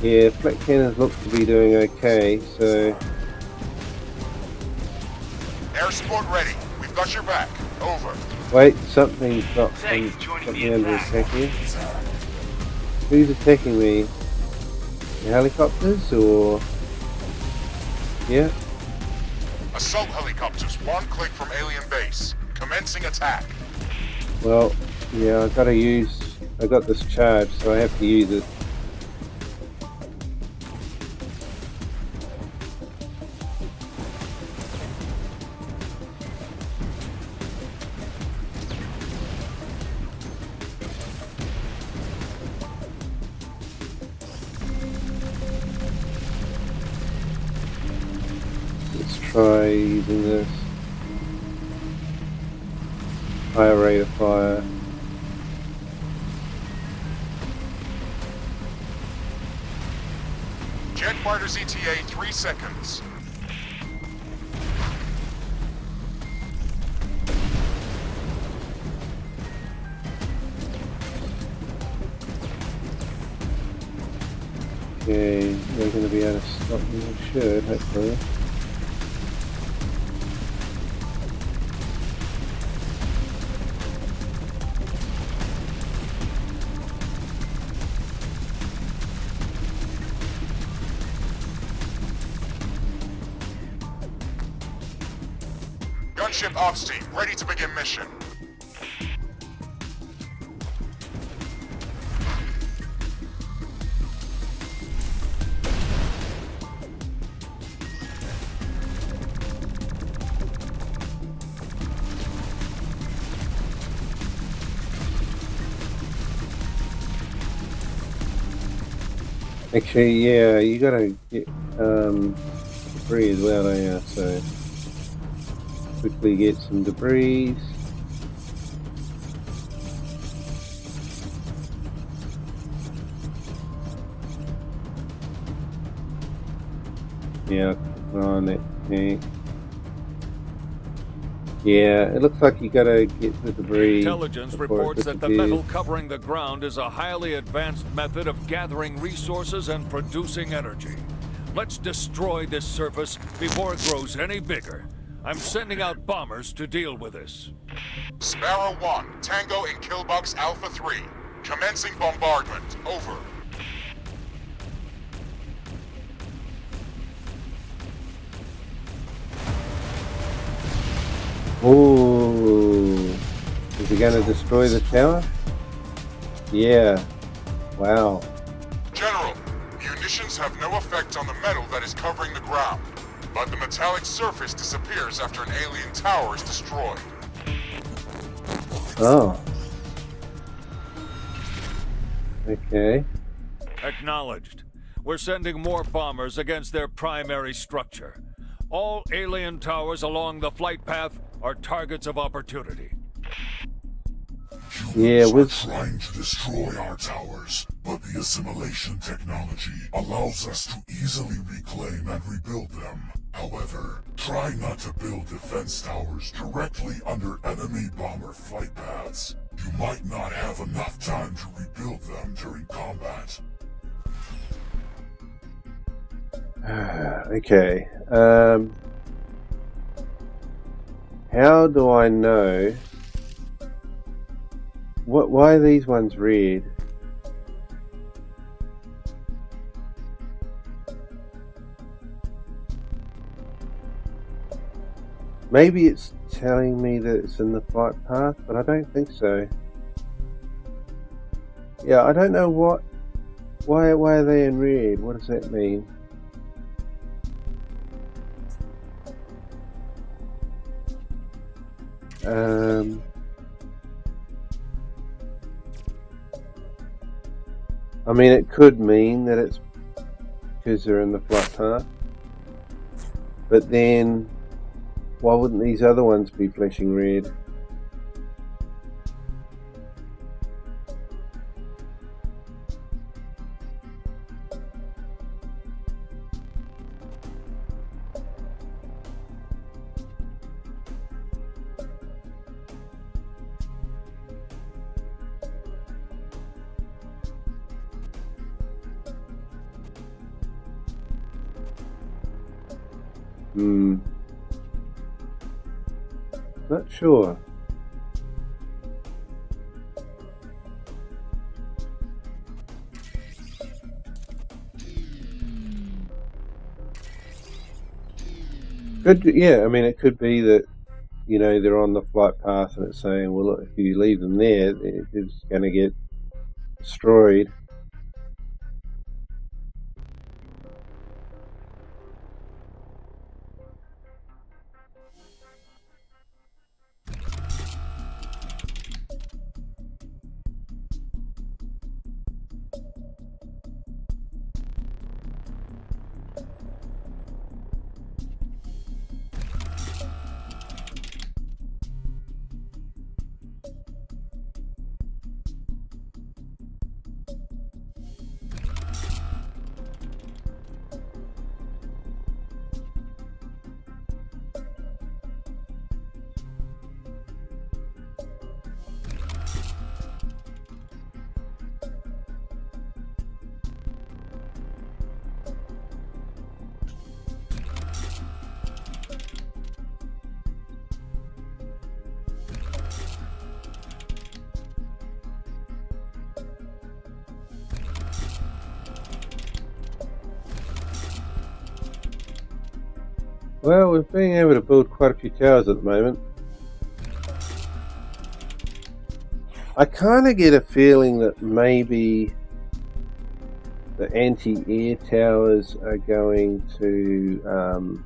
Yeah, flak cannons look to be doing okay, so... Air support ready. We've got your back. Over. Wait, something's got something under attack here. Who's attacking me? The helicopters or... Yeah. Assault helicopters, 1 click from alien base. Commencing attack. Well, yeah, I got this charge, so I have to use it. Let's try using this. Higher rate of fire. Jet fighters ETA 3 seconds. Okay, they're going to be able to stop me. I should, hopefully. Gunship ops team, ready to begin mission. Actually, yeah, you gotta get debris as well, don't you? So quickly get some debris. Yeah, on that tank. Yeah, it looks like you gotta get the debris. Intelligence reports that the metal covering the ground is a highly advanced method of gathering resources and producing energy. Let's destroy this surface before it grows any bigger. I'm sending out bombers to deal with this. Sparrow 1, Tango in Killbox Alpha 3. Commencing bombardment. Over. Ooh, is he going to destroy the tower? Yeah. Wow. General, munitions have no effect on the metal that is covering the ground, but the metallic surface disappears after an alien tower is destroyed. Oh. Okay. Acknowledged. We're sending more bombers against their primary structure. All alien towers along the flight path are targets of opportunity. Yeah, Humans with are trying to destroy our towers, but the assimilation technology allows us to easily reclaim and rebuild them. However, try not to build defense towers directly under enemy bomber flight paths. You might not have enough time to rebuild them during combat. okay. How do I know? Why are these ones red? Maybe it's telling me that it's in the flight path, but I don't think so. Yeah, I don't know why are they in red? What does that mean? I mean, it could mean that it's because they're in the flight path, but then why wouldn't these other ones be flashing red? Not sure. Yeah, I mean, it could be that, you know, they're on the flight path and it's saying, well, look, if you leave them there, it's going to get destroyed. Well, we're being able to build quite a few towers at the moment. I kind of get a feeling that maybe the anti-air towers are going to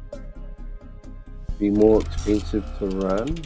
be more expensive to run.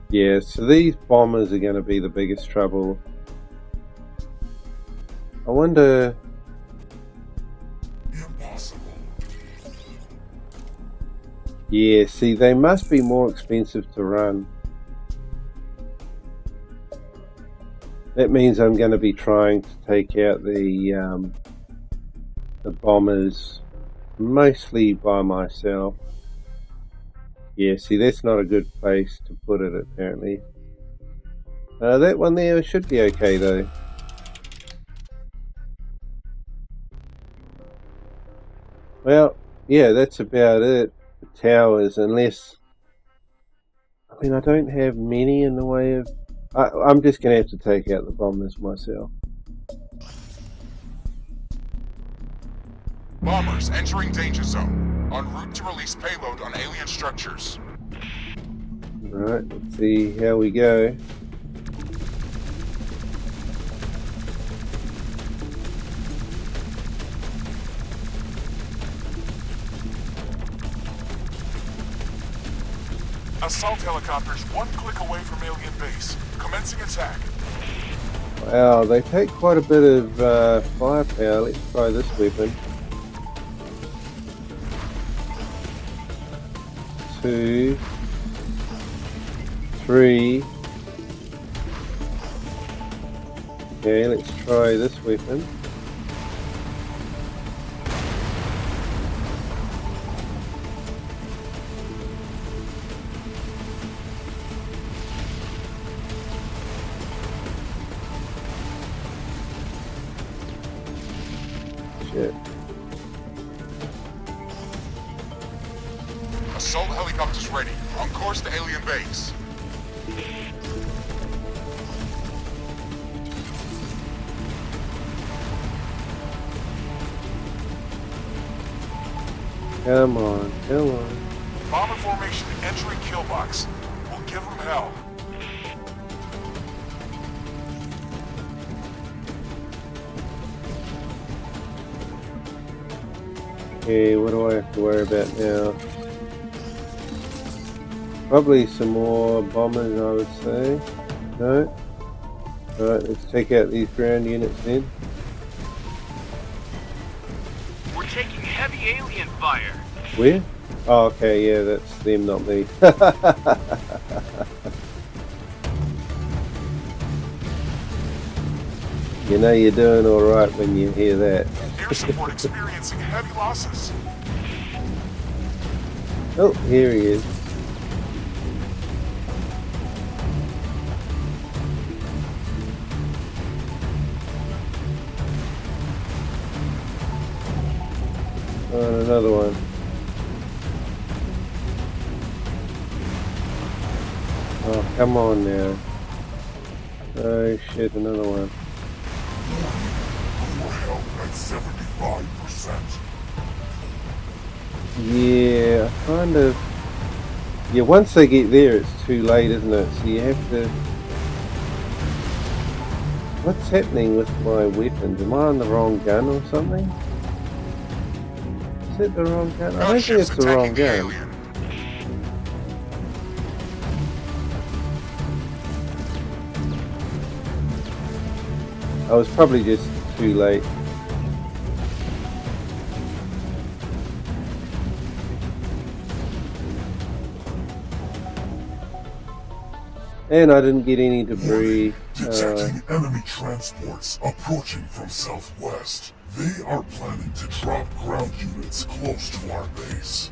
Yeah, so these bombers are going to be the biggest trouble. I wonder... Impossible. Yeah, see, they must be more expensive to run. That means I'm going to be trying to take out the bombers mostly by myself. Yeah, see, that's not a good place to put it, apparently. That one there should be okay, though. Well, yeah, that's about it. The towers, unless... I mean, I don't have many in the way of... I'm just going to have to take out the bombers myself. Bombers entering danger zone. En route to release payload on alien structures. Alright, let's see how we go. Assault helicopters one click away from alien base. Commencing attack. Wow, they take quite a bit of firepower. Let's try this weapon. 2, 3. Okay, let's try this weapon. Shit. Assault helicopters ready. On course to alien base. Come on, come on. Bomber formation entering kill box. We'll give them hell. Okay, what do I have to worry about now? Probably some more bombers, I would say. No? Alright, let's take out these ground units then. We're taking heavy alien fire. Where? Oh, okay, yeah, that's them, not me. You know you're doing alright when you hear that. Air support experiencing heavy losses. Oh, here he is. Oh, another one. Oh, come on now. Oh shit, another one. Core health at 75%. Yeah, kind of. Yeah, once they get there, it's too late, isn't it? So you have to. What's happening with my weapons? Am I on the wrong gun or something? Is it the wrong gun? I don't think it's the wrong gun. I was probably just too late. And I didn't get any debris. Detecting enemy transports approaching from southwest. They are planning to drop ground units close to our base.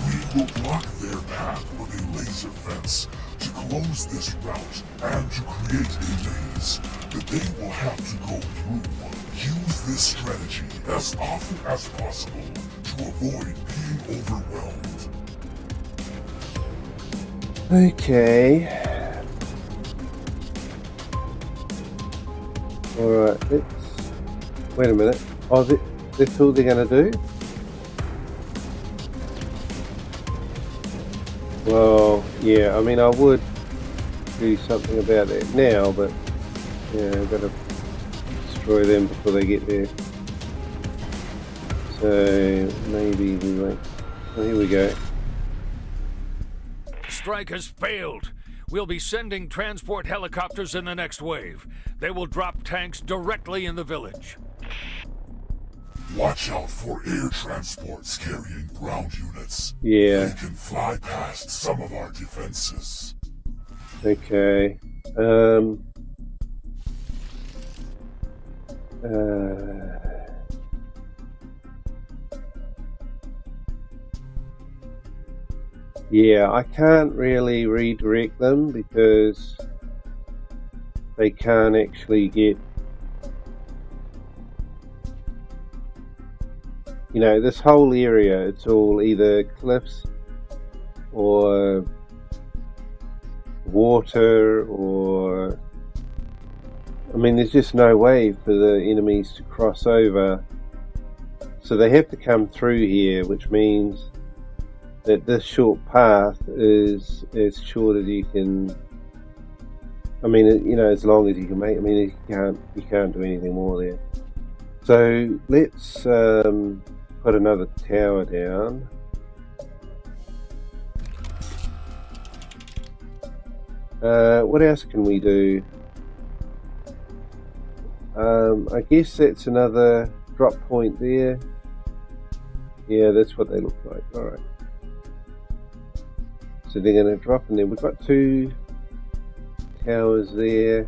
We will block their path with a laser fence to close this route and to create a maze that they will have to go through. Use this strategy as often as possible to avoid being overwhelmed. Okay. Alright, let's... Wait a minute. Oh, that's all they're going to do? Well, yeah, I mean, I would do something about that now, but yeah, I've got to destroy them before they get there. So maybe we won't. Oh, here we go. Strike has failed. We'll be sending transport helicopters in the next wave. They will drop tanks directly in the village. Watch out for air transports carrying ground units. Yeah. They can fly past some of our defenses. Okay. Yeah, I can't really redirect them because they can't actually get, you know, this whole area, it's all either cliffs or water or, I mean, there's just no way for the enemies to cross over. So they have to come through here, which means that this short path is as short as you can. I mean, you know, as long as you can make. I mean, you can't do anything more there. So let's put another tower down. What else can we do? I guess that's another drop point there. Yeah, that's what they look like. All right. So they're going to drop in there. We've got two towers there.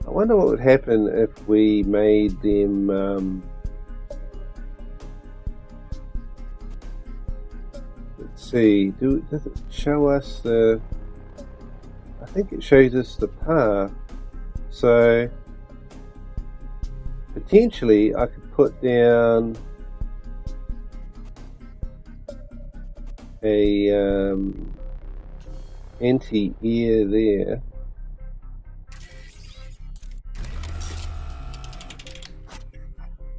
I wonder what would happen if we made them... let's see. Does it show us the... I think it shows us the path. So potentially I could put down a anti-air there.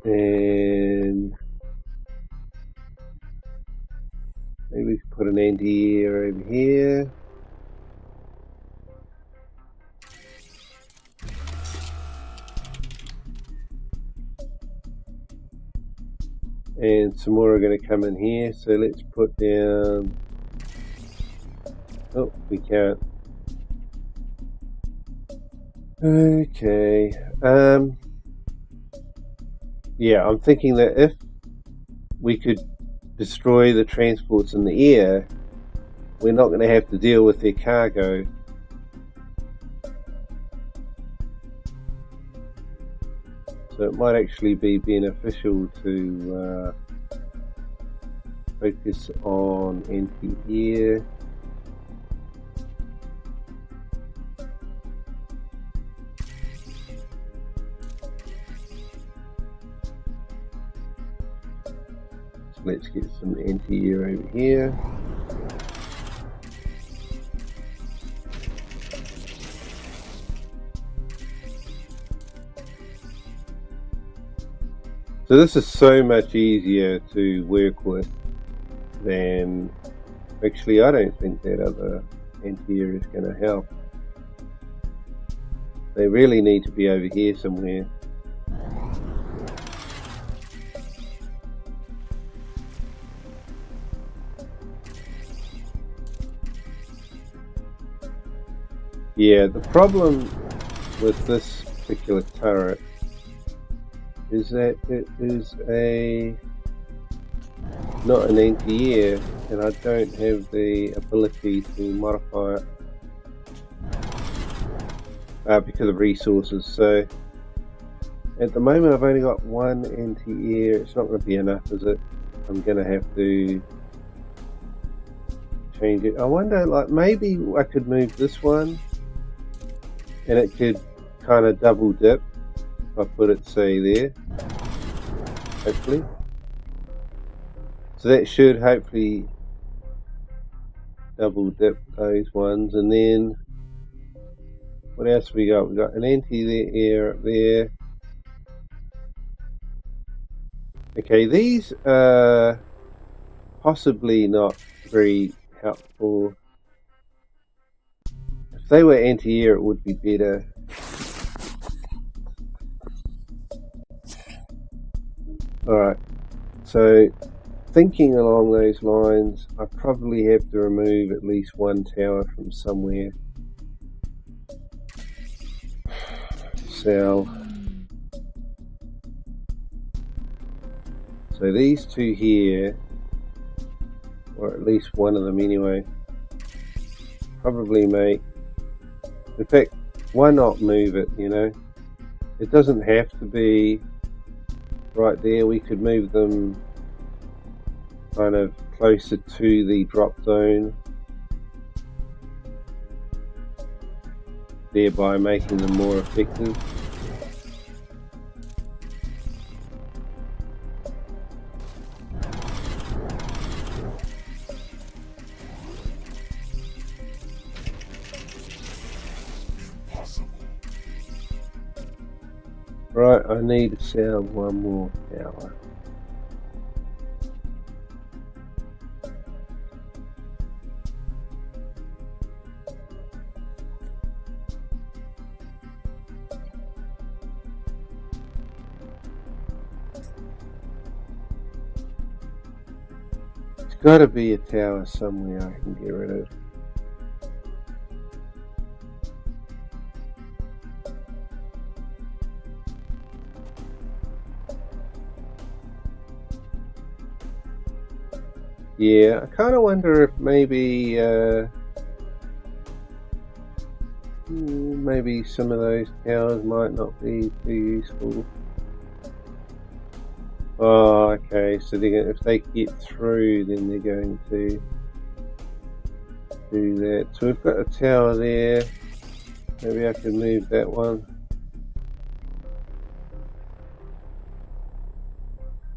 And maybe we could put an anti-air over here. And some more are going to come in here, so let's put down... Oh, we can't. Okay. Yeah, I'm thinking that if we could destroy the transports in the air, we're not going to have to deal with their cargo. So it might actually be beneficial to focus on anti-air. So let's get some anti-air over here. So this is so much easier to work with than, actually I don't think that other anti-air is going to help. They really need to be over here somewhere. Yeah, the problem with this particular turret is that it is not an anti-air, and I don't have the ability to modify it because of resources. So at the moment I've only got one anti-air. It's not going to be enough, is it? I'm going to have to change it. I wonder, like, maybe I could move this one and it could kind of double dip. I put it, say, there, hopefully. So that should hopefully double dip those ones. And then what else we got? We got an anti-air up there. Okay, these are possibly not very helpful. If they were anti-air, it would be better. Alright, so thinking along those lines, I probably have to remove at least one tower from somewhere. So these two here, or at least one of them anyway, probably make, in fact, why not move it, you know? It doesn't have to be right there. We could move them kind of closer to the drop zone, thereby making them more effective. Right, I need to sound one more tower. There's got to be a tower somewhere I can get rid of. Yeah, I kind of wonder if maybe maybe some of those towers might not be too useful. Oh, okay, so if they get through, then they're going to do that. So we've got a tower there. Maybe I can move that one.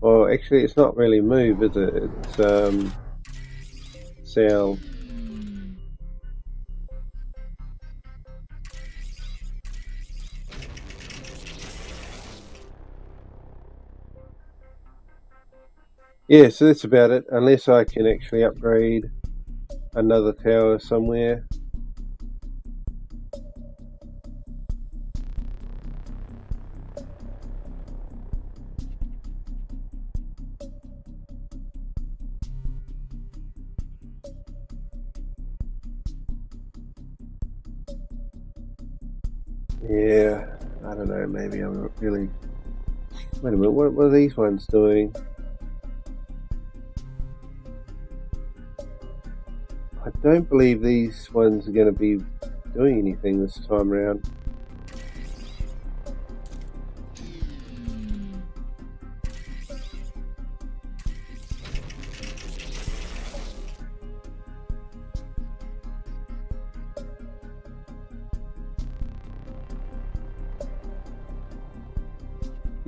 Well, actually, it's not really move, is it? It's sound. Yeah, so that's about it. Unless I can actually upgrade another tower somewhere. Yeah, I don't know, maybe I'm not really... Wait a minute, what are these ones doing? I don't believe these ones are going to be doing anything this time around.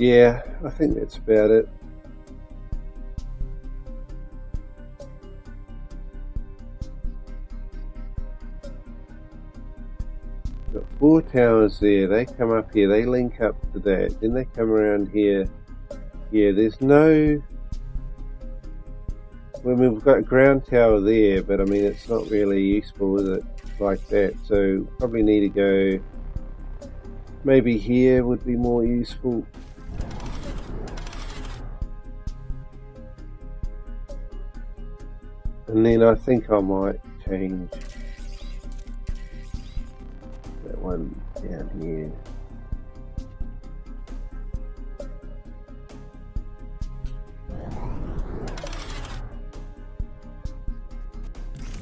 Yeah, I think that's about it. Got 4 towers there, they come up here, they link up to that, then they come around here. Yeah, there's no... Well, we've got a ground tower there, but I mean, it's not really useful, is it? Like that, so probably need to go... Maybe here would be more useful. And then I think I might change that one down here.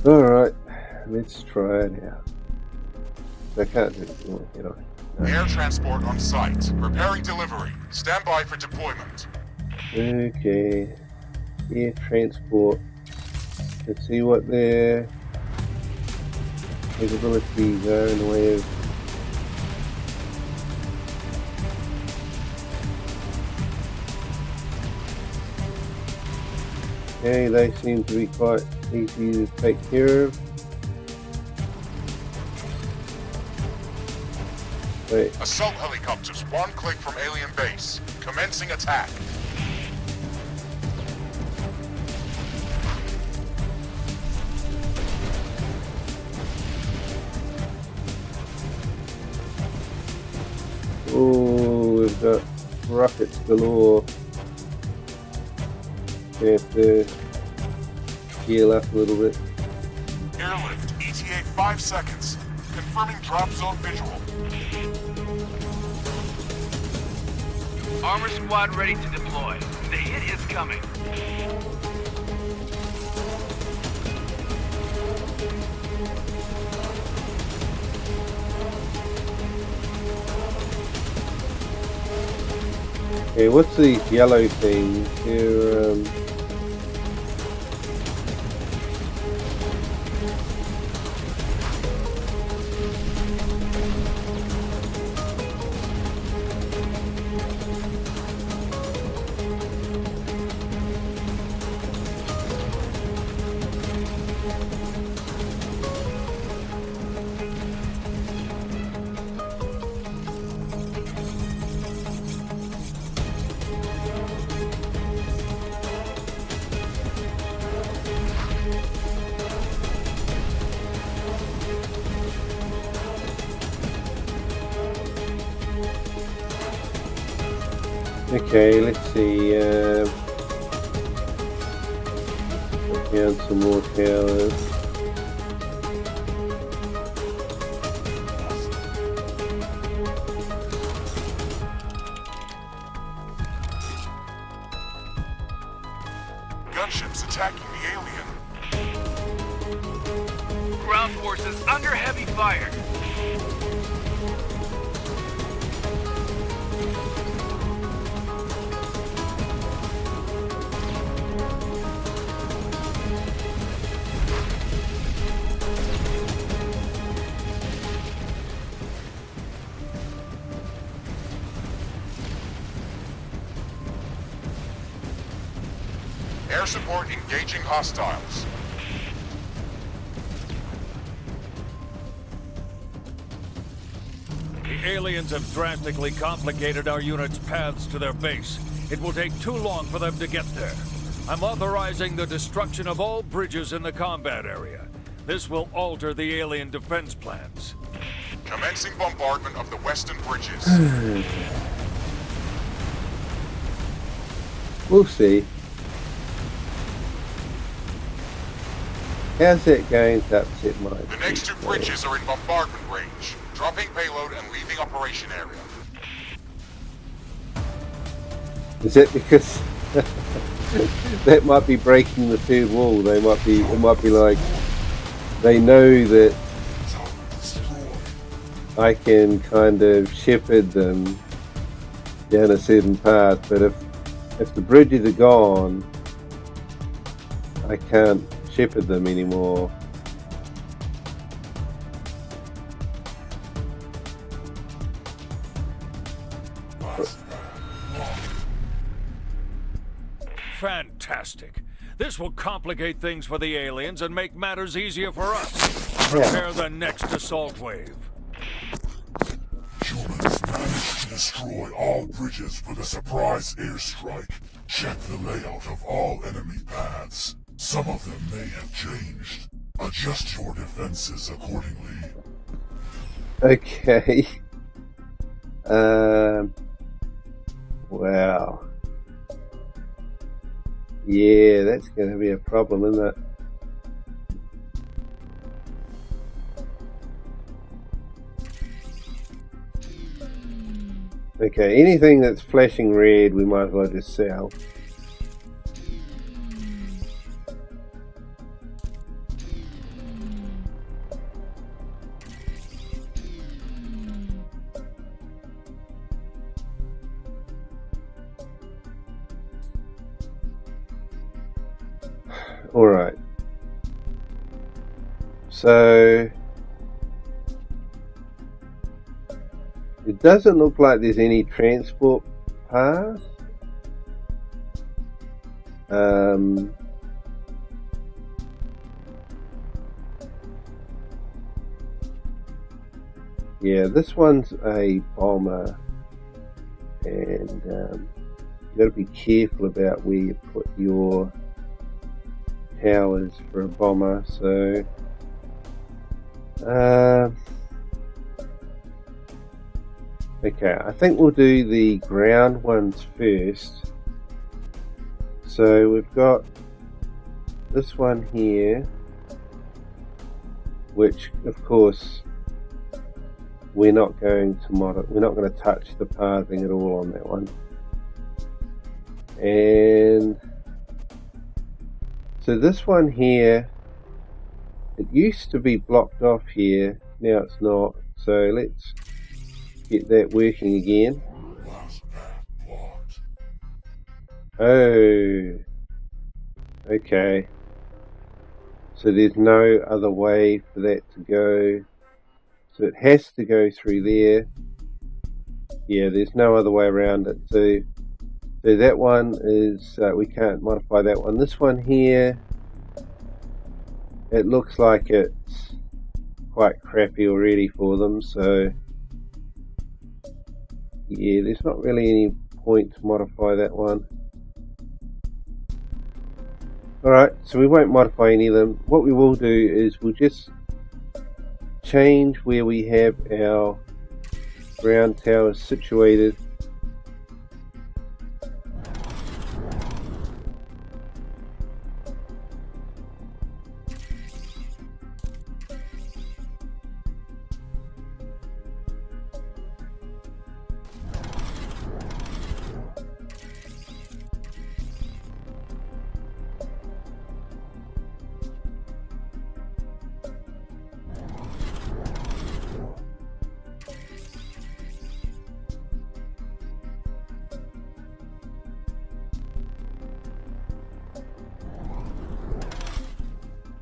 Alright, let's try it out. I can't do it more, can I? No. Air transport on site. Preparing delivery. Stand by for deployment. Okay. Air transport. Let's see what their capabilities are in the way of... Okay, they seem to be quite easy to take care of. Wait. Assault helicopters, 1 click from alien base. Commencing attack. Oh, we've got rockets galore. We have to heal up a little bit. Airlift, ETA 5 seconds. Confirming drop zone visual. Armor squad ready to deploy. The hit is coming. Okay, what's these yellow things? They're, okay, let's see. Put down some more towers. Gunships attacking the alien. Ground forces under heavy fire. Air support engaging hostiles. The aliens have drastically complicated our unit's paths to their base. It will take too long for them to get there. I'm authorizing the destruction of all bridges in the combat area. This will alter the alien defense plans. Commencing bombardment of the western bridges. We'll see. How's that going to upset my... The next 2 bridges are in bombardment range. Dropping payload and leaving operation area. Is that because that might be breaking the 3rd wall? They might be. It might be like they know that I can kind of shepherd them down a certain path, but if the bridges are gone, I can't shepherd them anymore. Fantastic. This will complicate things for the aliens and make matters easier for us. Prepare the next assault wave. Humans managed to destroy all bridges for the surprise airstrike. Check the layout of all enemy paths. Some of them may have changed. Adjust your defenses accordingly. Okay. Wow. Yeah, that's going to be a problem, isn't it? Okay, anything that's flashing red, we might as well just sell. Alright. So it doesn't look like there's any transport path. Yeah, this one's a bomber, and you've got to be careful about where you put your towers for a bomber. So okay, I think we'll do the ground ones first. So we've got this one here, which of course we're not going to touch the pathing at all on that one. And so this one here, it used to be blocked off here, now it's not. So let's get that working again. Oh, okay. So there's no other way for that to go. So it has to go through there. Yeah, there's no other way around it. So that one is, we can't modify that one. This one here, it looks like it's quite crappy already for them. So yeah, there's not really any point to modify that one. Alright, so we won't modify any of them. What we will do is we'll just change where we have our ground towers situated.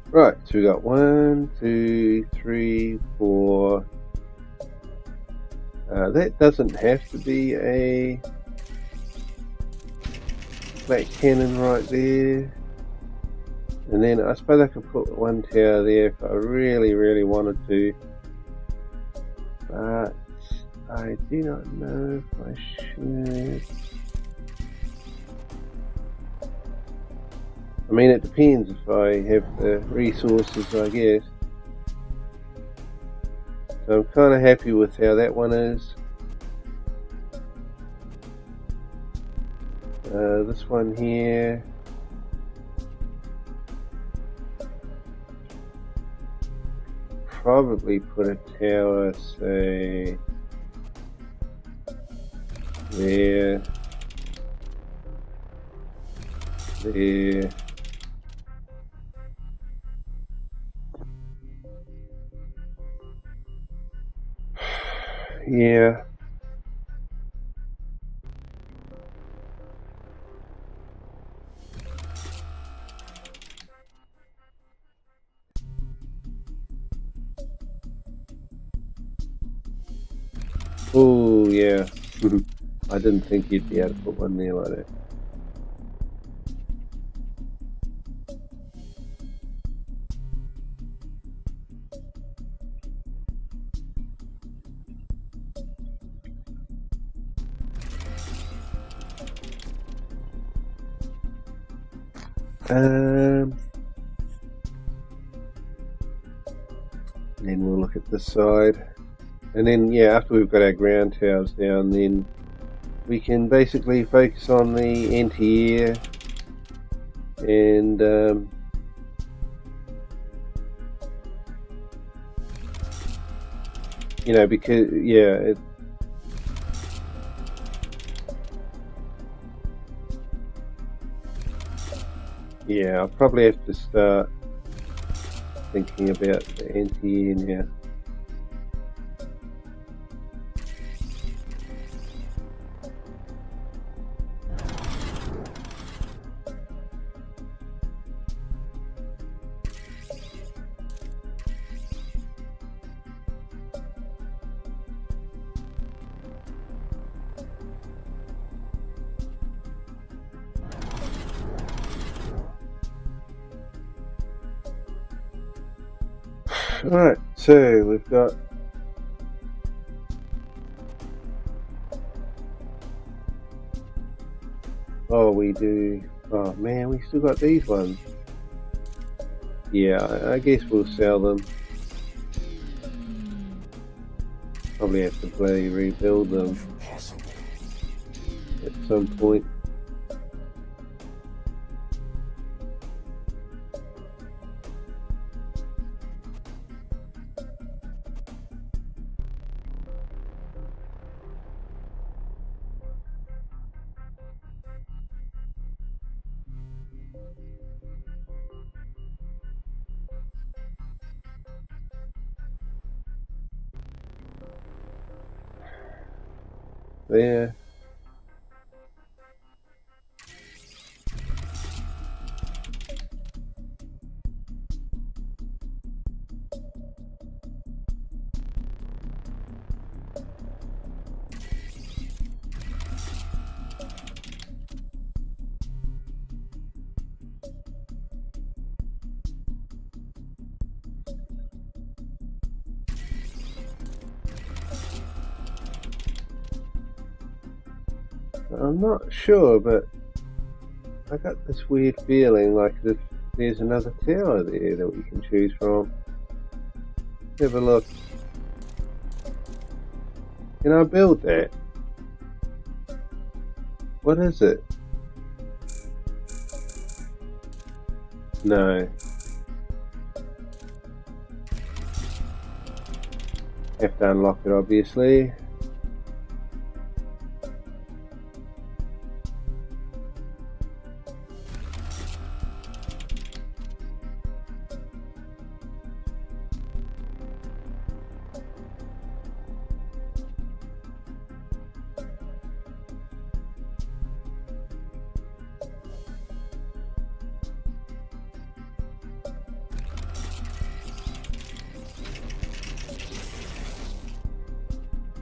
Right, so we got 1, 2, 3, 4. That doesn't have to be a black cannon right there. And then I suppose I could put one tower there if I really, really wanted to. But I do not know if I should. I mean, it depends if I have the resources, I guess. So I'm kind of happy with how that one is. This one here. Probably put a tower, say, there. There. Yeah. Oh, yeah. I didn't think you'd be able to put one there like that. Then we'll look at this side, and then yeah, after we've got our ground towers down, then we can basically focus on the anti-air and you know, because I'll probably have to start thinking about the anti-air now. Alright, so we've got oh man, we still got these ones. Yeah, I guess we'll sell them. Probably have to bloody rebuild them at some point. There. I'm not sure, but I got this weird feeling like there's another tower there that we can choose from. Have a look. Can I build that? What is it? No. Have to unlock it, obviously.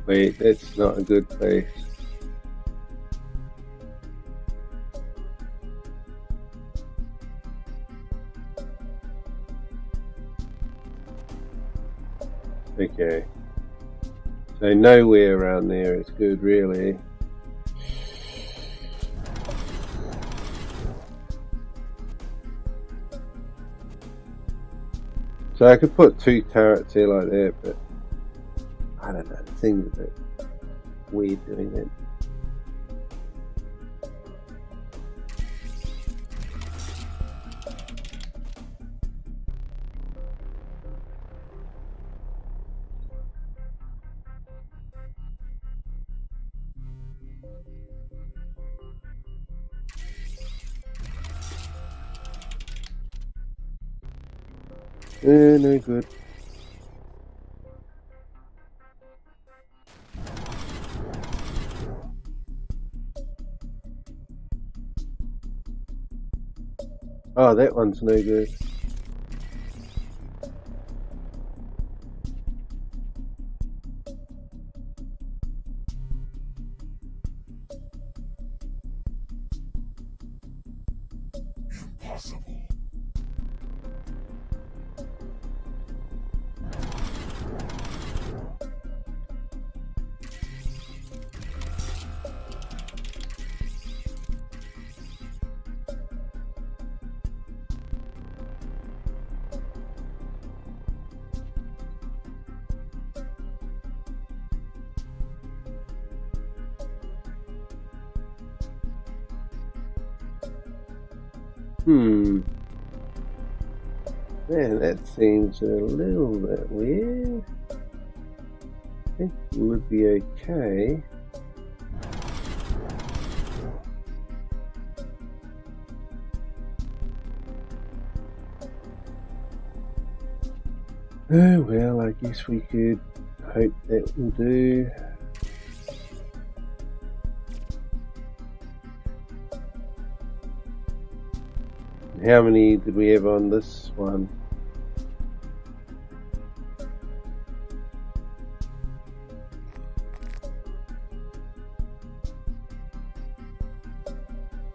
Wait, that's not a good place. Okay. So nowhere around there is good, really. So I could put 2 turrets here like that, but I don't know, it seems a bit weird doing it. No good. Oh, that one's no good. Impossible. Man, that seems a little bit weird. I think it would be okay. Oh well, I guess we could hope that will do. How many did we have on this one?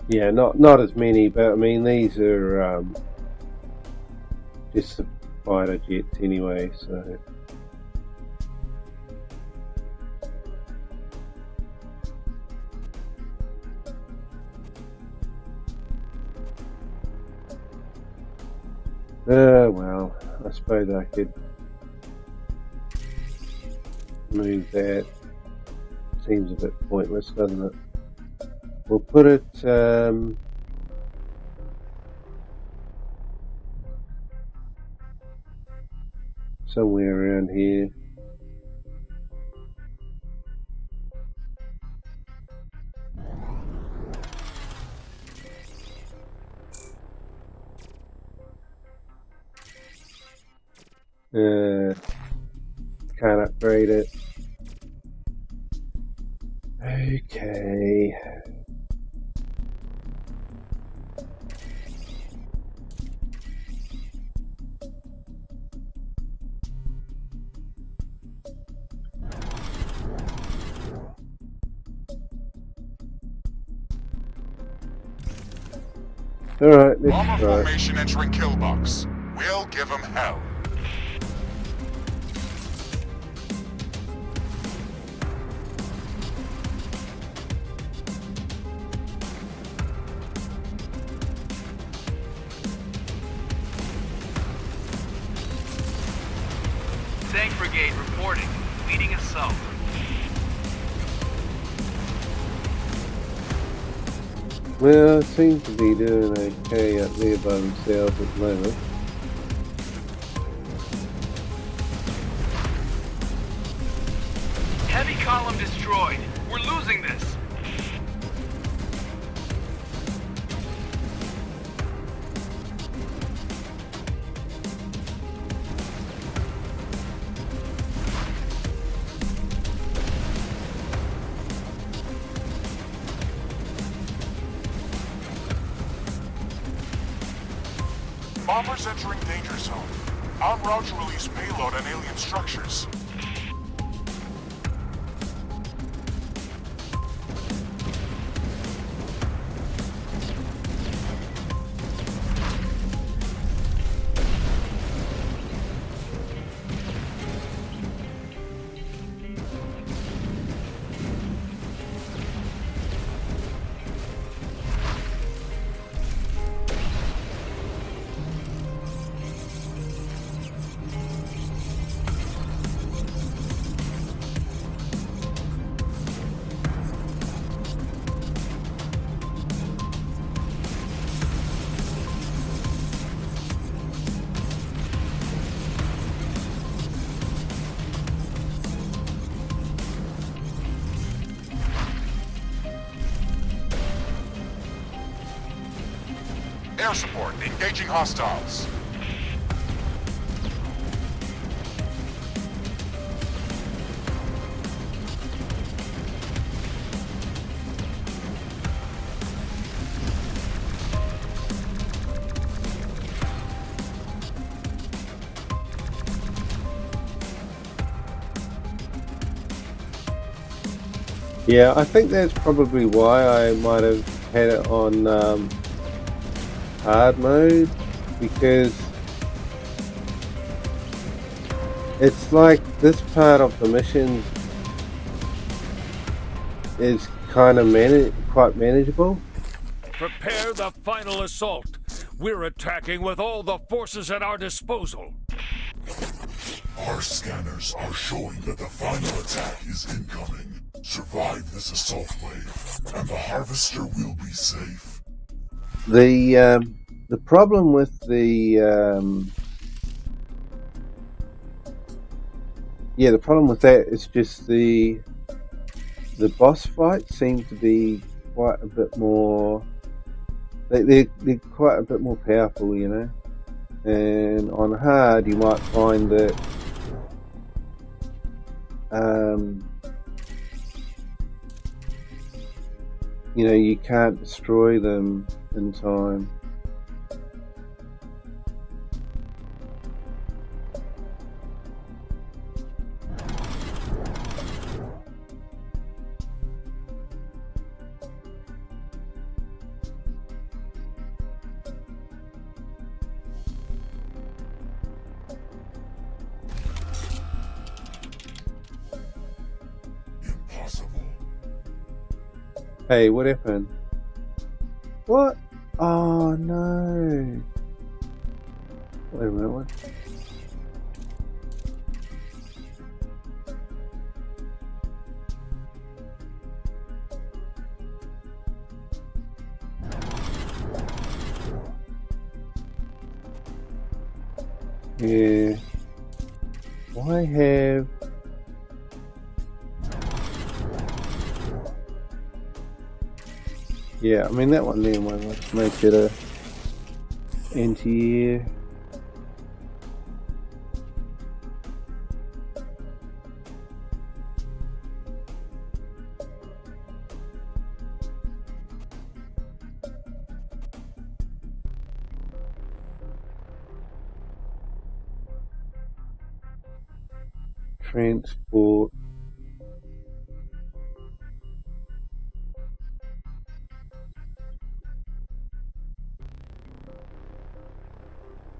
Yeah, not as many, but I mean these are just the fighter jets anyway, so. Well, I suppose I could move that. Seems a bit pointless, doesn't it? We'll put it somewhere around here. Can't upgrade it. Okay. Alright, let's Bomber try. formation entering kill box. We'll give them hell. Tank Brigade reporting. Leading assault. Well, it seems to be doing okay up there by themselves at the moment. Heavy column destroyed. We're losing this. Bombers entering danger zone. En route to release payload on alien structures. Air support, engaging hostiles. Yeah, I think that's probably why I might have had it on hard mode, because it's like this part of the mission is kind of quite manageable. Prepare the final assault. We're attacking with all the forces at our disposal. Our scanners are showing that the final attack is incoming. Survive this assault wave, and the Harvester will be safe. The The problem with the the problem with that is just the boss fights seem to be quite a bit more. They're quite a bit more powerful, you know. And on hard, you might find that you know, you can't destroy them in time. Hey, what happened? What? Oh no. Wait a minute, what? Yeah. Why have... Yeah, I mean that one there might make it a anti-air. Transport.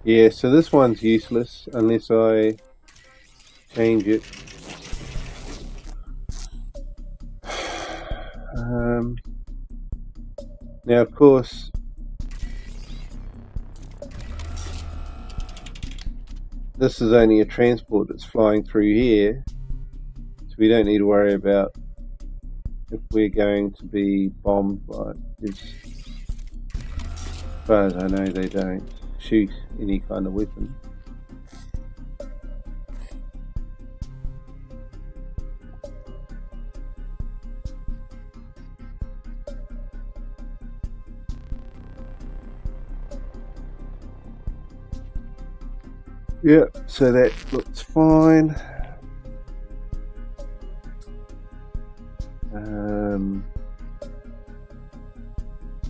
Yeah, so this one's useless unless I change it. Now, of course, this is only a transport that's flying through here, so we don't need to worry about if we're going to be bombed by this. As far as I know, they don't shoot any kind of weapon. Yeah, so that looks fine.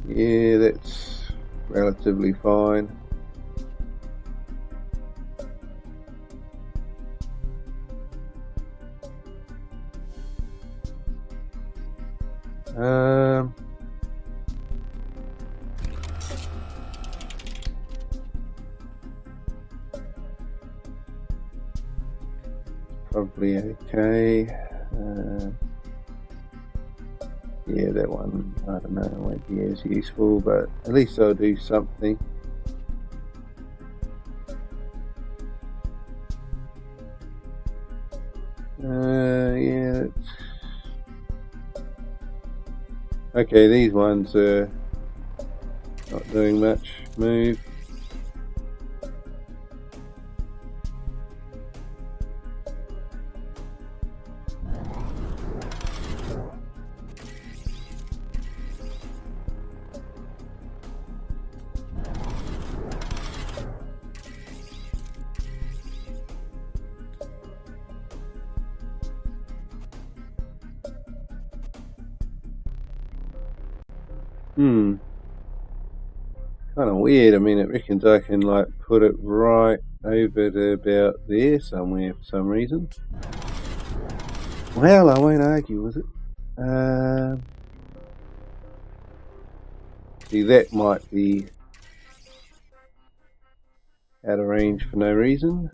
Yeah, that's relatively fine. Probably okay. Yeah, that one, I don't know, won't be as useful, but at least I'll do something. Yeah. Okay, these ones are not doing much. Move. Kind of weird. I mean, it reckons I can like put it right over to about there somewhere for some reason. Well, I won't argue with it. See, that might be out of range for no reason.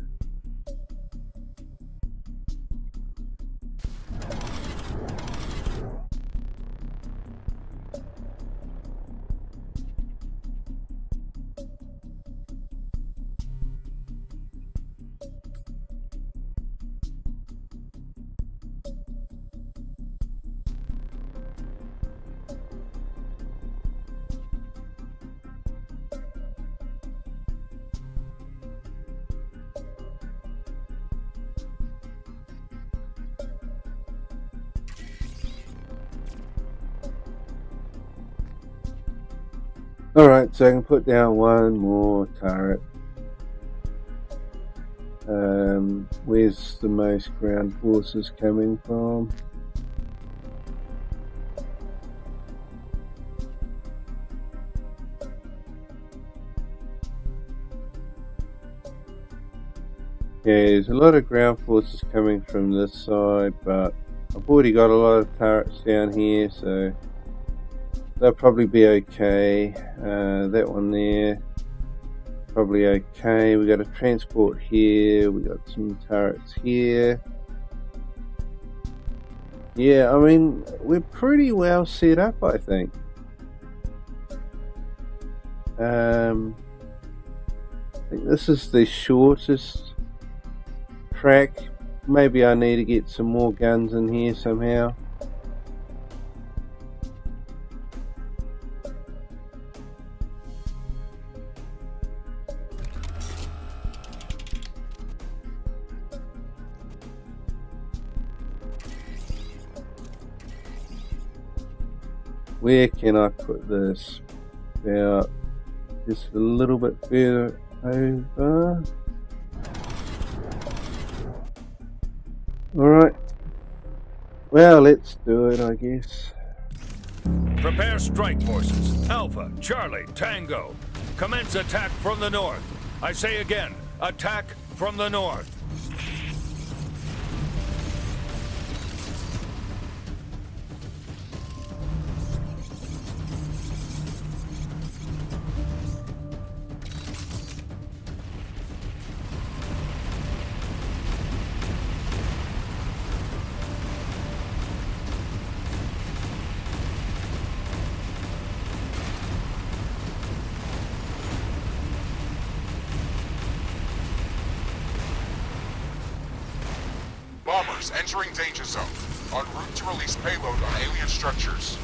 Alright, so I can put down one more turret. Where's the most ground forces coming from? Yeah, there's a lot of ground forces coming from this side, but I've already got a lot of turrets down here, so they'll probably be okay. That one there, probably okay. We got a transport here, we got some turrets here. Yeah, I mean, we're pretty well set up, I think. I think this is the shortest track. Maybe I need to get some more guns in here somehow. Where can I put this? About just a little bit further over. Alright. Well, let's do it, I guess. Prepare strike forces. Alpha, Charlie, Tango. Commence attack from the north. I say again, attack from the north. Bombers entering danger zone. En route to release payload on alien structures.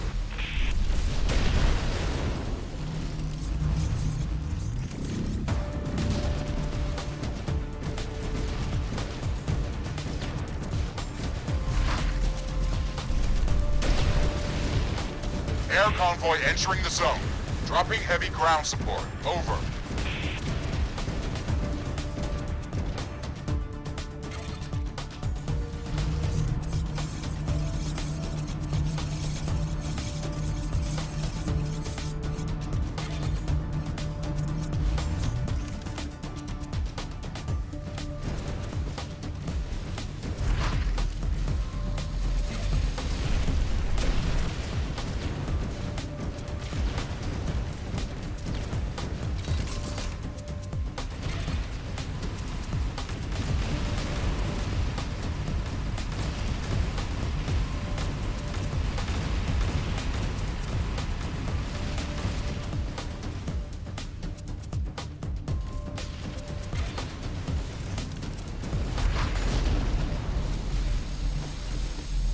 Air convoy entering the zone. Dropping heavy ground support. Over.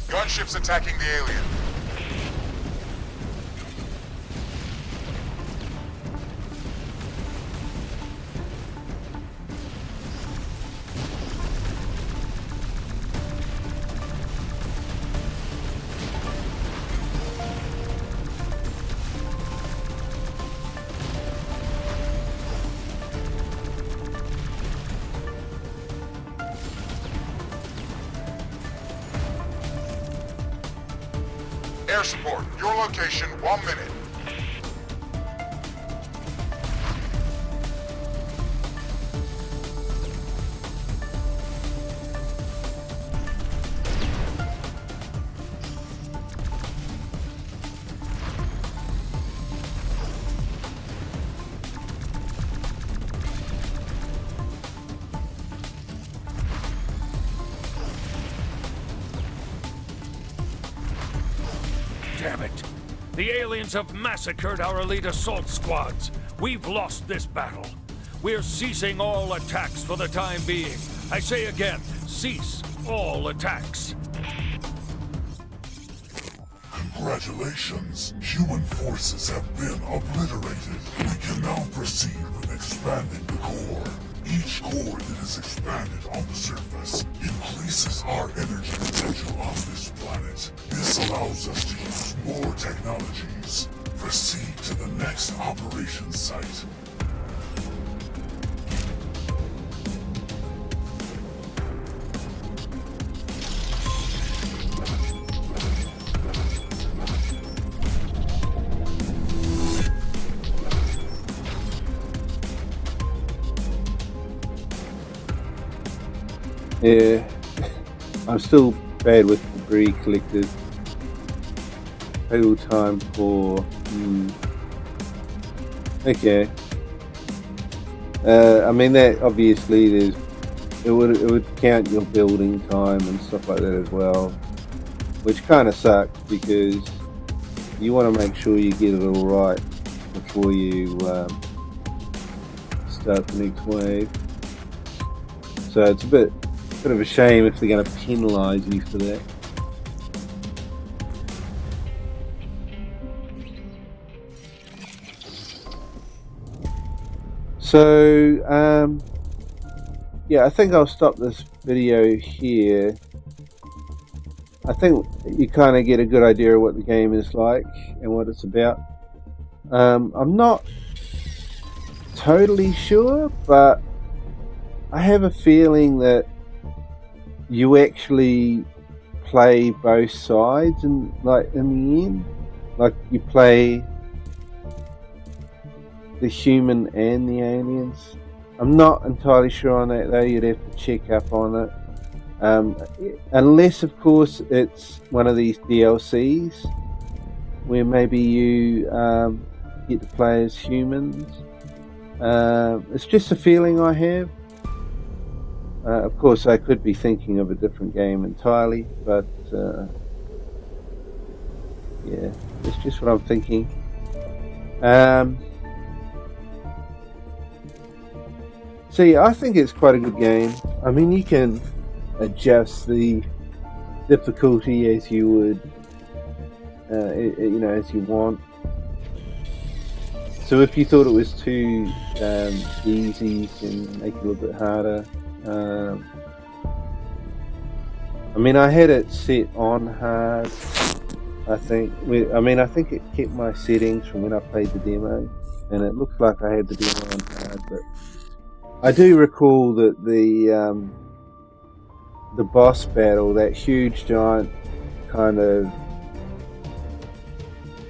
Gunships attacking the alien. Air support, your location, 1 minute. Damn it! The aliens have massacred our elite assault squads. We've lost this battle. We're ceasing all attacks for the time being. I say again, cease all attacks. Congratulations. Human forces have been obliterated. We can now proceed with expanding the core. Each core that is expanded on the surface increases our energy potential on this planet. This allows us to use more technologies. Proceed to the next operations site. Yeah, I'm still bad with debris collectors. Total time for. Okay. I mean that obviously it would count your building time and stuff like that as well, which kind of sucks because you want to make sure you get it all right before you start the next wave. So it's a bit of a shame if they're going to penalise you for that. So yeah, I think I'll stop this video here. I think you kind of get a good idea of what the game is like and what it's about. I'm not totally sure, but I have a feeling that you actually play both sides, and like in the end, like you play the human and the aliens. I'm not entirely sure on that though. You'd have to check up on it, unless of course it's one of these DLCs where maybe you get to play as humans. It's just a feeling I have. Of course, I could be thinking of a different game entirely, but yeah, it's just what I'm thinking. So yeah, I think it's quite a good game. I mean, you can adjust the difficulty as you would, you know, as you want. So if you thought it was too easy, you can make it a little bit harder. I mean, I had it set on hard. I think it kept my settings from when I played the demo, and it looked like I had the demo on hard. But I do recall that the boss battle, that huge giant kind of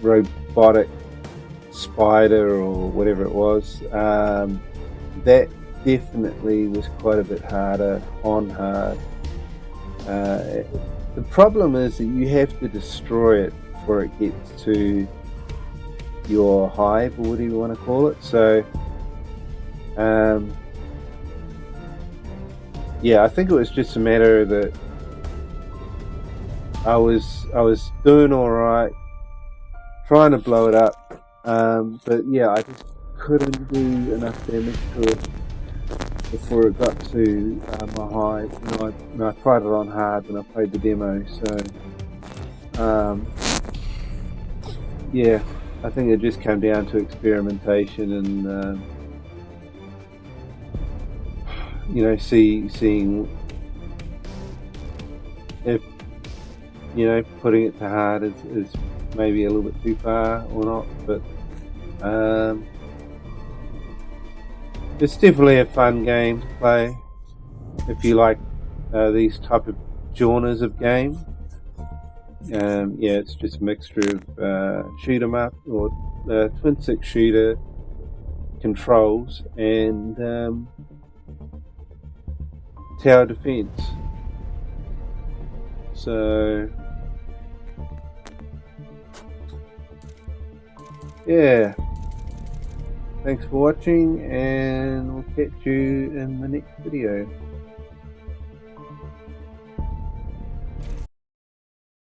robotic spider or whatever it was, that definitely was quite a bit harder on hard. The problem is that you have to destroy it before it gets to your hive, or whatever you want to call it. So yeah, I think it was just a matter that I was doing all right, trying to blow it up, but yeah, I just couldn't do enough damage to it before it got to my hive. And I tried it on hard when I played the demo. So yeah, I think it just came down to experimentation and you know, seeing if, you know, putting it to hard is maybe a little bit too far or not. But it's definitely a fun game to play if you like these type of genres of game. Yeah, it's just a mixture of shoot 'em up or twin stick shooter controls and tower defense. So yeah, thanks for watching, and we'll catch you in the next video.